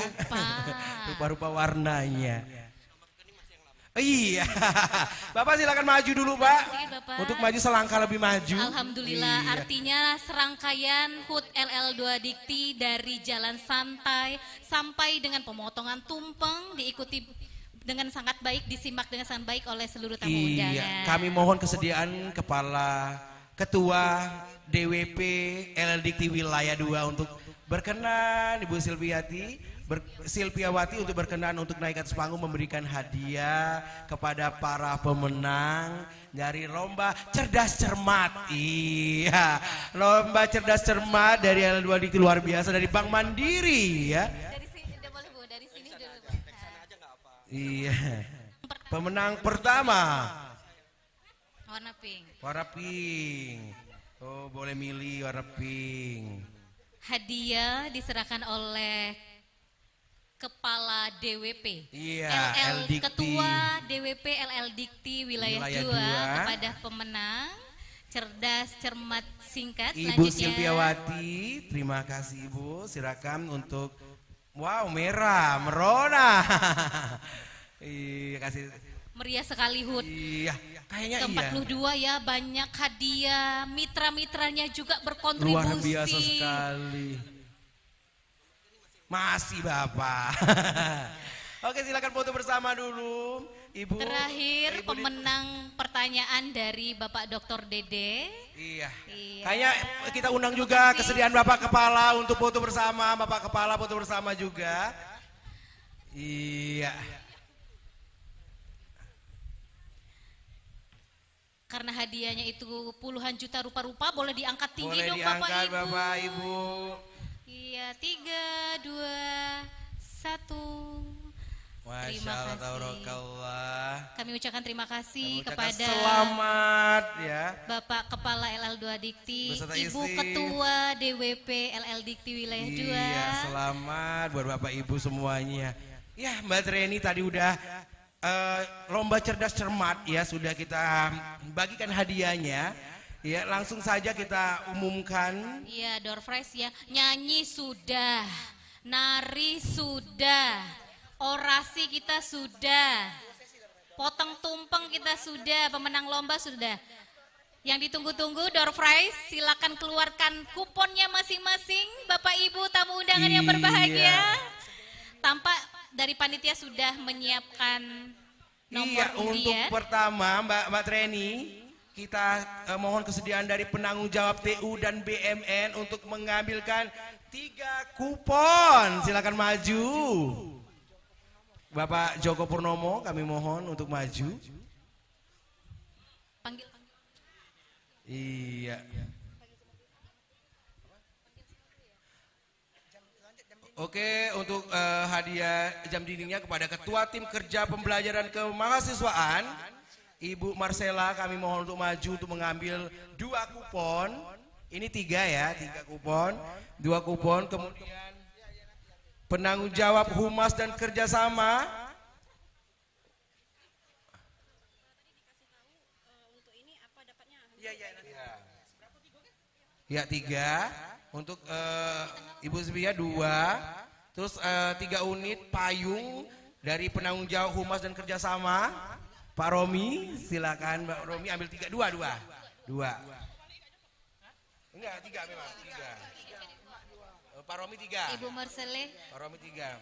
Rupa-rupa warnanya. Iya. Bapak silakan maju dulu Pak. Bapak. Untuk maju selangkah lebih maju. Alhamdulillah, iya. Artinya serangkaian HUT LL2 Dikti dari Jalan Santai sampai dengan pemotongan tumpeng diikuti dengan sangat baik, disimak dengan sangat baik oleh seluruh tamu undangan. Iya, kami mohon kesediaan Kepala Ketua DWP LL Dikti Wilayah 2 untuk berkenan, Ibu Silpiawati untuk berkenan untuk naik ke atas panggung memberikan hadiah kepada para pemenang dari lomba cerdas cermat. Iya, lomba cerdas cermat dari LL2 Dikti luar biasa dari Bank Mandiri ya. Iya. Pemenang pertama. Warna pink. Warna pink. Oh, boleh milih warna pink. Hadiah diserahkan oleh Kepala DWP. Iya, LL Dikti. Ketua DWP LL Dikti Wilayah 2 kepada pemenang cerdas cermat singkat. Ibu Silpiawati, terima kasih Ibu. Silakan untuk merah, merona. Iya, kasih. Meriah sekali HUT. Iya, kayaknya ke-42 ya, banyak hadiah, mitra-mitranya juga berkontribusi. Luar biasa sekali. Masih Bapak. Oke, silakan foto bersama dulu. Ibu. Terakhir pemenang pertanyaan dari Bapak Dr. Dede. Iya. Kayaknya kita undang juga kesediaan Bapak Kepala untuk foto bersama, Bapak Kepala foto bersama juga. Iya. Karena hadiahnya itu puluhan juta rupa-rupa, boleh diangkat tinggi boleh dong diangkat, Bapak Ibu. Bapak Ibu. Iya, 3, 2, 1. Terima kasih. Kami ucapkan terima kasih kepada selamat ya Bapak Kepala LL2 Dikti, beserta Ibu istri. Ketua DWP LL Dikti Wilayah 2. Iya, selamat buat Bapak Ibu semuanya. Ya, Mbak Treni tadi udah lomba cerdas cermat ya, sudah kita bagikan hadiahnya. Ya, langsung saja kita umumkan. Iya, door prize ya. Nyanyi sudah, nari sudah, orasi kita sudah, potong tumpeng kita sudah, pemenang lomba sudah. Yang ditunggu-tunggu door prize, silakan keluarkan kuponnya masing-masing, Bapak Ibu tamu undangan yang berbahagia. Tampak dari panitia sudah menyiapkan nomor untuk pertama Mbak Treni, kita mohon kesediaan dari penanggung jawab TU dan BMN untuk mengambilkan 3 kupon. Silakan maju. Bapak Joko Purnomo, kami mohon untuk maju. Panggil. Iya. Oke, untuk hadiah jam dindingnya kepada Ketua Tim Kerja Pembelajaran Kemahasiswaan, Ibu Marcella, kami mohon untuk maju untuk mengambil 2 kupon. Ini 3 ya, 3 kupon, 2 kupon. Kemudian penanggung jawab Humas dan Kerjasama. Ya 3. Untuk Ibu Zubia 2. Terus 3 unit payung dari penanggung jawab humas dan kerjasama. Pak Romi, silakan Mbak Romi ambil 3. 2. Enggak 3 memang 3. Pak Romi 3. Ibu Marcele. Pak Romi 3.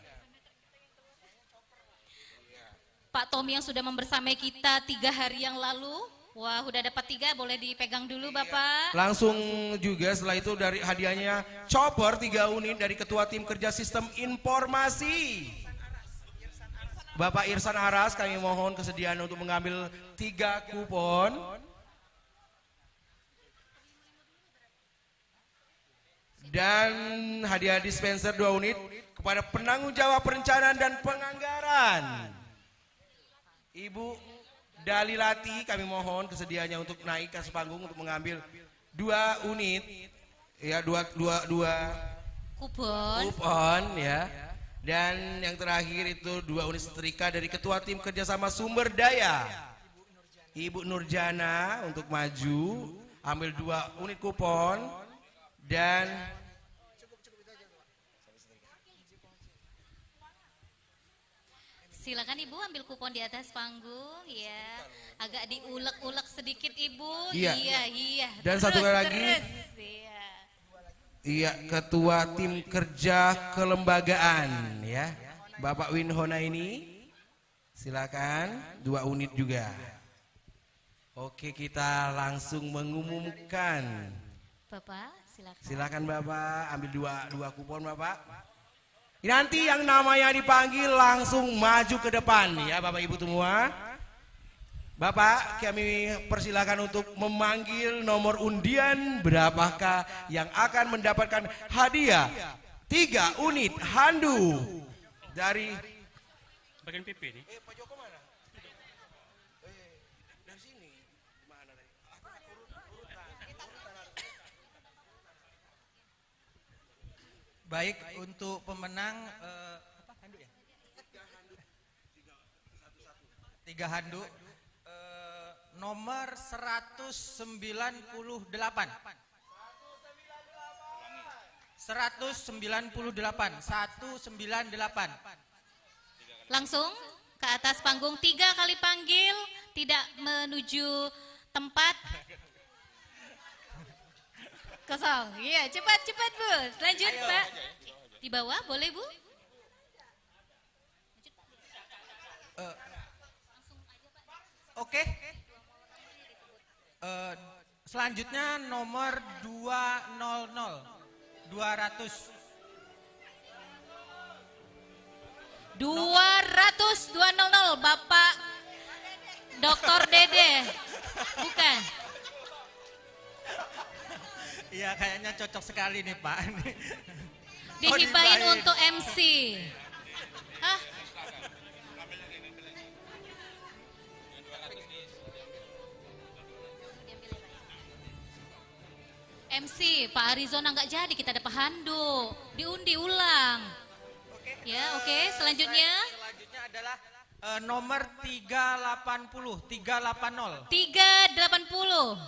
Pak Tommy yang sudah membersamai kita 3 hari yang lalu. Wah, udah dapat 3, boleh dipegang dulu Bapak. Langsung juga setelah itu dari hadiahnya chopper 3 unit dari Ketua Tim Kerja Sistem Informasi. Bapak Irsan Aras, kami mohon kesediaan untuk mengambil 3 kupon. Dan hadiah dispenser 2 unit kepada penanggung jawab perencanaan dan penganggaran. Ibu Dalilati, kami mohon kesediaannya untuk naik ke atas panggung untuk mengambil 2 unit, ya 2 kupon ya. Dan yang terakhir itu 2 unit setrika dari Ketua Tim Kerjasama Sumber Daya, Ibu Nurjana, untuk maju ambil 2 unit kupon. Dan silakan Ibu ambil kupon di atas panggung ya. Agak diulek-ulek sedikit Ibu. Iya. Iya. Dan satu lagi. Iya. Iya, Ketua Tim Kerja Kelembagaan ya. Bapak Winhona ini silakan 2 unit juga. Oke, kita langsung mengumumkan. Bapak, silakan. Silakan Bapak ambil 2 kupon Bapak. Nanti yang namanya dipanggil langsung maju ke depan ya Bapak Ibu semua. Bapak, kami persilakan untuk memanggil nomor undian berapakah yang akan mendapatkan hadiah 3 unit handu dari Bagian PP nih. Pak Joko mana? Dari sini. Mana dari? Baik, untuk pemenang apa handuk ya? 3 handuk. Nomor 198. 198. Langsung ke atas panggung 3 kali panggil, tidak menuju tempat. Kosong. Iya, cepat Bu. Lanjut, Ayo. Pak. Di bawah boleh, Bu? Oke. Selanjutnya nomor 200. 200 Bapak Dr. Dede. Bukan. Iya, kayaknya cocok sekali nih Pak. Dihibahin untuk MC. Hah? MC, Pak Arizona nggak jadi, kita dapat handuk. Diundi ulang. Ya, oke. Selanjutnya. Selanjutnya adalah nomor 380. 380. 380.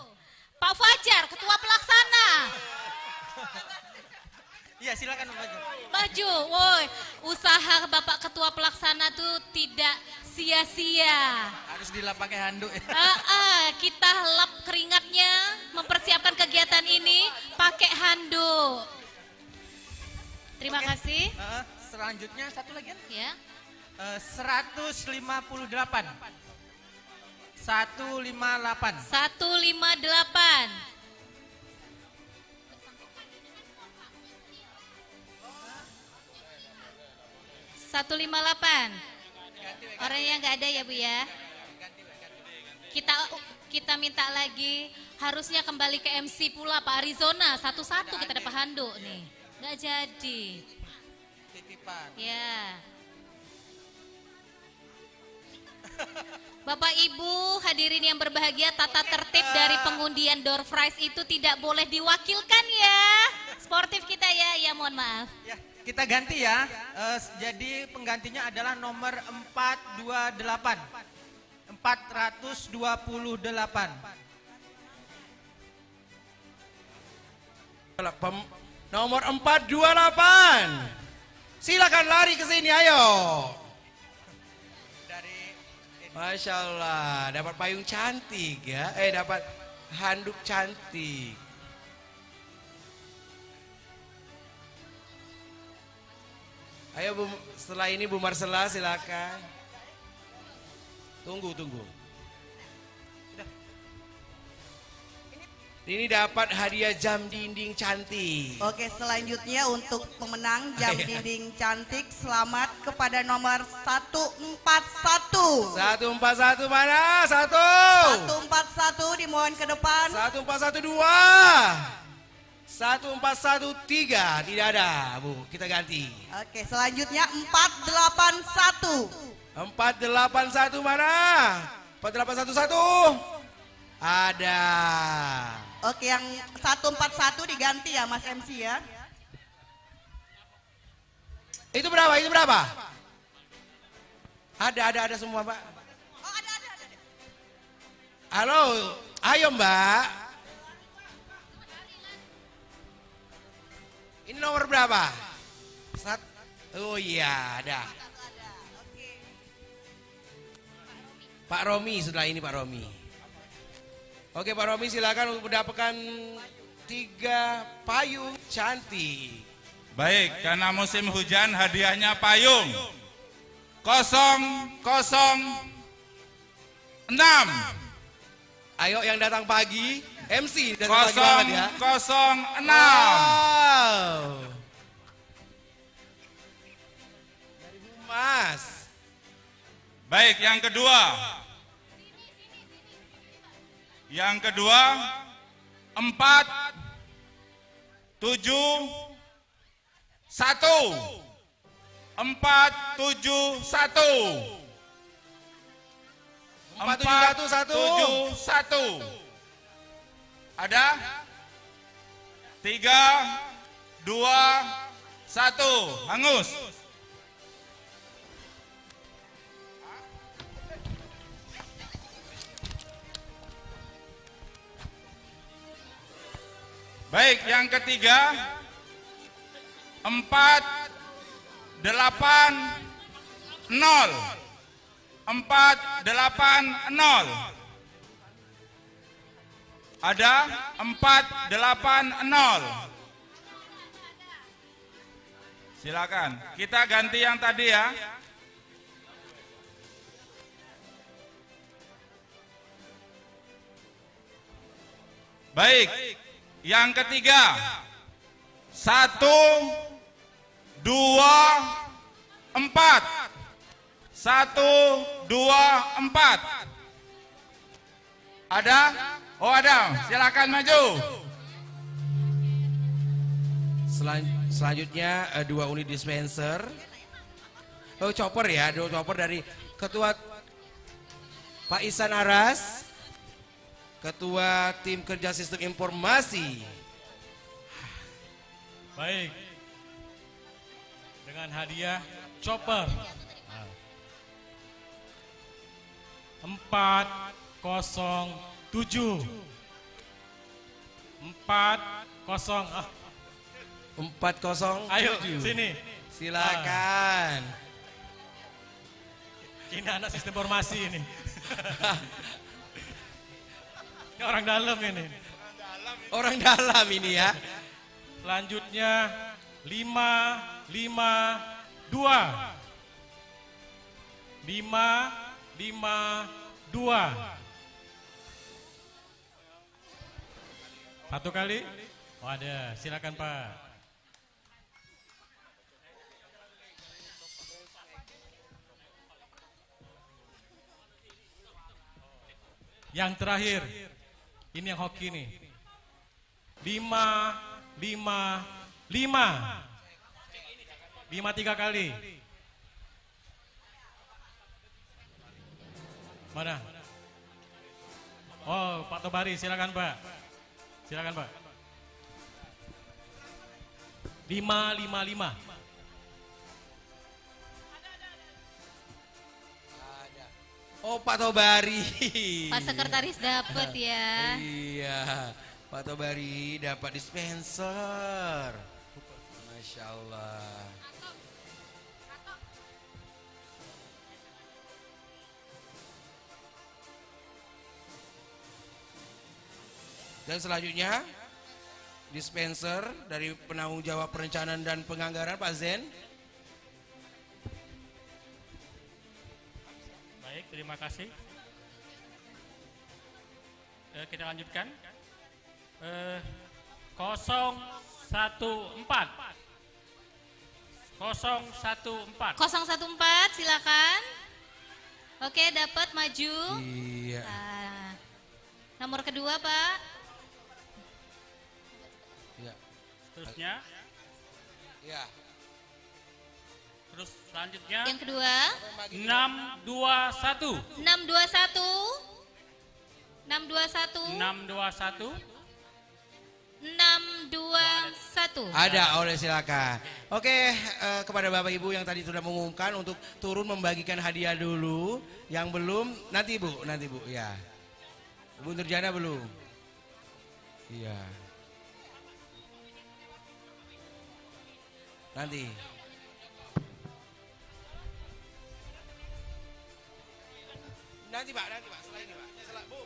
Pak Fajar, Ketua Pelaksana. Iya, silakan maju. Maju, woi. Usaha Bapak Ketua Pelaksana tuh tidak sia-sia. Harus dilap pakai handuk ya. Kita lap keringatnya mempersiapkan kegiatan ini pakai handuk. Terima kasih. Selanjutnya satu lagi ya. 158. 158. 158. Orangnya nggak ada ya Bu ya. Kita minta lagi, harusnya kembali ke MC pula Pak Arizona. Satu-satu kita dapat handuk nih. Nggak jadi. Titipan. Ya. Bapak Ibu hadirin yang berbahagia, tata tertib dari pengundian door prize itu tidak boleh diwakilkan ya. Sportif kita ya, mohon maaf. Ya, kita ganti ya. Jadi penggantinya adalah nomor 428. 428. Nomor 428. Silakan lari ke sini, ayo. Masya Allah, dapat payung cantik ya. Dapat handuk cantik. Ayo Bu, setelah ini Bu Marcella silakan. Tunggu. Ini dapat hadiah jam dinding cantik. Oke, selanjutnya untuk pemenang jam dinding cantik, selamat kepada nomor 141. 141 mana? 141 dimohon ke depan. 1412. 1413 tidak ada, Bu. Kita ganti. Oke, selanjutnya 481. 481 mana? 4811. Ada. Oke, yang 141 diganti ya Mas MC ya. Itu berapa? Ada semua, Pak. Oh, ada. Halo, ayo Mbak. Ini nomor berapa? Oh iya, ada. Pak Romi, setelah ini Pak Romi. Oke Pak Romi, silakan untuk mendapatkan 3 payung cantik. Baik, karena musim hujan hadiahnya payung 006. Ayo yang datang pagi, MC datang pagi banget ya. 006. Wow. Dari Mas. Baik, yang kedua. Yang kedua 471. 471. Ada? 3, 2, 1. Hangus. Baik, yang ketiga 480. 480. Ada 480. Silakan. Kita ganti yang tadi ya. Baik. Yang ketiga 1, 2, 4. 1, 2, 4. Ada? Oh ada, silakan maju. Selanjutnya 2 unit dispenser. Oh chopper ya, 2 chopper dari Ketua Pak Isan Aras, Ketua Tim Kerja Sistem Informasi. Baik. Dengan hadiah chopper 407. 407. Ayo sini. Silakan. Ini anak sistem informasi ini. Ini orang dalam ini. Orang dalam ini ya. Selanjutnya 552. 552. 1 kali. Oh ada, silakan Pak. Yang terakhir, ini yang hoki nih. 555. 53 kali. Mana? Oh, Pak Tobari, silakan Pak. Silakan Pak. 555. Oh Pak Tobari. Pak Sekretaris dapat ya. Iya, Pak Tobari dapat dispenser. Masya Allah. Dan selanjutnya dispenser dari penanggung jawab perencanaan dan penganggaran Pak Zen. Baik, terima kasih. Kita lanjutkan. 014. 014. 014 silakan. Oke, dapat maju. Iya. Nomor kedua, Pak. Iya. Seterusnya. Iya. Terus selanjutnya. Yang kedua. 621. 621. 621. 621. 621. Ada, oleh silakan. Oke, kepada Bapak Ibu yang tadi sudah mengumumkan untuk turun membagikan hadiah dulu. Yang belum, nanti Bu, ya. Ibu Nurjana belum? Iya. Nanti. Nanti Pak, setelah ini Pak. Bu.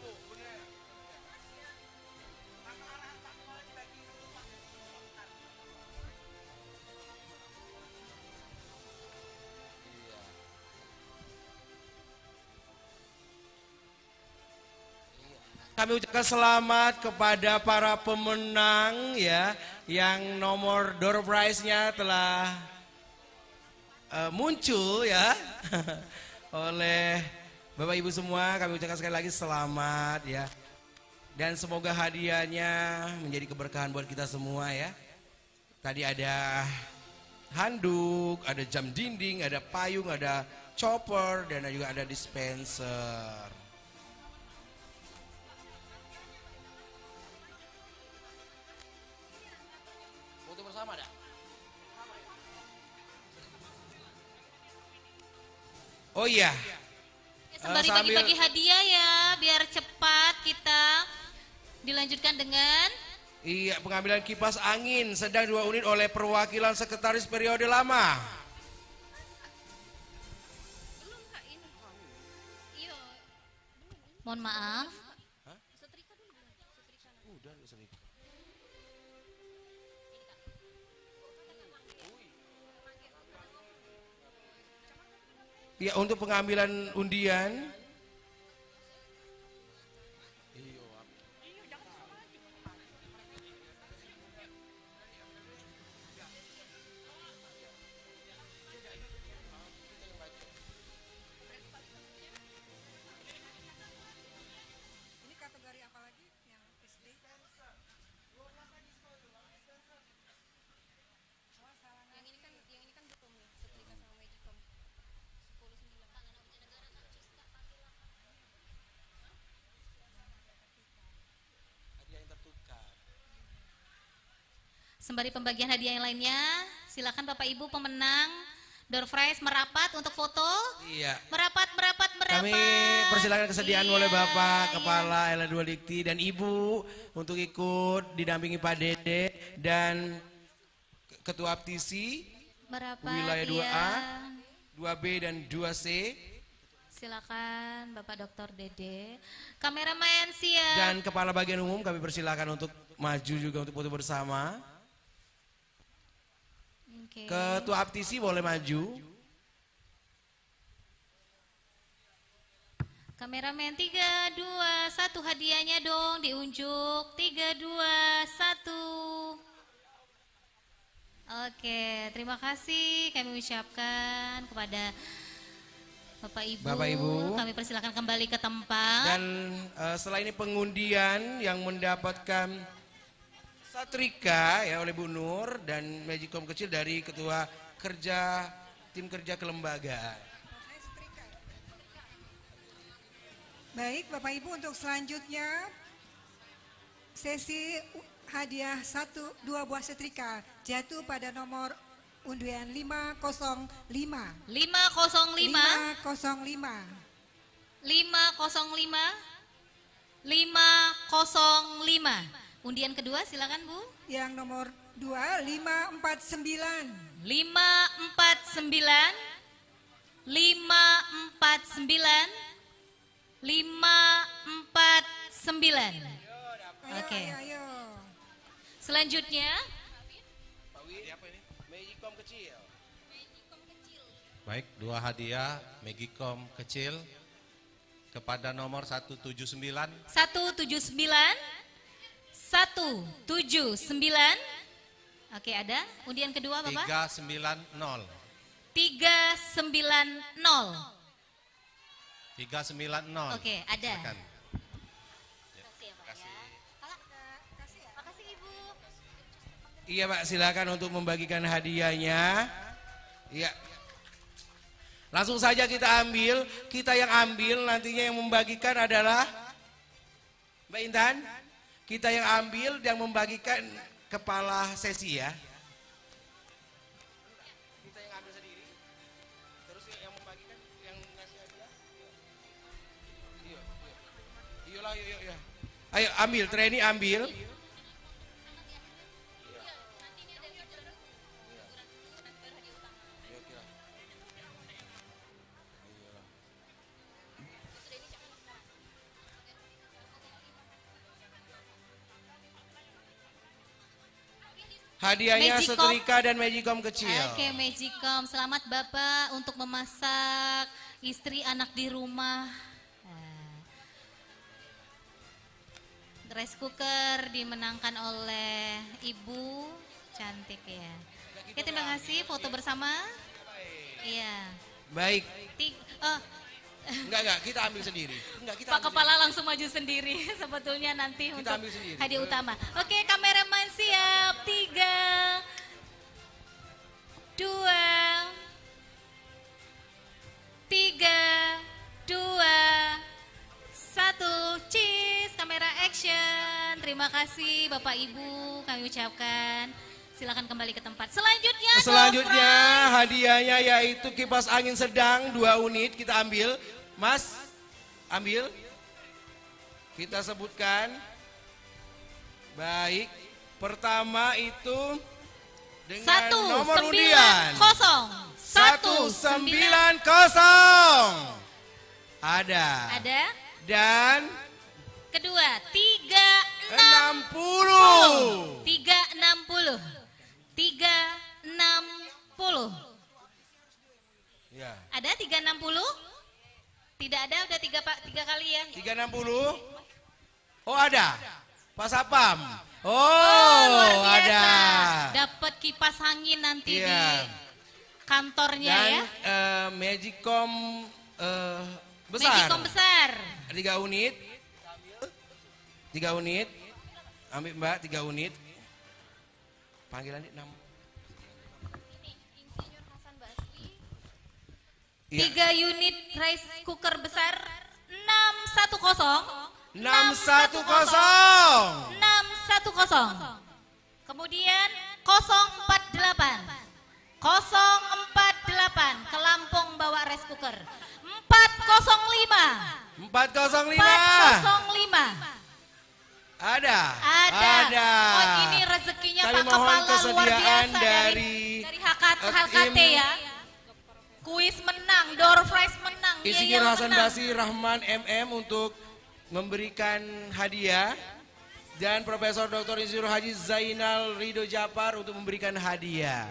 Kami ucapkan selamat kepada para pemenang ya, yang nomor door prize-nya telah muncul ya oleh Bapak Ibu semua. Kami ucapkan sekali lagi selamat ya, dan semoga hadiahnya menjadi keberkahan buat kita semua ya. Tadi ada handuk, ada jam dinding, ada payung, ada chopper, dan juga ada dispenser. Bersama dah. Oh iya. Sembari bagi-bagi hadiah ya, biar cepat kita dilanjutkan dengan iya, pengambilan kipas angin sedang 2 unit oleh perwakilan sekretaris periode lama. Mohon maaf. Ya, untuk pengambilan undian. Ini kategori apa lagi yang SD? Yang ini kan belum nih, setrika sama magicom. 10-9. Sembari pembagian hadiah yang lainnya, silakan Bapak Ibu pemenang door prize merapat untuk foto. Iya. Merapat. Kami persilakan kesediaan oleh Bapak Kepala LL2 Dikti dan Ibu untuk ikut didampingi Pak Dede dan Ketua Aptisi Wilayah 2A, 2B dan 2C. Silakan Bapak Dr. Dede. Kameramen siap. Dan Kepala Bagian Umum kami persilakan untuk maju juga untuk foto bersama. Okay. Ketua Aptisi boleh maju. Kameramen 3, 2, 1 hadiahnya dong diunjuk. 3, 2, 1. Oke, terima kasih kami ucapkan kepada Bapak Ibu. Kami persilakan kembali ke tempat. Dan setelah ini pengundian yang mendapatkan setrika ya oleh Bu Nur dan magicom kecil dari Ketua Tim Kerja Kelembagaan. Baik, Bapak Ibu, untuk selanjutnya sesi hadiah 2 buah setrika jatuh pada nomor undian 505. 505. 505. 505. Undian kedua silakan Bu. Yang nomor 2 549. 549 549 549. Oke. Ayo. Selanjutnya Magicom kecil. Baik, 2 hadiah Magicom kecil kepada nomor 179. 179 179. Oke, ada. Undian kedua Bapak? 390. 390. 390. Oke, ada. Silakan. Iya Pak, silakan untuk membagikan hadiahnya. Iya. Langsung saja kita ambil. Kita yang ambil, nantinya yang membagikan adalah Mbak Intan. Kita yang ambil, yang membagikan kepala sesi ya. Kita yang ambil sendiri. Terus yang membagikan, yang ngasih hadiah. Iyalah, yuk. Ayo ambil, Treni ambil. Hadiahnya Magicom. setrika dan Magicom kecil. Oke, Magicom. Selamat Bapak untuk memasak istri anak di rumah. Rice cooker dimenangkan oleh Ibu. Cantik ya. Oke, terima kasih. Foto bersama. Iya. Baik. Enggak, kita ambil sendiri. Kita Pak Kepala langsung maju sendiri sebetulnya nanti Kita untuk ambil sendiri. hadiah utama. Oke, kameraman siap. 3 2 3 2 1. Cheese, kamera action. Terima kasih Bapak Ibu kami ucapkan. Silakan kembali ke tempat. Selanjutnya hadiahnya yaitu kipas angin sedang 2 unit kita ambil. Mas, ambil. Kita sebutkan. Baik. Pertama itu dengan nomor undian 190. Ada. Dan kedua 360. 360. 360. Ya. Ada 360? Tidak ada, udah 3 kali ya. 360. Oh ada. Pak Sapam. Luar biasa. Ada. Dapat kipas angin nanti Iya. di kantornya Dan ya. Magicom besar. Magicom besar. 3 unit. 3 unit. Ambil Mbak 3 unit. Panggilan 6. 3 unit rice cooker besar 610. 610. 610. Kemudian 048. 048 ke Lampung bawa rice cooker. 405. 405. 405. Ada. Oh, ini rezekinya Kami Pak mohon Kepala luar kesediaan biasa dari HKT tim ya. Kuis menang, door prize menang. Insinyur Yel Hasan menang. Basri Rahman MM untuk memberikan hadiah dan Profesor Dr. Insinyur Haji Zainal Ridho Japar untuk memberikan hadiah.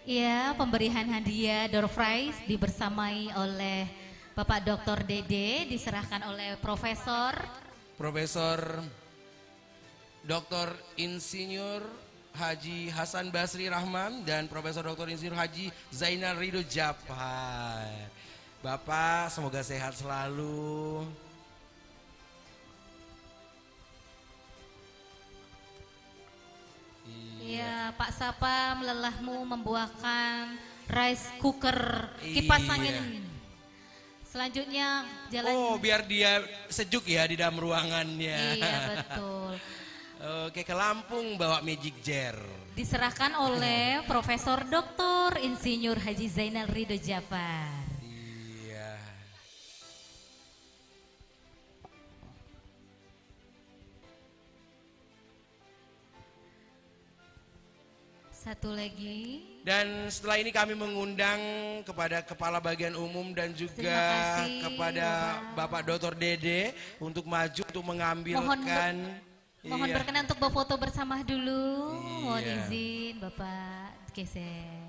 Ya, pemberian hadiah door prize dibersamai oleh Bapak Dr. Dede, diserahkan oleh Profesor Dr. Insinyur Haji Hasan Basri Rahman dan Profesor Dr. Insinyur Haji Zainal Ridho Japar. Bapak semoga sehat selalu. Iya, Pak Sapam, lelahmu membuahkan rice cooker kipas Iya. angin. Selanjutnya jalan. Oh, biar dia sejuk ya di dalam ruangannya. Iya, betul. Oke, ke Lampung bawa magic jar. Diserahkan oleh Profesor Dr. Insinyur Haji Zainal Ridho Jafar. Iya. Satu lagi. Dan setelah ini kami mengundang kepada Kepala Bagian Umum dan juga Terima kasih, kepada Bapak Dr. Dede untuk maju untuk mengambilkan. Mohon Iya. berkenan untuk berfoto bersama dulu. Mohon Iya. izin Bapak geser.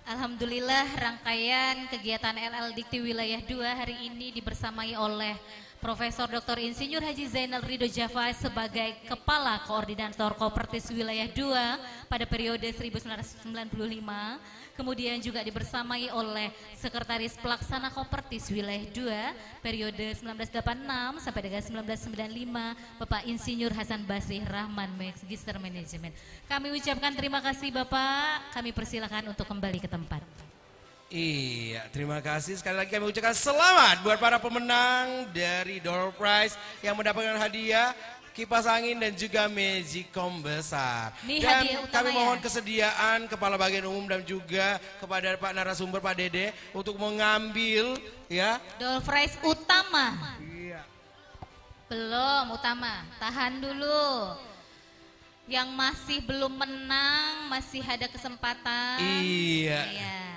Alhamdulillah rangkaian kegiatan LL Dikti Wilayah 2 hari ini dibersamai oleh Profesor Dr. Insinyur Haji Zainal Ridho Jafar sebagai Kepala Koordinator Kopertis Wilayah 2 pada periode 1995. Kemudian juga dibersamai oleh Sekretaris Pelaksana Kopertis Wilayah 2 periode 1986 sampai dengan 1995 Bapak Insinyur Hasan Basri Rahman Magister Manajemen. Kami ucapkan terima kasih Bapak, kami persilakan untuk kembali ke tempat. Iya, terima kasih. Sekali lagi kami ucapkan selamat buat para pemenang dari Door Prize yang mendapatkan hadiah kipas angin dan juga magicom besar. Ini dan hadiah utama kami ya. mohon kesediaan Kepala Bagian Umum dan juga kepada Pak narasumber Pak Dede untuk mengambil ya. Door prize utama. Belum utama, tahan dulu. Yang masih belum menang masih ada kesempatan. Iya. Iya.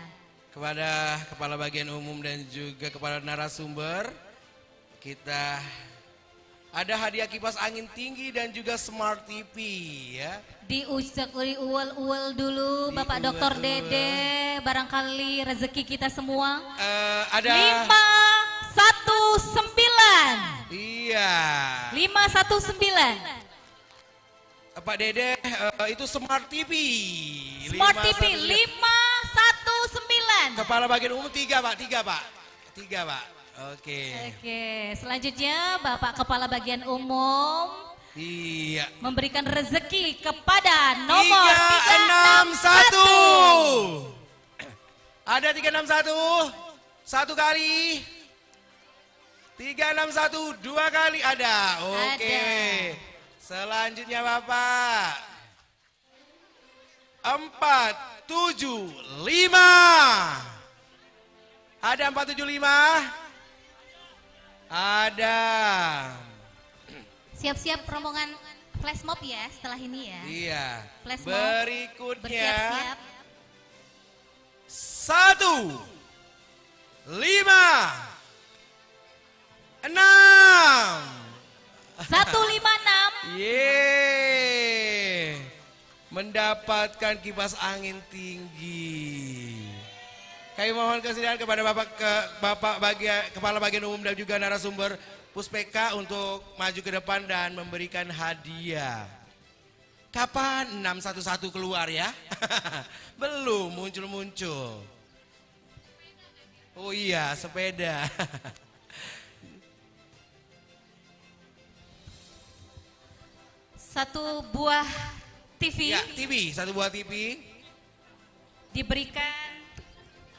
Kepada Kepala Bagian Umum dan juga kepada narasumber kita ada hadiah kipas angin tinggi dan juga smart TV ya. Diucap uwel dulu Bapak Dr. Dede, barangkali rezeki kita semua. Ada 519. Iya. 519. Pak Dede itu smart TV. Smart TV 519. Kepala Bagian Umum 3 Pak, 3 Pak. 3 Pak. Oke. Oke, selanjutnya Bapak Kepala Bagian Umum Iya. memberikan rezeki kepada nomor 361. Ada 361. Satu kali. 361 dua kali ada. Oke. Selanjutnya Bapak. 475. Ada 475? Ada. Siap-siap rombongan flash mob ya setelah ini ya. Iya. Flash mob. Berikutnya. Bersiap-siap. 1, 5, 6. 156. Yeay. Mendapatkan kipas angin tinggi. Kami mohon kesediaan kepada Kepala Bagian Umum dan juga narasumber Puspeka untuk maju ke depan dan memberikan hadiah. Kapan 611 keluar ya? Belum muncul-muncul. Oh iya, sepeda. Satu buah TV. Ya, TV, satu buah TV.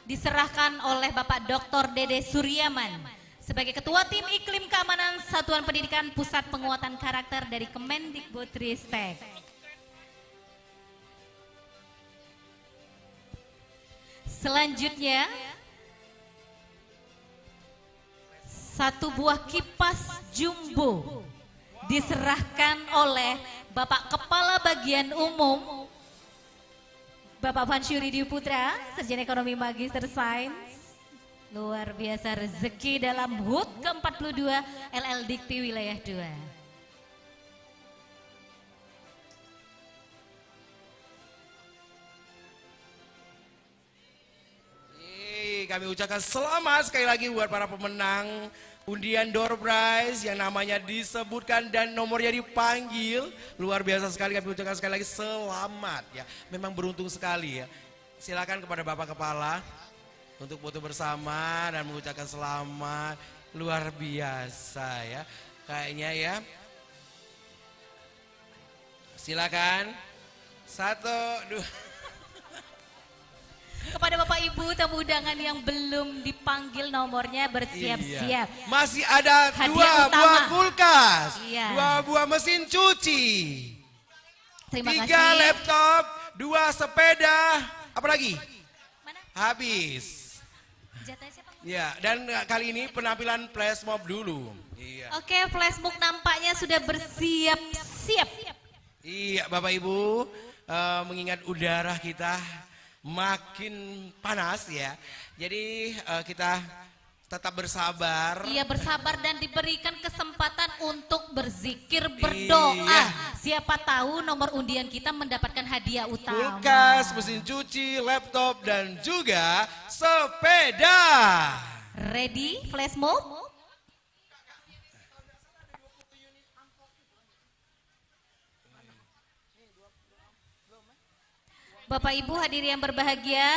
Diserahkan oleh Bapak Dr. Dede Suryaman sebagai Ketua Tim Iklim Keamanan Satuan Pendidikan Pusat Penguatan Karakter dari Kemendikbudristek. Selanjutnya, satu buah kipas jumbo diserahkan oleh Bapak Kepala Bagian Umum Bapak Pansyuri Dwi Putra, Sarjana Ekonomi Magister Sains. Luar biasa rezeki dalam HUT ke-42 LL Dikti Wilayah 2. Kami ucapkan selamat sekali lagi buat para pemenang undian door prize yang namanya disebutkan dan nomornya dipanggil. Luar biasa sekali, kami ucapkan sekali lagi selamat ya. Memang beruntung sekali ya. Silakan kepada Bapak Kepala untuk foto bersama dan mengucapkan selamat. Luar biasa ya. Kayaknya ya. Silakan. 1, 2. Kepada Bapak Ibu tamu undangan yang belum dipanggil nomornya bersiap-siap. Iya. Masih ada Hadiah 2 utama. buah kulkas, Iya. 2 buah mesin cuci, Terima 3 kasih. laptop, 2 sepeda, apa lagi? Habis. Jatahnya siapa? Ya, dan kali ini penampilan flash mob dulu. Iya. Oke, flashmob nampaknya sudah bersiap-siap. Iya, Bapak Ibu, mengingat udara kita makin panas ya. Jadi kita tetap bersabar. Iya, bersabar dan diberikan kesempatan untuk berzikir, berdoa. Iya. Siapa tahu nomor undian kita mendapatkan hadiah utama. Kulkas, mesin cuci, laptop, dan juga sepeda. Ready, flashmob? Bapak Ibu hadirin yang berbahagia,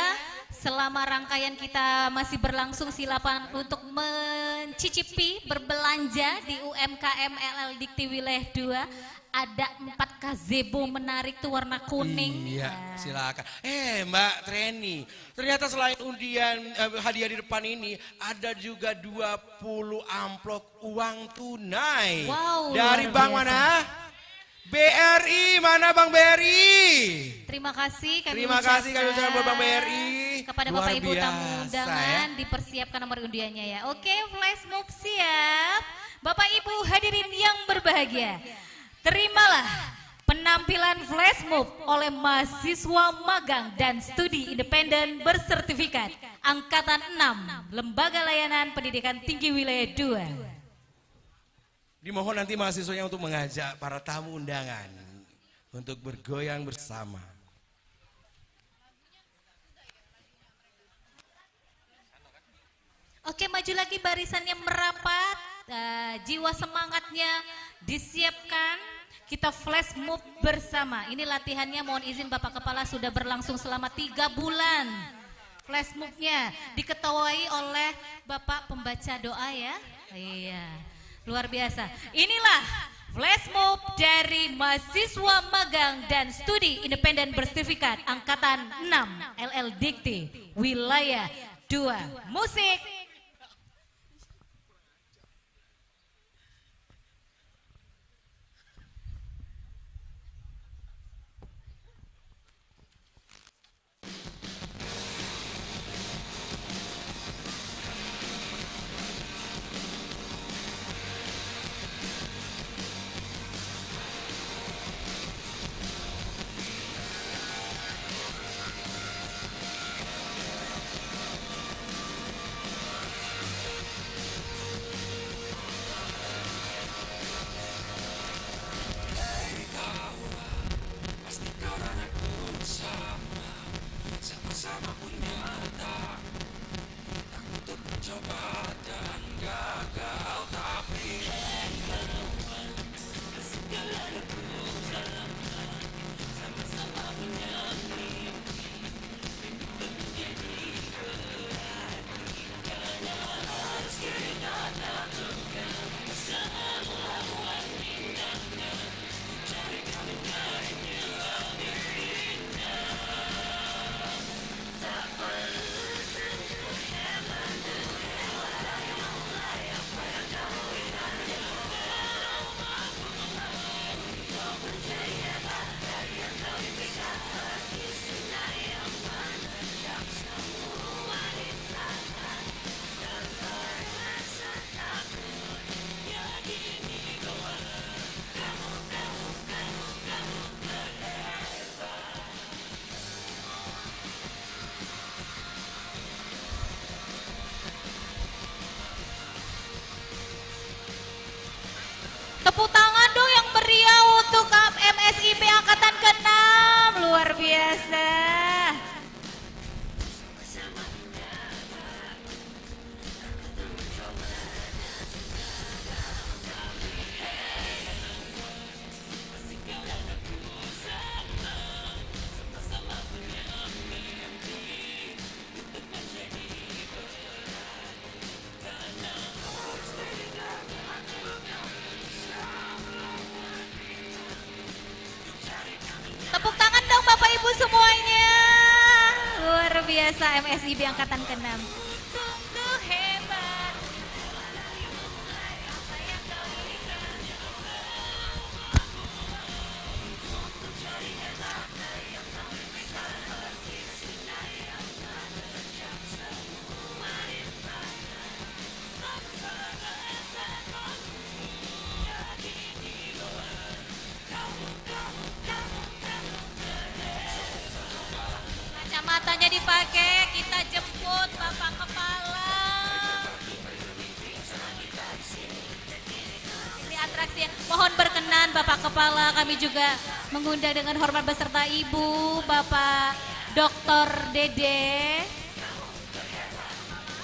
selama rangkaian kita masih berlangsung, silakan untuk mencicipi berbelanja di UMKM LL Dikti Wilayah 2. Ada 4 gazebo menarik tuh warna kuning. Iya, silakan. Mbak Treni, ternyata selain undian hadiah di depan ini, ada juga 20 amplop uang tunai. Wow, dari luar bank biasa. mana? BRI, mana Bang BRI? Terima kasih kami Terima kasih kami ucapkan buat Bang BRI. kepada Luar Bapak Ibu tamu biasa, undangan, dipersiapkan nomor undiannya ya. Oke, flash mob siap. Bapak Ibu hadirin yang berbahagia, terimalah penampilan flash mob oleh mahasiswa magang dan studi independen bersertifikat Angkatan 6 Lembaga Layanan Pendidikan Tinggi Wilayah 2. Dimohon nanti mahasiswanya untuk mengajak para tamu undangan untuk bergoyang bersama. Oke, maju lagi barisannya merapat, jiwa semangatnya disiapkan. Kita flash mob bersama. Ini latihannya, mohon izin Bapak Kepala, sudah berlangsung selama 3 bulan. Flash mobnya diketuai oleh Bapak pembaca doa ya. Iya. Luar biasa. Inilah flash mob dari mahasiswa magang dan studi independen bersertifikat Angkatan 6 LL Dikti Wilayah 2. Musik. Tepuk tangan dong yang meriah untuk MSIP Angkatan ke-6. Luar biasa. Tepuk tangan dong Bapak Ibu semuanya. Luar biasa MSIB angkatan ke-6. Sungguh hebat. Kacamatanya dipakai, kita jemput Bapak Kepala. Ini atraksi yang mohon berkenan Bapak Kepala, kami juga mengundang dengan hormat beserta Ibu, Bapak Dr. Dede,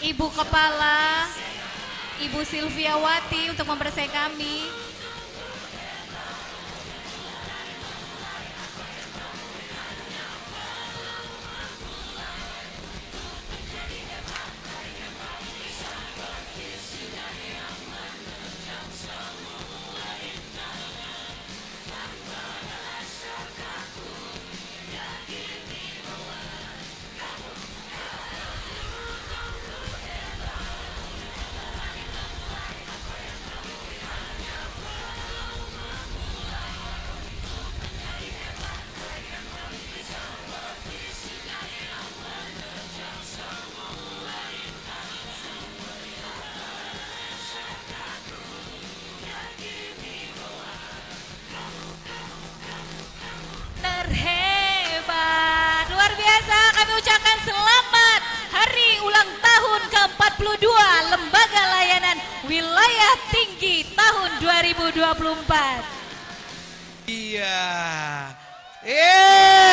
Ibu Kepala, Ibu Silviawati untuk mempersai kami. Terhebat, luar biasa, kami ucapkan selamat hari ulang tahun ke-42 Lembaga Layanan Wilayah Tinggi tahun 2024. Iya.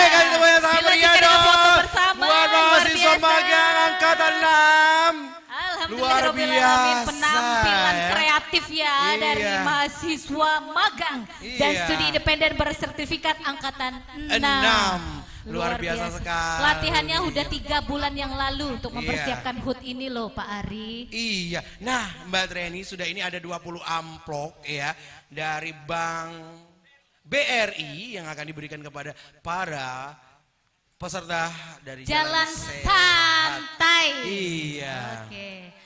Kali itu yang sangat meriah dong. Buat mahasiswa magang angkatan 6. Luar biasa. Penampilan kreatif ya dari mahasiswa magang dan studi independen bersertifikat angkatan 6. Luar biasa sekali. Latihannya udah 3 bulan yang lalu untuk mempersiapkan HUT ini loh Pak Ari. Iya. Nah Mbak Treni sudah ini ada 20 amplop ya dari Bank BRI yang akan diberikan kepada para peserta dari Jalan Santai. Iya. Oke.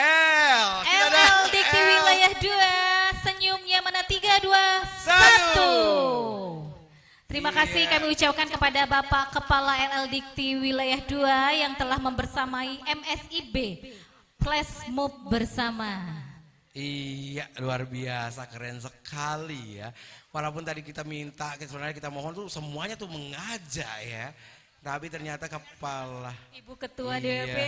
LL Dikti Wilayah 2, senyumnya mana 3, 2, 1. Terima kasih kami ucapkan kepada Bapak Kepala LL Dikti Wilayah 2 yang telah membersamai MSIB Flash Mob bersama. Iya, luar biasa, keren sekali ya. Walaupun tadi kita minta, sebenarnya kita mohon tuh semuanya tuh mengajak ya. Tapi ternyata kepala Ibu Ketua DWP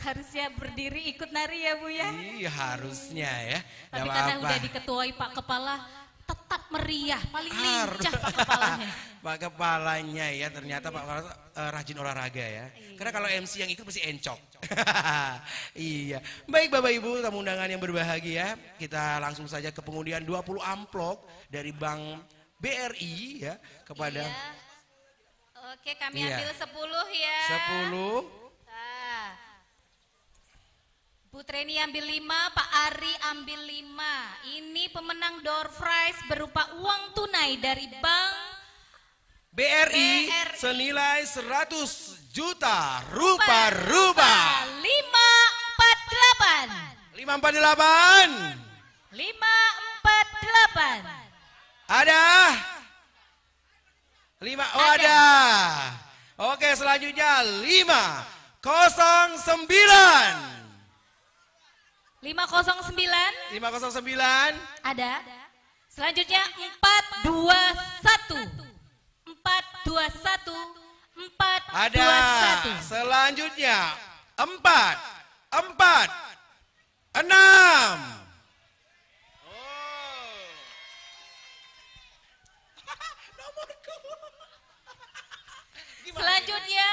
harusnya berdiri ikut nari ya Bu ya. Iya harusnya ya. Tapi karena udah diketuai Pak Kepala tetap meriah, paling lincah Pak Kepalanya. Pak Kepalanya ya ternyata Pak Kepala rajin olahraga ya. Karena kalau MC yang ikut pasti encok. Iya. Baik Bapak Ibu tamu undangan yang berbahagia, kita langsung saja ke pengundian 20 amplop dari Bank BRI ya kepada Oke, kami ambil 10 ya. 10. Nah. Bu Treni ambil 5, Pak Ari ambil 5. Ini pemenang door prize berupa uang tunai dari Bank BRI senilai 100 juta rupiah. 548. 548. 548. Ada? 5, oh ada. Oke selanjutnya 509. 509. 509. Ada. Selanjutnya 421. 421. 421. Ada. Selanjutnya 4, 4, 6. Selanjutnya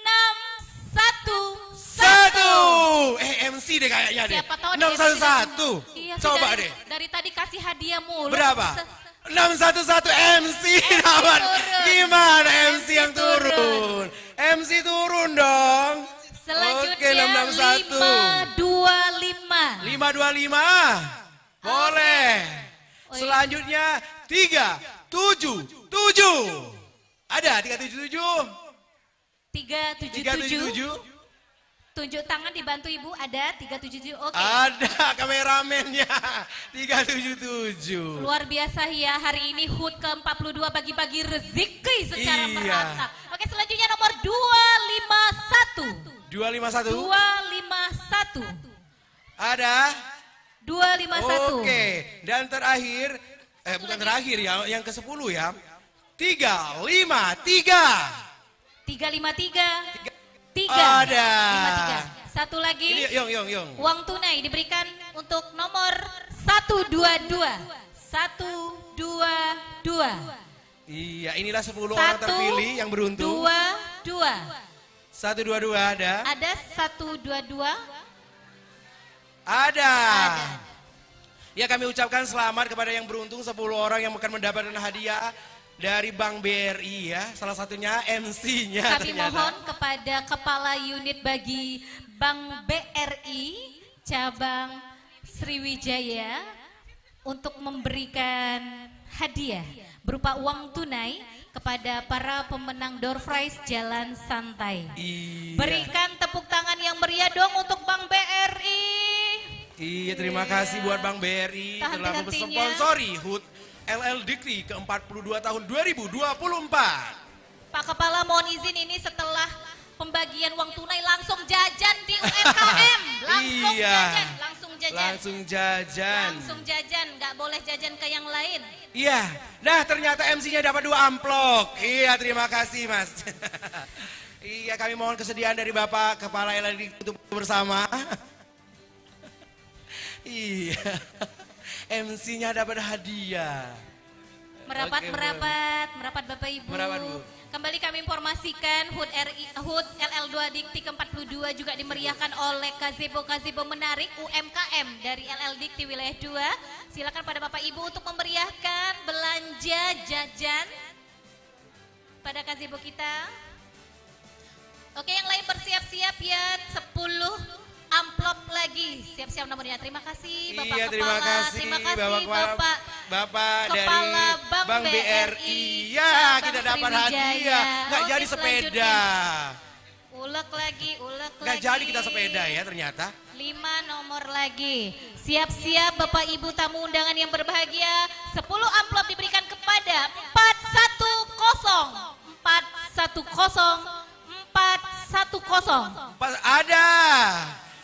611. MC deh kayaknya deh. Siapa tahu 611. Iya, Coba deh. Dari tadi kasih hadiah mulu. Berapa? 611 MC dapat. Gimana MC yang turun? MC turun dong. Selanjutnya Oke, 525. 525. Boleh. Selanjutnya 377. Ada 377. 377. Tunjuk tangan dibantu ibu, ada 377, oke. Ada kameramennya, 377. Luar biasa ya, hari ini HUT ke-42 bagi-bagi rezeki secara merata. Oke, selanjutnya nomor 251. 251. 251. Ada? 251. Oke, dan terakhir, bukan terakhir ya, yang ke-10 ya. 353. 353. 3. Ada. 53. Satu lagi. Ini Yong. Uang tunai diberikan untuk nomor 122. 122. Iya, inilah 10 orang terpilih yang beruntung. 122. 122 ada? Ada 122. Ada. Ya, kami ucapkan selamat kepada yang beruntung 10 orang yang akan mendapatkan hadiah dari Bank BRI ya. Salah satunya MC-nya Kami ternyata. mohon kepada Kepala Unit bagi Bank BRI cabang Sriwijaya untuk memberikan hadiah berupa uang tunai kepada para pemenang door prize Jalan Santai. Iya. Berikan tepuk tangan yang meriah dong untuk Bank BRI. Iya, terima kasih buat Bank BRI Tak telah henti-hentinya. mensponsori HUT LL Dikti ke-42 tahun 2024. Pak Kepala mohon izin ini setelah pembagian uang tunai langsung jajan di UMKM. Langsung jajan, nggak boleh jajan ke yang lain. Iya, nah ternyata MC-nya dapat 2 amplop. Iya, terima kasih Mas. Iya, kami mohon kesediaan dari Bapak Kepala LL Dikti untuk bersama. Iya. MC-nya dapat hadiah. Merapat Bapak Ibu. Merapat, Bu. Kembali kami informasikan HUT LL2 Dikti ke-42 juga dimeriahkan oleh gazebo menarik UMKM dari LL Dikti wilayah 2. Silakan pada Bapak Ibu untuk memeriahkan belanja jajan pada gazebo kita. Oke, yang lain bersiap-siap ya, 10 amplop lagi, siap-siap nomornya. Terima kasih Bapak Kepala. Terima kasih Bapak dari Bank BRI. Ya, kita dapat hadiah. Nggak jadi sepeda. Ulek lagi. Nggak jadi kita sepeda ya ternyata. 5 nomor lagi. Siap-siap Bapak Ibu tamu undangan yang berbahagia. 10 amplop diberikan kepada 410. 410. Ada.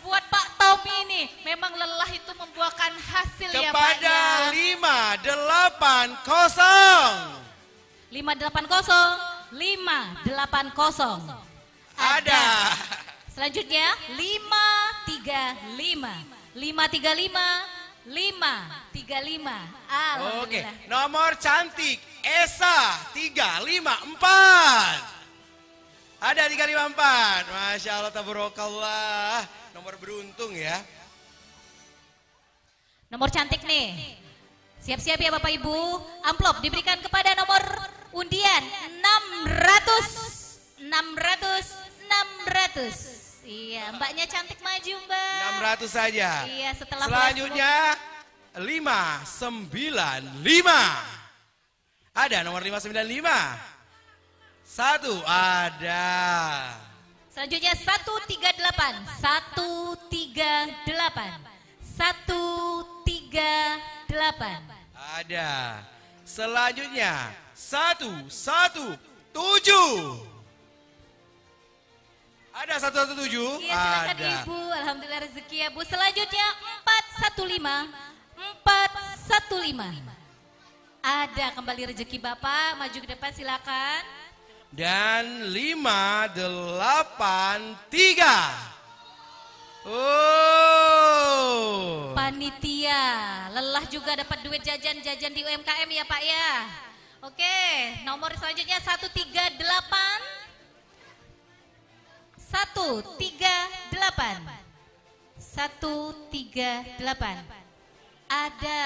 Buat Pak Tommy ini, memang lelah itu membuahkan hasil ya Pak Kepada ya. 580. 580. Ada. Selanjutnya 535. 535. Alhamdulillah. Oke, nomor cantik Esa 354. Ada 354. Masya Allah, tabarakallah. Nomor beruntung ya. Nomor cantik nih. Siap-siap ya Bapak Ibu. Amplop diberikan kepada nomor undian 600. Iya, mbaknya cantik maju Mbak. 600 saja. Iya, setelah selanjutnya 595. Ada nomor 595. 1 ada. Selanjutnya 138. 138. Ada. Selanjutnya 117. Ada 117? Iya, silakan Ada. Ibu. Alhamdulillah rezeki ya Bu. Selanjutnya 415. 415. Ada kembali rezeki Bapak. Maju ke depan silakan. Dan 583. Oh. Panitia, lelah juga dapat duit jajan-jajan di UMKM ya Pak ya. Oke, nomor selanjutnya 138. 138. 138. Ada.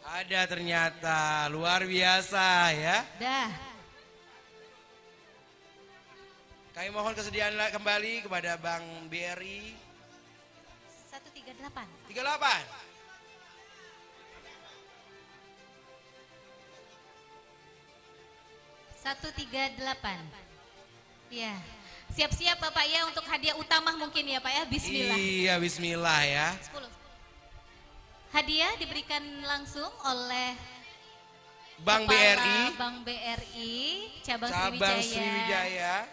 Ada ternyata, luar biasa ya. Dah. Kami mohon kesediaan kembali kepada Bank BRI. 138. 38. Satu 138. Ya. Siap-siap Bapak ya untuk hadiah utama mungkin ya Pak ya. Bismillah. Iya, bismillah ya. 10. Hadiah diberikan langsung oleh Bank Kepala BRI. Bank BRI cabang, Cabang Sriwijaya. Sriwijaya.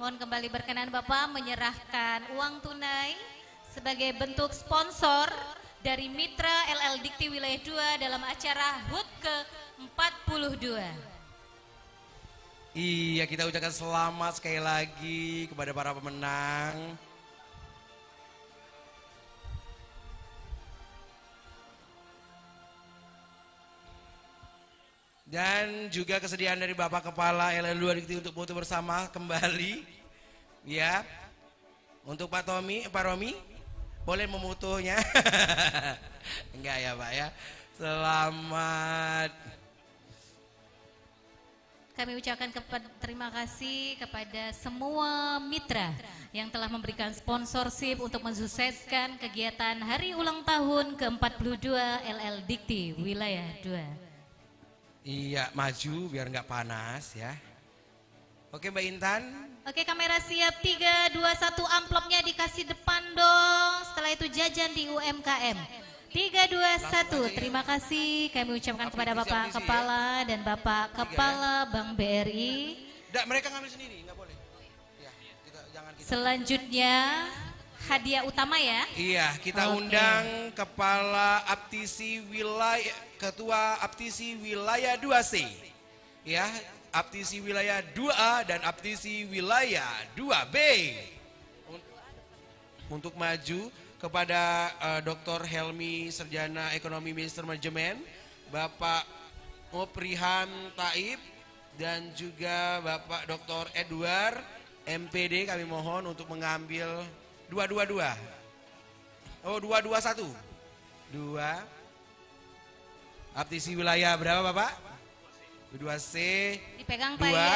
Mohon kembali berkenan Bapak menyerahkan uang tunai sebagai bentuk sponsor dari Mitra LL Dikti Wilayah 2 dalam acara HUT ke-42. Iya, kita ucapkan selamat sekali lagi kepada para pemenang. Dan juga kesediaan dari Bapak Kepala LL2 Dikti untuk foto bersama kembali. Ya. Untuk Pak Romi, boleh memutuhnya. Enggak ya Pak ya. Selamat. Kami ucapkan terima kasih kepada semua mitra yang telah memberikan sponsorship untuk mensukseskan kegiatan Hari Ulang Tahun ke-42 LL Dikti Wilayah 2. Iya, maju biar nggak panas ya. Oke Mbak Intan. Oke, kamera siap, 3, 2, 1, amplopnya dikasih depan dong. Setelah itu jajan di UMKM. 3, 2, 1, terima kasih kami ucapkan kepada Bapak Kepala dan Bapak Kepala Bank BRI. Enggak, mereka ngambil sendiri, nggak boleh. Ya, jangan kita. Selanjutnya hadiah utama ya. Iya, kita undang Kepala Aptisi Wilayah, Ketua Aptisi Wilayah 2C. Ya, Aptisi Wilayah 2A dan Aptisi Wilayah 2B. Untuk maju kepada Dr. Helmi Sarjana Ekonomi Minister Manajemen, Bapak Muprihan Taib dan juga Bapak Dr. Edward MPD, kami mohon untuk mengambil 222. Oh, 221. 2. Aptisi wilayah berapa Bapak? 2C. Dipegang 2. Pak ya.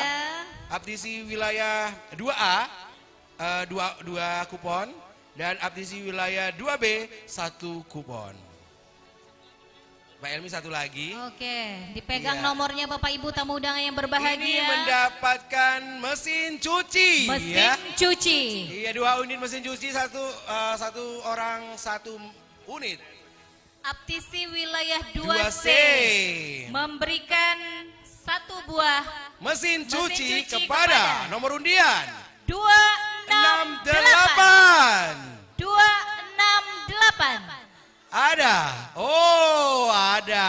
Aptisi wilayah 2A 2 kupon. Dan aptisi wilayah 2B 1 kupon. Mbak Elmi satu lagi. Oke, dipegang Iya. nomornya Bapak Ibu tamu undangan yang berbahagia. Ini mendapatkan mesin cuci. Mesin cuci. Iya, 2 unit mesin cuci, satu orang 1 unit. Aptisi wilayah 2C, 2C. memberikan 1 buah Mesin cuci kepada nomor undian 268. 268. Ada. Oh, ada.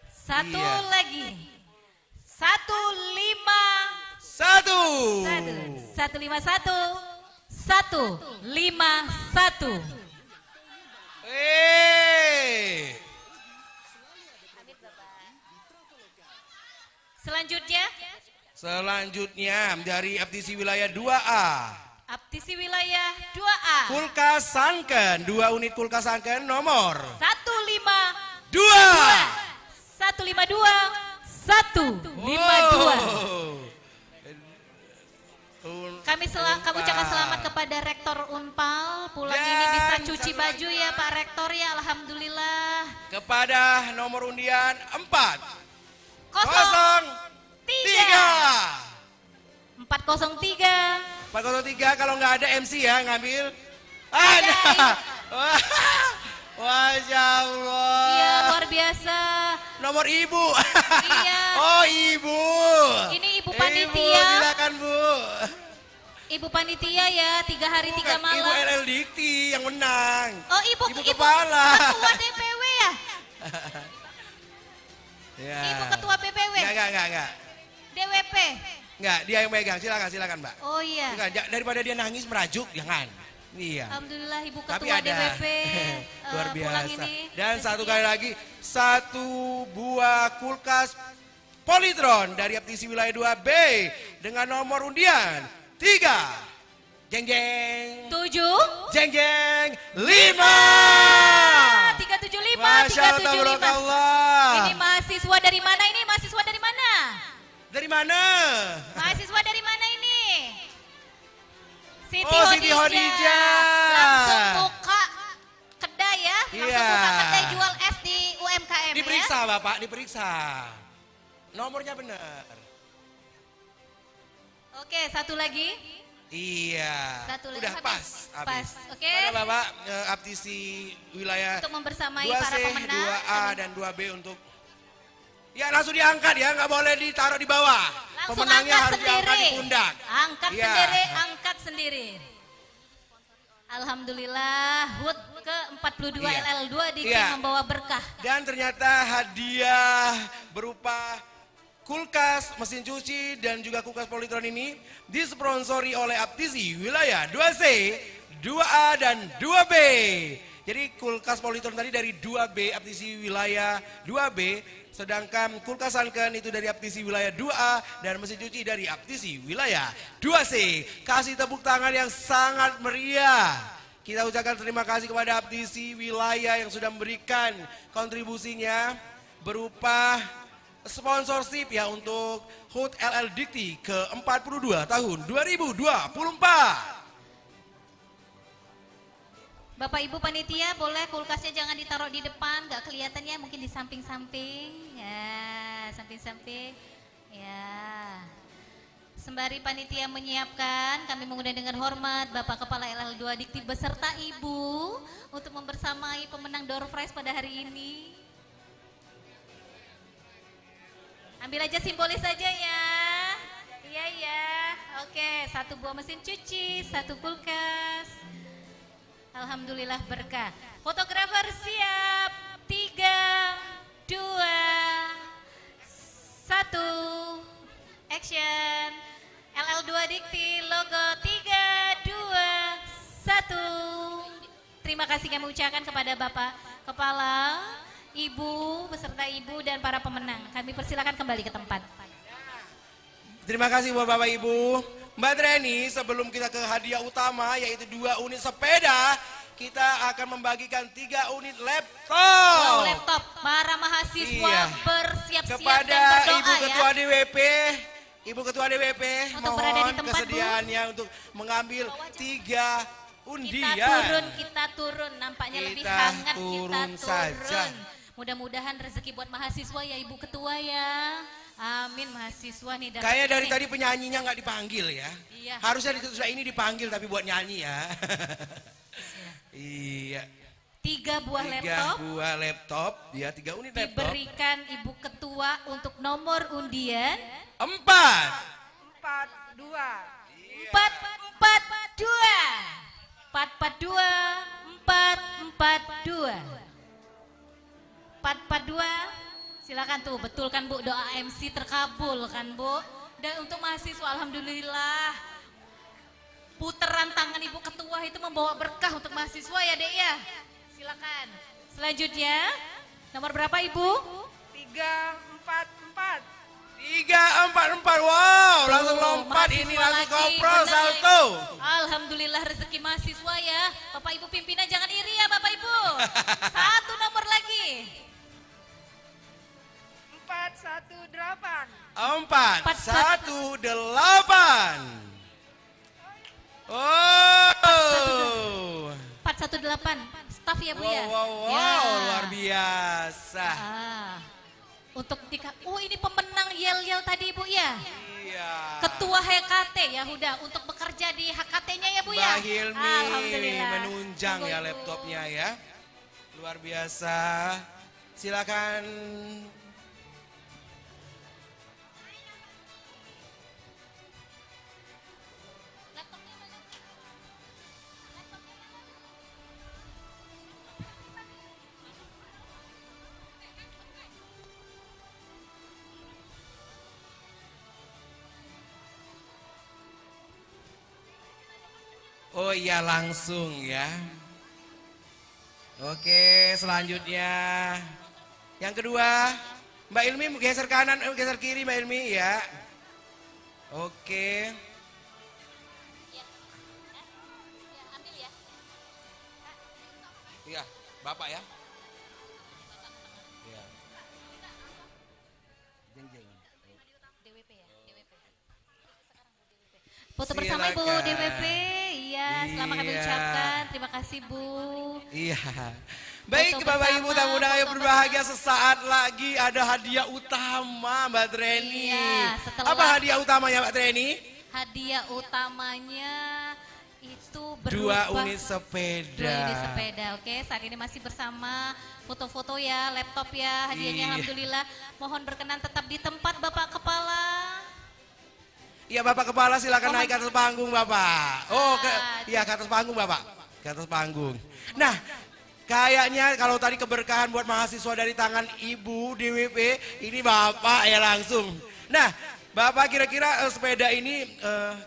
Satu Iya. lagi. 151. 151. 151. Selanjutnya dari aptisi wilayah 2A. Aptisi wilayah 2A. Kulkas Sanken, 2 unit kulkas Sanken nomor 152. 152. Kami ucapkan selamat kepada Rektor Unpal. Pulang ini bisa cuci baju ya Pak Rektor ya, alhamdulillah. Kepada nomor undian 403. 403, kalau nggak ada MC ya ngambil. Ada. Masya Allah. Iya, luar biasa. Nomor ibu. Iya. Oh, ibu. Ini ibu panitia. Ibu, silakan Bu. Ibu panitia ya, 3 hari 3 malam. Ibu LL Dikti yang menang. Oh, ibu kepala. ketua DPW ya? Ya. Ibu ketua BPW. Enggak. DWP. Enggak, dia yang megang. Silakan Mbak. Oh iya. Enggak, daripada dia nangis merajuk, jangan. Iya. Alhamdulillah ibu Tapi ketua ada. DWP Luar pulang biasa. ini. Dan satu kali lagi, 1 buah kulkas Polytron dari aptisi wilayah 2B dengan nomor undian 3. Jeng jeng. 7. Jeng jeng. 5. 375. Masya Allah, tabarakallah. Ini mahasiswa dari mana ini? Mahasiswa dari mana? Dari mana? Mahasiswa dari mana ini? Oh, Siti Khadijah. Langsung buka kedai ya. Langsung Iya. buka kedai jual es di UMKM Diperiksa ya. Bapak, diperiksa. Nomornya benar. Oke, satu lagi. Iya. Satu lagi. Udah Habis. pas. Pas. Oke. Kepada Bapak Aptisi wilayah Untuk membersamai 2C, para pemenang. 2A dan 2B untuk ya langsung diangkat ya, nggak boleh ditaruh di bawah. Langsung Pemenangnya angkat harus diangkat sendiri. di pundak. Angkat Iya. sendiri, angkat sendiri. Alhamdulillah, HUT ke-42 Iya. LL2 Diki Iya. membawa berkah. Dan ternyata hadiah berupa kulkas, mesin cuci, dan juga kulkas Polytron ini disponsori oleh Aptisi wilayah 2C, 2A, dan 2B. Jadi kulkas Polytron tadi dari 2B, Aptisi wilayah 2B, sedangkan kulkas Sunken itu dari Aptisi wilayah 2A, dan mesin cuci dari Aptisi wilayah 2C. Kasih tepuk tangan yang sangat meriah. Kita ucapkan terima kasih kepada Aptisi wilayah yang sudah memberikan kontribusinya berupa sponsorship ya untuk HUT LL Dikti ke-42 tahun 2024. Bapak Ibu panitia boleh kulkasnya jangan ditaruh di depan, nggak kelihatan ya, mungkin di samping-samping. Ya, samping-samping. Ya. Sembari panitia menyiapkan, kami mengundang dengan hormat Bapak Kepala LL2 Dikti beserta Ibu untuk membersamai pemenang door prize pada hari ini. Ambil aja simbolis saja ya. Iya ya. Oke, satu buah mesin cuci, satu kulkas. Alhamdulillah berkah. Fotografer siap. 3, 2, 1. Action. LL2 Dikti logo 3, 2, 1. Terima kasih kami ucapkan kepada Bapak Kepala, Ibu beserta Ibu dan para pemenang. Kami persilakan kembali ke tempat. Terima kasih buat Bapak Ibu. Mbak Treni, sebelum kita ke hadiah utama yaitu 2 unit sepeda, kita akan membagikan 3 unit laptop. Wow, laptop. Para mahasiswa Iya. bersiap-siap Kepada dan berdoa Ibu Ketua ya. DWP, Ibu Ketua DWP Untuk berada di mohon tempat, Bu. kesediaannya untuk mengambil 3 undian. Kita turun. Nampaknya lebih Kita hangat turun kita saja. turun. Mudah-mudahan rezeki buat mahasiswa ya Ibu Ketua ya. Amin, mahasiswa nih. dapat Kayaknya dari ini. tadi penyanyinya nggak dipanggil ya. Iya. Harusnya sudah ini dipanggil tapi buat nyanyi ya. Iya. 3 buah 3 laptop buah laptop, ya 3 unit laptop. diberikan Ibu Ketua untuk nomor undian 4. 442 442 silakan tuh, betul kan Bu, doa MC terkabul kan Bu. Dan untuk mahasiswa alhamdulillah puteran tangan Ibu Ketua itu membawa berkah untuk mahasiswa ya Dek ya. Silakan. Selanjutnya nomor berapa Ibu? 344. 344. Wow, langsung lompat ini langsung koprol salto. Alhamdulillah rezeki mahasiswa ya. Bapak Ibu pimpinan jangan iri ya Bapak Ibu. 1 nomor lagi. 418. 418. Oh. 418. Staf ya Bu ya. Wow, Ya. luar biasa. Untuk ini pemenang yel-yel tadi Bu ya. Iya. Ketua HKT ya Huda untuk bekerja di HKT-nya ya Bu ya. Mbak Hilmi Alhamdulillah. menunjang ya laptopnya ya. Luar biasa. Silakan. Oh iya langsung ya. Oke, selanjutnya yang kedua, Mbak Ilmi geser kanan, geser kiri Mbak Ilmi ya. Oke. Iya, Bapak ya. Iya. Foto bersama Ibu Silakan. DWP. Iya, selamat kami Iya. ucapkan. Terima kasih Bu. Iya. Baik Foto Bapak bersama, Ibu tamu undangan yang berbahagia, sesaat lagi ada hadiah utama Mbak Treni. Iya, setelah- Apa hadiah utamanya Mbak Treni? Hadiah utamanya itu Dua berupa unit sepeda. 2 unit sepeda. Oke, saat ini masih bersama foto-foto ya, laptop ya, hadiahnya Iya. alhamdulillah. Mohon berkenan tetap di tempat Bapak Kepala. Iya Bapak Kepala silakan naik ke atas panggung Bapak. Oh, iya ke atas panggung Bapak. Ke atas panggung. Nah, kayaknya kalau tadi keberkahan buat mahasiswa dari tangan Ibu DWP, ini Bapak ya langsung. Nah, Bapak kira-kira sepeda ini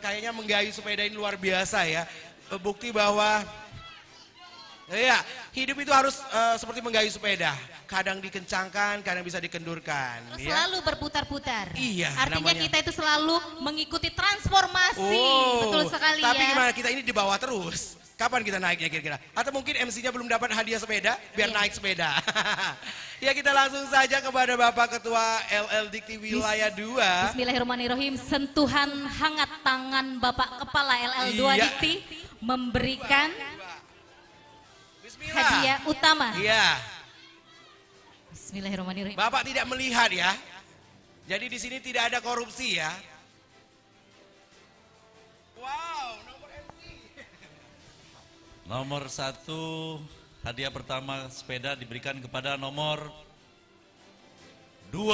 kayaknya menggayu sepeda ini luar biasa ya. Bukti bahwa ya, hidup itu harus seperti menggayu sepeda. Kadang dikencangkan, kadang bisa dikendurkan. Terus Ya. selalu berputar-putar. Iya, Artinya namanya. kita itu selalu mengikuti transformasi. Betul sekali tapi ya. gimana kita ini di bawah terus? Kapan kita naiknya kira-kira? Atau mungkin MC-nya belum dapat hadiah sepeda, biar naik sepeda. Ya kita langsung saja kepada Bapak Ketua LL Dikti Wilayah 2. Bismillahirrahmanirrahim. Sentuhan hangat tangan Bapak Kepala LL2 Iya. Dikti memberikan hadiah utama. Iya. Bismillahirrahmanirrahim. Bapak tidak melihat ya. Jadi di sini tidak ada korupsi ya. Nomor 1 hadiah pertama sepeda diberikan kepada nomor 2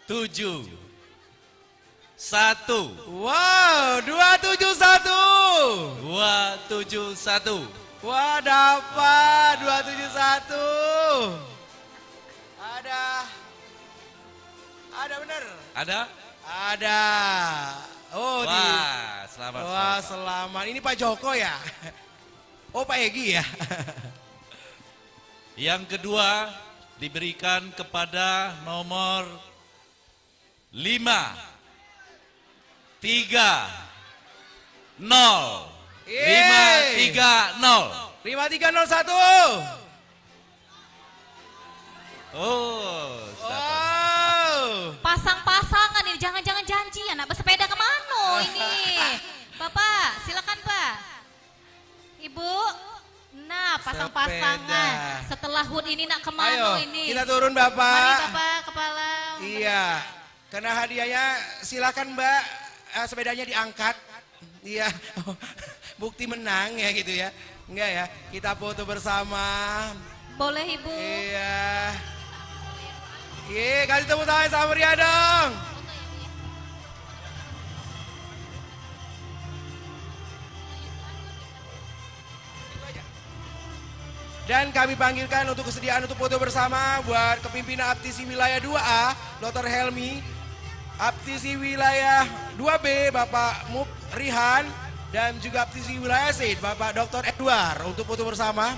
7 1. Wow, 271. 271. Wah, dapat 271. Ada benar? Ada? Ada. Oh, Wah, selamat. Wah, selamat. Ini Pak Joko ya? Oh, Pak Egi ya? Yang kedua diberikan kepada nomor 5 3 0 530. 5301. Oh, Pasang-pasangan ini, jangan-jangan janjian. Nak bersepeda kemana ini? Bapak, silakan Pak. Ibu, nah pasang-pasangan. Setelah HUT ini nak kemana Ayo, ini? kita turun Bapak. Mari Bapak Kepala. Iya, karena hadiahnya silakan Mbak, sepedanya diangkat. Iya, bukti menang ya gitu ya. Enggak ya, kita foto bersama. Boleh Ibu. Iya. Iya, kasih tepuk tangan sama Ria dong. Dan kami panggilkan untuk kesediaan untuk foto bersama buat kepimpinan Aptisi Wilayah 2A, Dr. Helmi, Aptisi Wilayah 2B, Bapak Mub Rihan, dan juga Aptisi Wilayah C, Bapak Dr. Edward untuk foto bersama.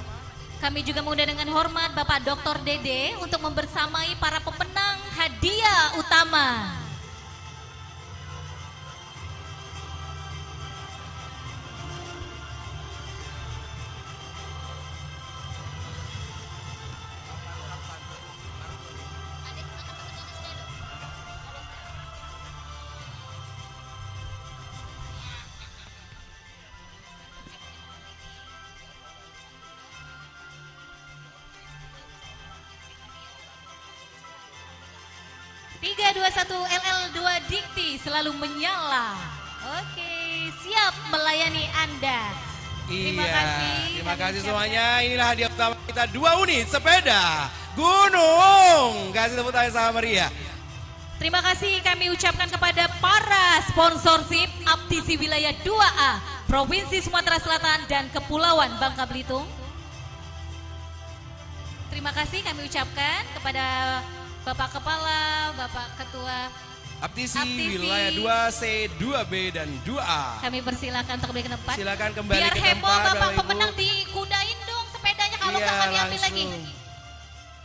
Kami juga mengundang dengan hormat Bapak Dr. Dede untuk membersamai para pemenang hadiah utama. Tiga, 2, 1, LL2 Dikti selalu menyala. Oke, siap melayani Anda. Terima kasih. Terima kasih semuanya. Inilah hadiah utama kita 2 unit sepeda gunung. Kasih tepuk tangan sama Maria. Terima kasih kami ucapkan kepada para sponsorship Aptisi Wilayah 2A, Provinsi Sumatera Selatan dan Kepulauan Bangka Belitung. Terima kasih kami ucapkan kepada Bapak Kepala, Bapak Ketua Aptisi Wilayah 2C, 2B dan 2A. Kami persilakan untuk kembali ke tempat. Silakan kembali Biar ke heboh tempat, Bapak Bapak pemenang Ibu. dikudain dong sepedanya, kalau Iya, nggak kami ambil lagi. langsung.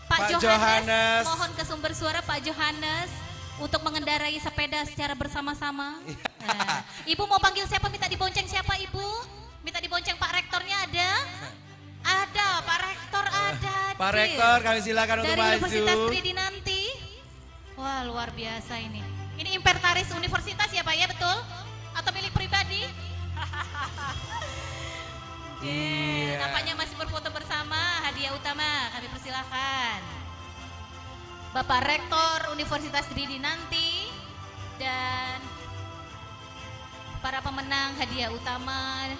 Pak Pak Johannes, Johannes. mohon ke sumber suara Pak Johannes untuk mengendarai sepeda secara bersama-sama. Nah, Ibu mau panggil siapa? Minta dibonceng siapa Ibu? Minta dibonceng Pak Rektornya ada? Ada, Pak Rektor ada. Pak Cil. Rektor kami silakan untuk Dari maju. Universitas Tridinanti. Wah, luar biasa ini. Ini inventaris universitas ya Pak ya, betul? Atau milik pribadi? Iya. Nampaknya masih berfoto bersama. Hadiah utama kami persilahkan. Bapak Rektor Universitas Tridinanti dan para pemenang hadiah utama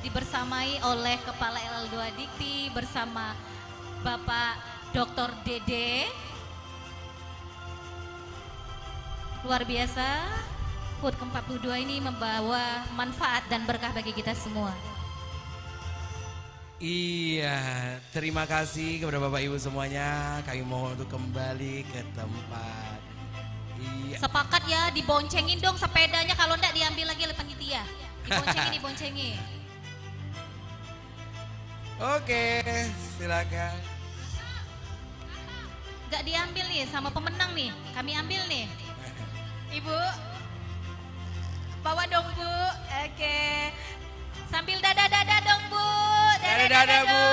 dibersamai oleh Kepala LL2 Dikti bersama Bapak Dr. Dede. Luar biasa, HUT ke-42 ini membawa manfaat dan berkah bagi kita semua. Iya, terima kasih kepada Bapak Ibu semuanya. Kami mohon untuk kembali ke tempat. Iya. Sepakat ya, diboncengin dong sepedanya, kalau enggak diambil lagi oleh panitia. Diboncengin. Oke, silakan. Enggak diambil nih sama pemenang nih, kami ambil nih. Ibu, bawa dong Bu. Oke. Sambil dada-dada dong Bu. Dada-dada Bu.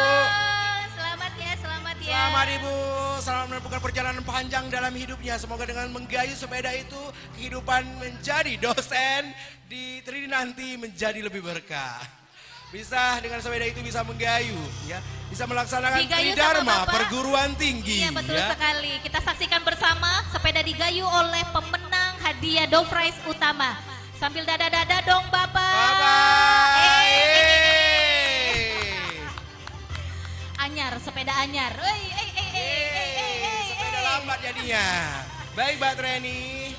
Selamat ya. Selamat Ibu, selamat menempuhkan perjalanan panjang dalam hidupnya. Semoga dengan menggayuh sepeda itu kehidupan menjadi dosen di Trini nanti menjadi lebih berkah. Bisa dengan sepeda itu bisa menggayuh, ya, bisa melaksanakan Tridharma perguruan tinggi. Iya betul ya. sekali. Kita saksikan bersama sepeda digayuh oleh pemenang hadiah door prize utama. Sambil dada-dada dong Bapak. Anyar, sepeda anyar. Sepeda lambat jadinya. Baik Mbak Treni.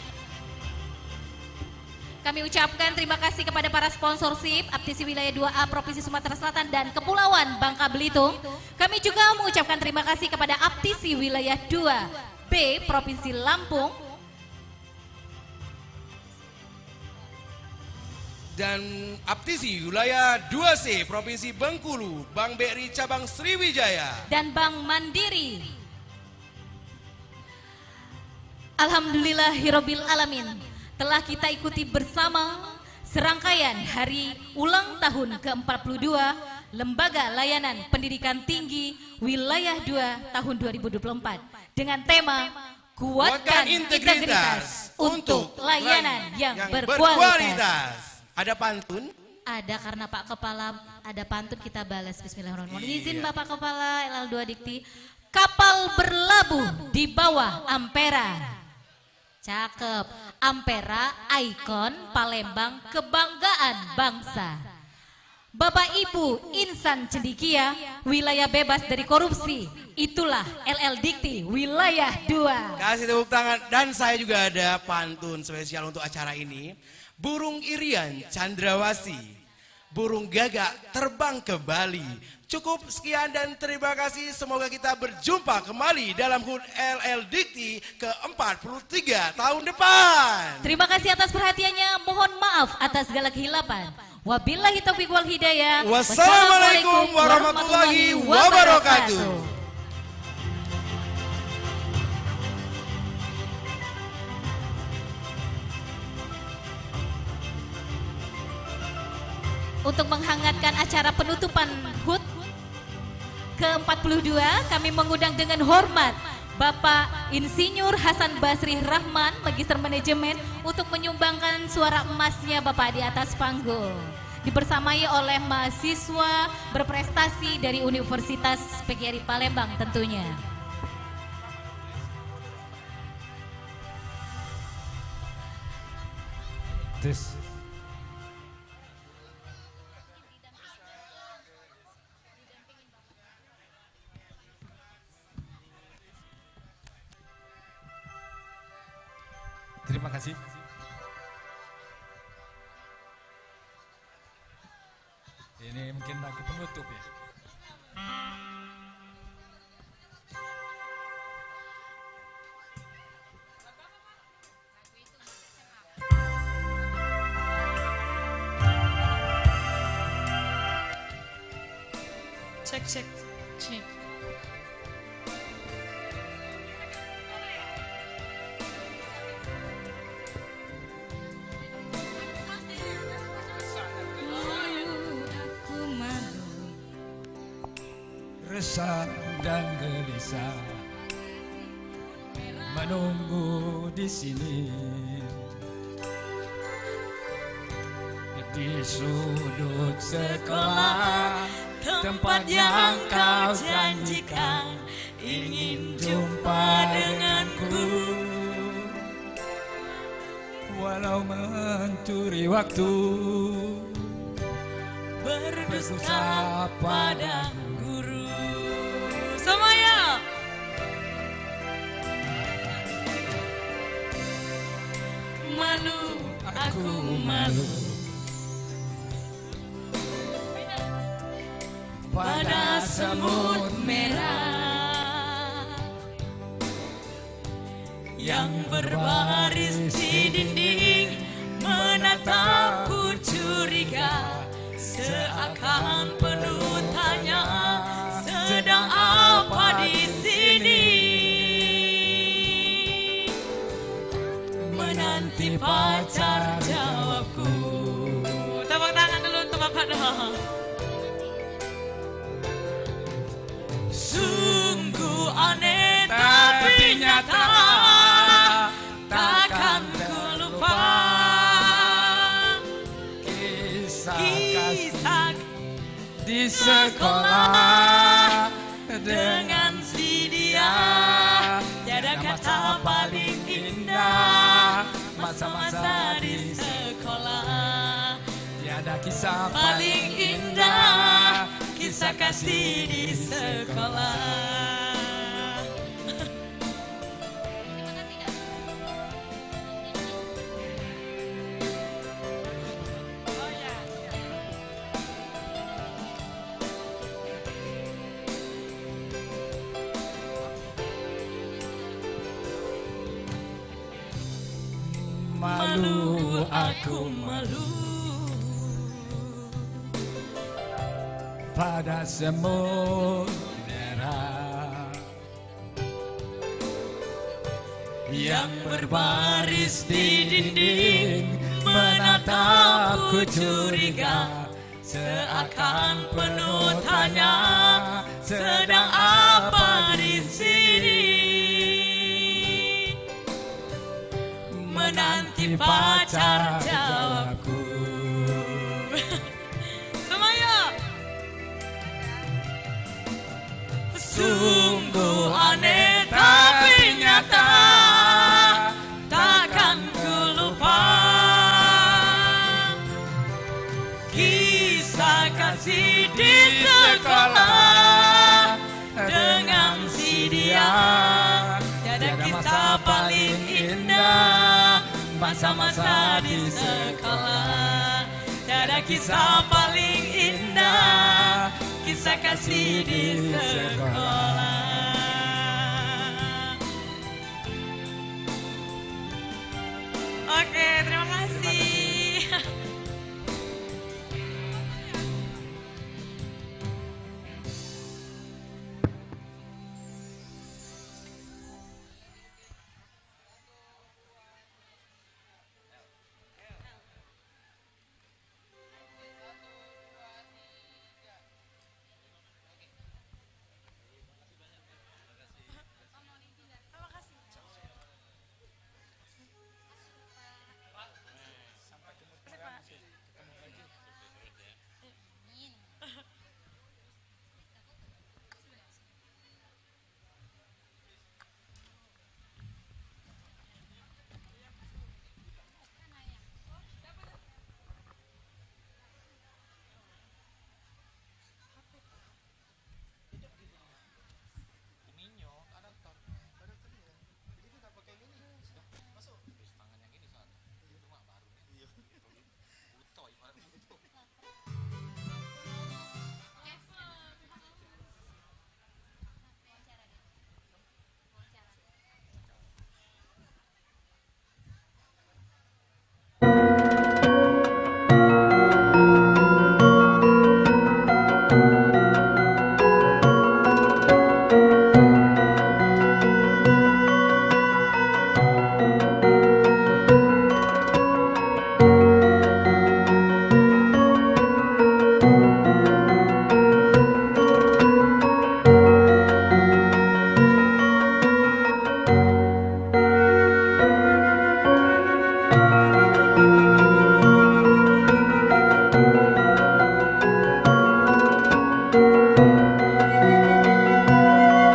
Kami ucapkan terima kasih kepada para sponsorship Aptisi Wilayah 2A Provinsi Sumatera Selatan dan Kepulauan Bangka Belitung. Kami juga mengucapkan terima kasih kepada Aptisi Wilayah 2B Provinsi Lampung. Dan Aptisi Wilayah 2C Provinsi Bengkulu, Bank BRI Cabang Sriwijaya. Dan Bank Mandiri. Alhamdulillahirabbil alamin. Telah kita ikuti bersama serangkaian hari ulang tahun ke-42 Lembaga Layanan Pendidikan Tinggi Wilayah 2 tahun 2024 dengan tema Kuatkan Integritas untuk Layanan yang Berkualitas. Ada pantun? Ada, karena Pak Kepala ada pantun, kita balas. Bismillahirrahmanirrahim. Izin Bapak Kepala LL2 Dikti. Kapal berlabuh di bawah Ampera. Cakep. Ampera, ikon Palembang, kebanggaan bangsa. Bapak Ibu insan cendekia, wilayah bebas dari korupsi. Itulah LL Dikti Wilayah 2. Kasih tepuk tangan. Dan saya juga ada pantun spesial untuk acara ini. Burung irian candrawasi, burung gagak terbang ke Bali. Cukup sekian dan terima kasih. Semoga kita berjumpa kembali dalam HUT LL Dikti ke-43 tahun depan. Terima kasih atas perhatiannya. Mohon maaf atas segala kehilapan. Wabillahi taufiq wal hidayah. Wassalamualaikum warahmatullahi wabarakatuh. Untuk menghangatkan acara penutupan HUT ke-42, kami mengundang dengan hormat Bapak Insinyur Hasan Basri Rahman, Magister Manajemen, untuk menyumbangkan suara emasnya Bapak di atas panggung. Dibersamai oleh mahasiswa berprestasi dari Universitas PGRI Palembang tentunya. Terima kasih. Ini mungkin lagu penutup ya. Cek. Resah dan gelisah menunggu di sini di sudut sekolah, tempat yang kau janjikan ingin jumpa denganku. walau mencuri waktu, berdusta pada guru. Semuanya. Malu, aku malu pada semut merah yang berbaris di dinding, menatapku curiga, seakan penuh tanya, sedang apa di sini? Menanti pacar jawabku. Tepuk tangan dulu untuk Bapak dong. Sungguh aneh tapi nyata, takkan ku lupa kisah di sekolah dengan si dia. Tiada kata paling indah masa-masa di sekolah. Tiada kisah paling indah, kisah kasih di sekolah. malu Aku malu pada semut merah yang berbaris di dinding, menatapku curiga, seakan penuh tanya, sedang apa di sini? Menanti pacar jawabku. Semuanya. Sungguh aneh tapi nyata, takkan ku lupa kisah kasih di sekolah dengan si dia. Tiada kisah paling indah masa-masa di sekolah. Tiada kisah paling indah, kisah kasih di sekolah.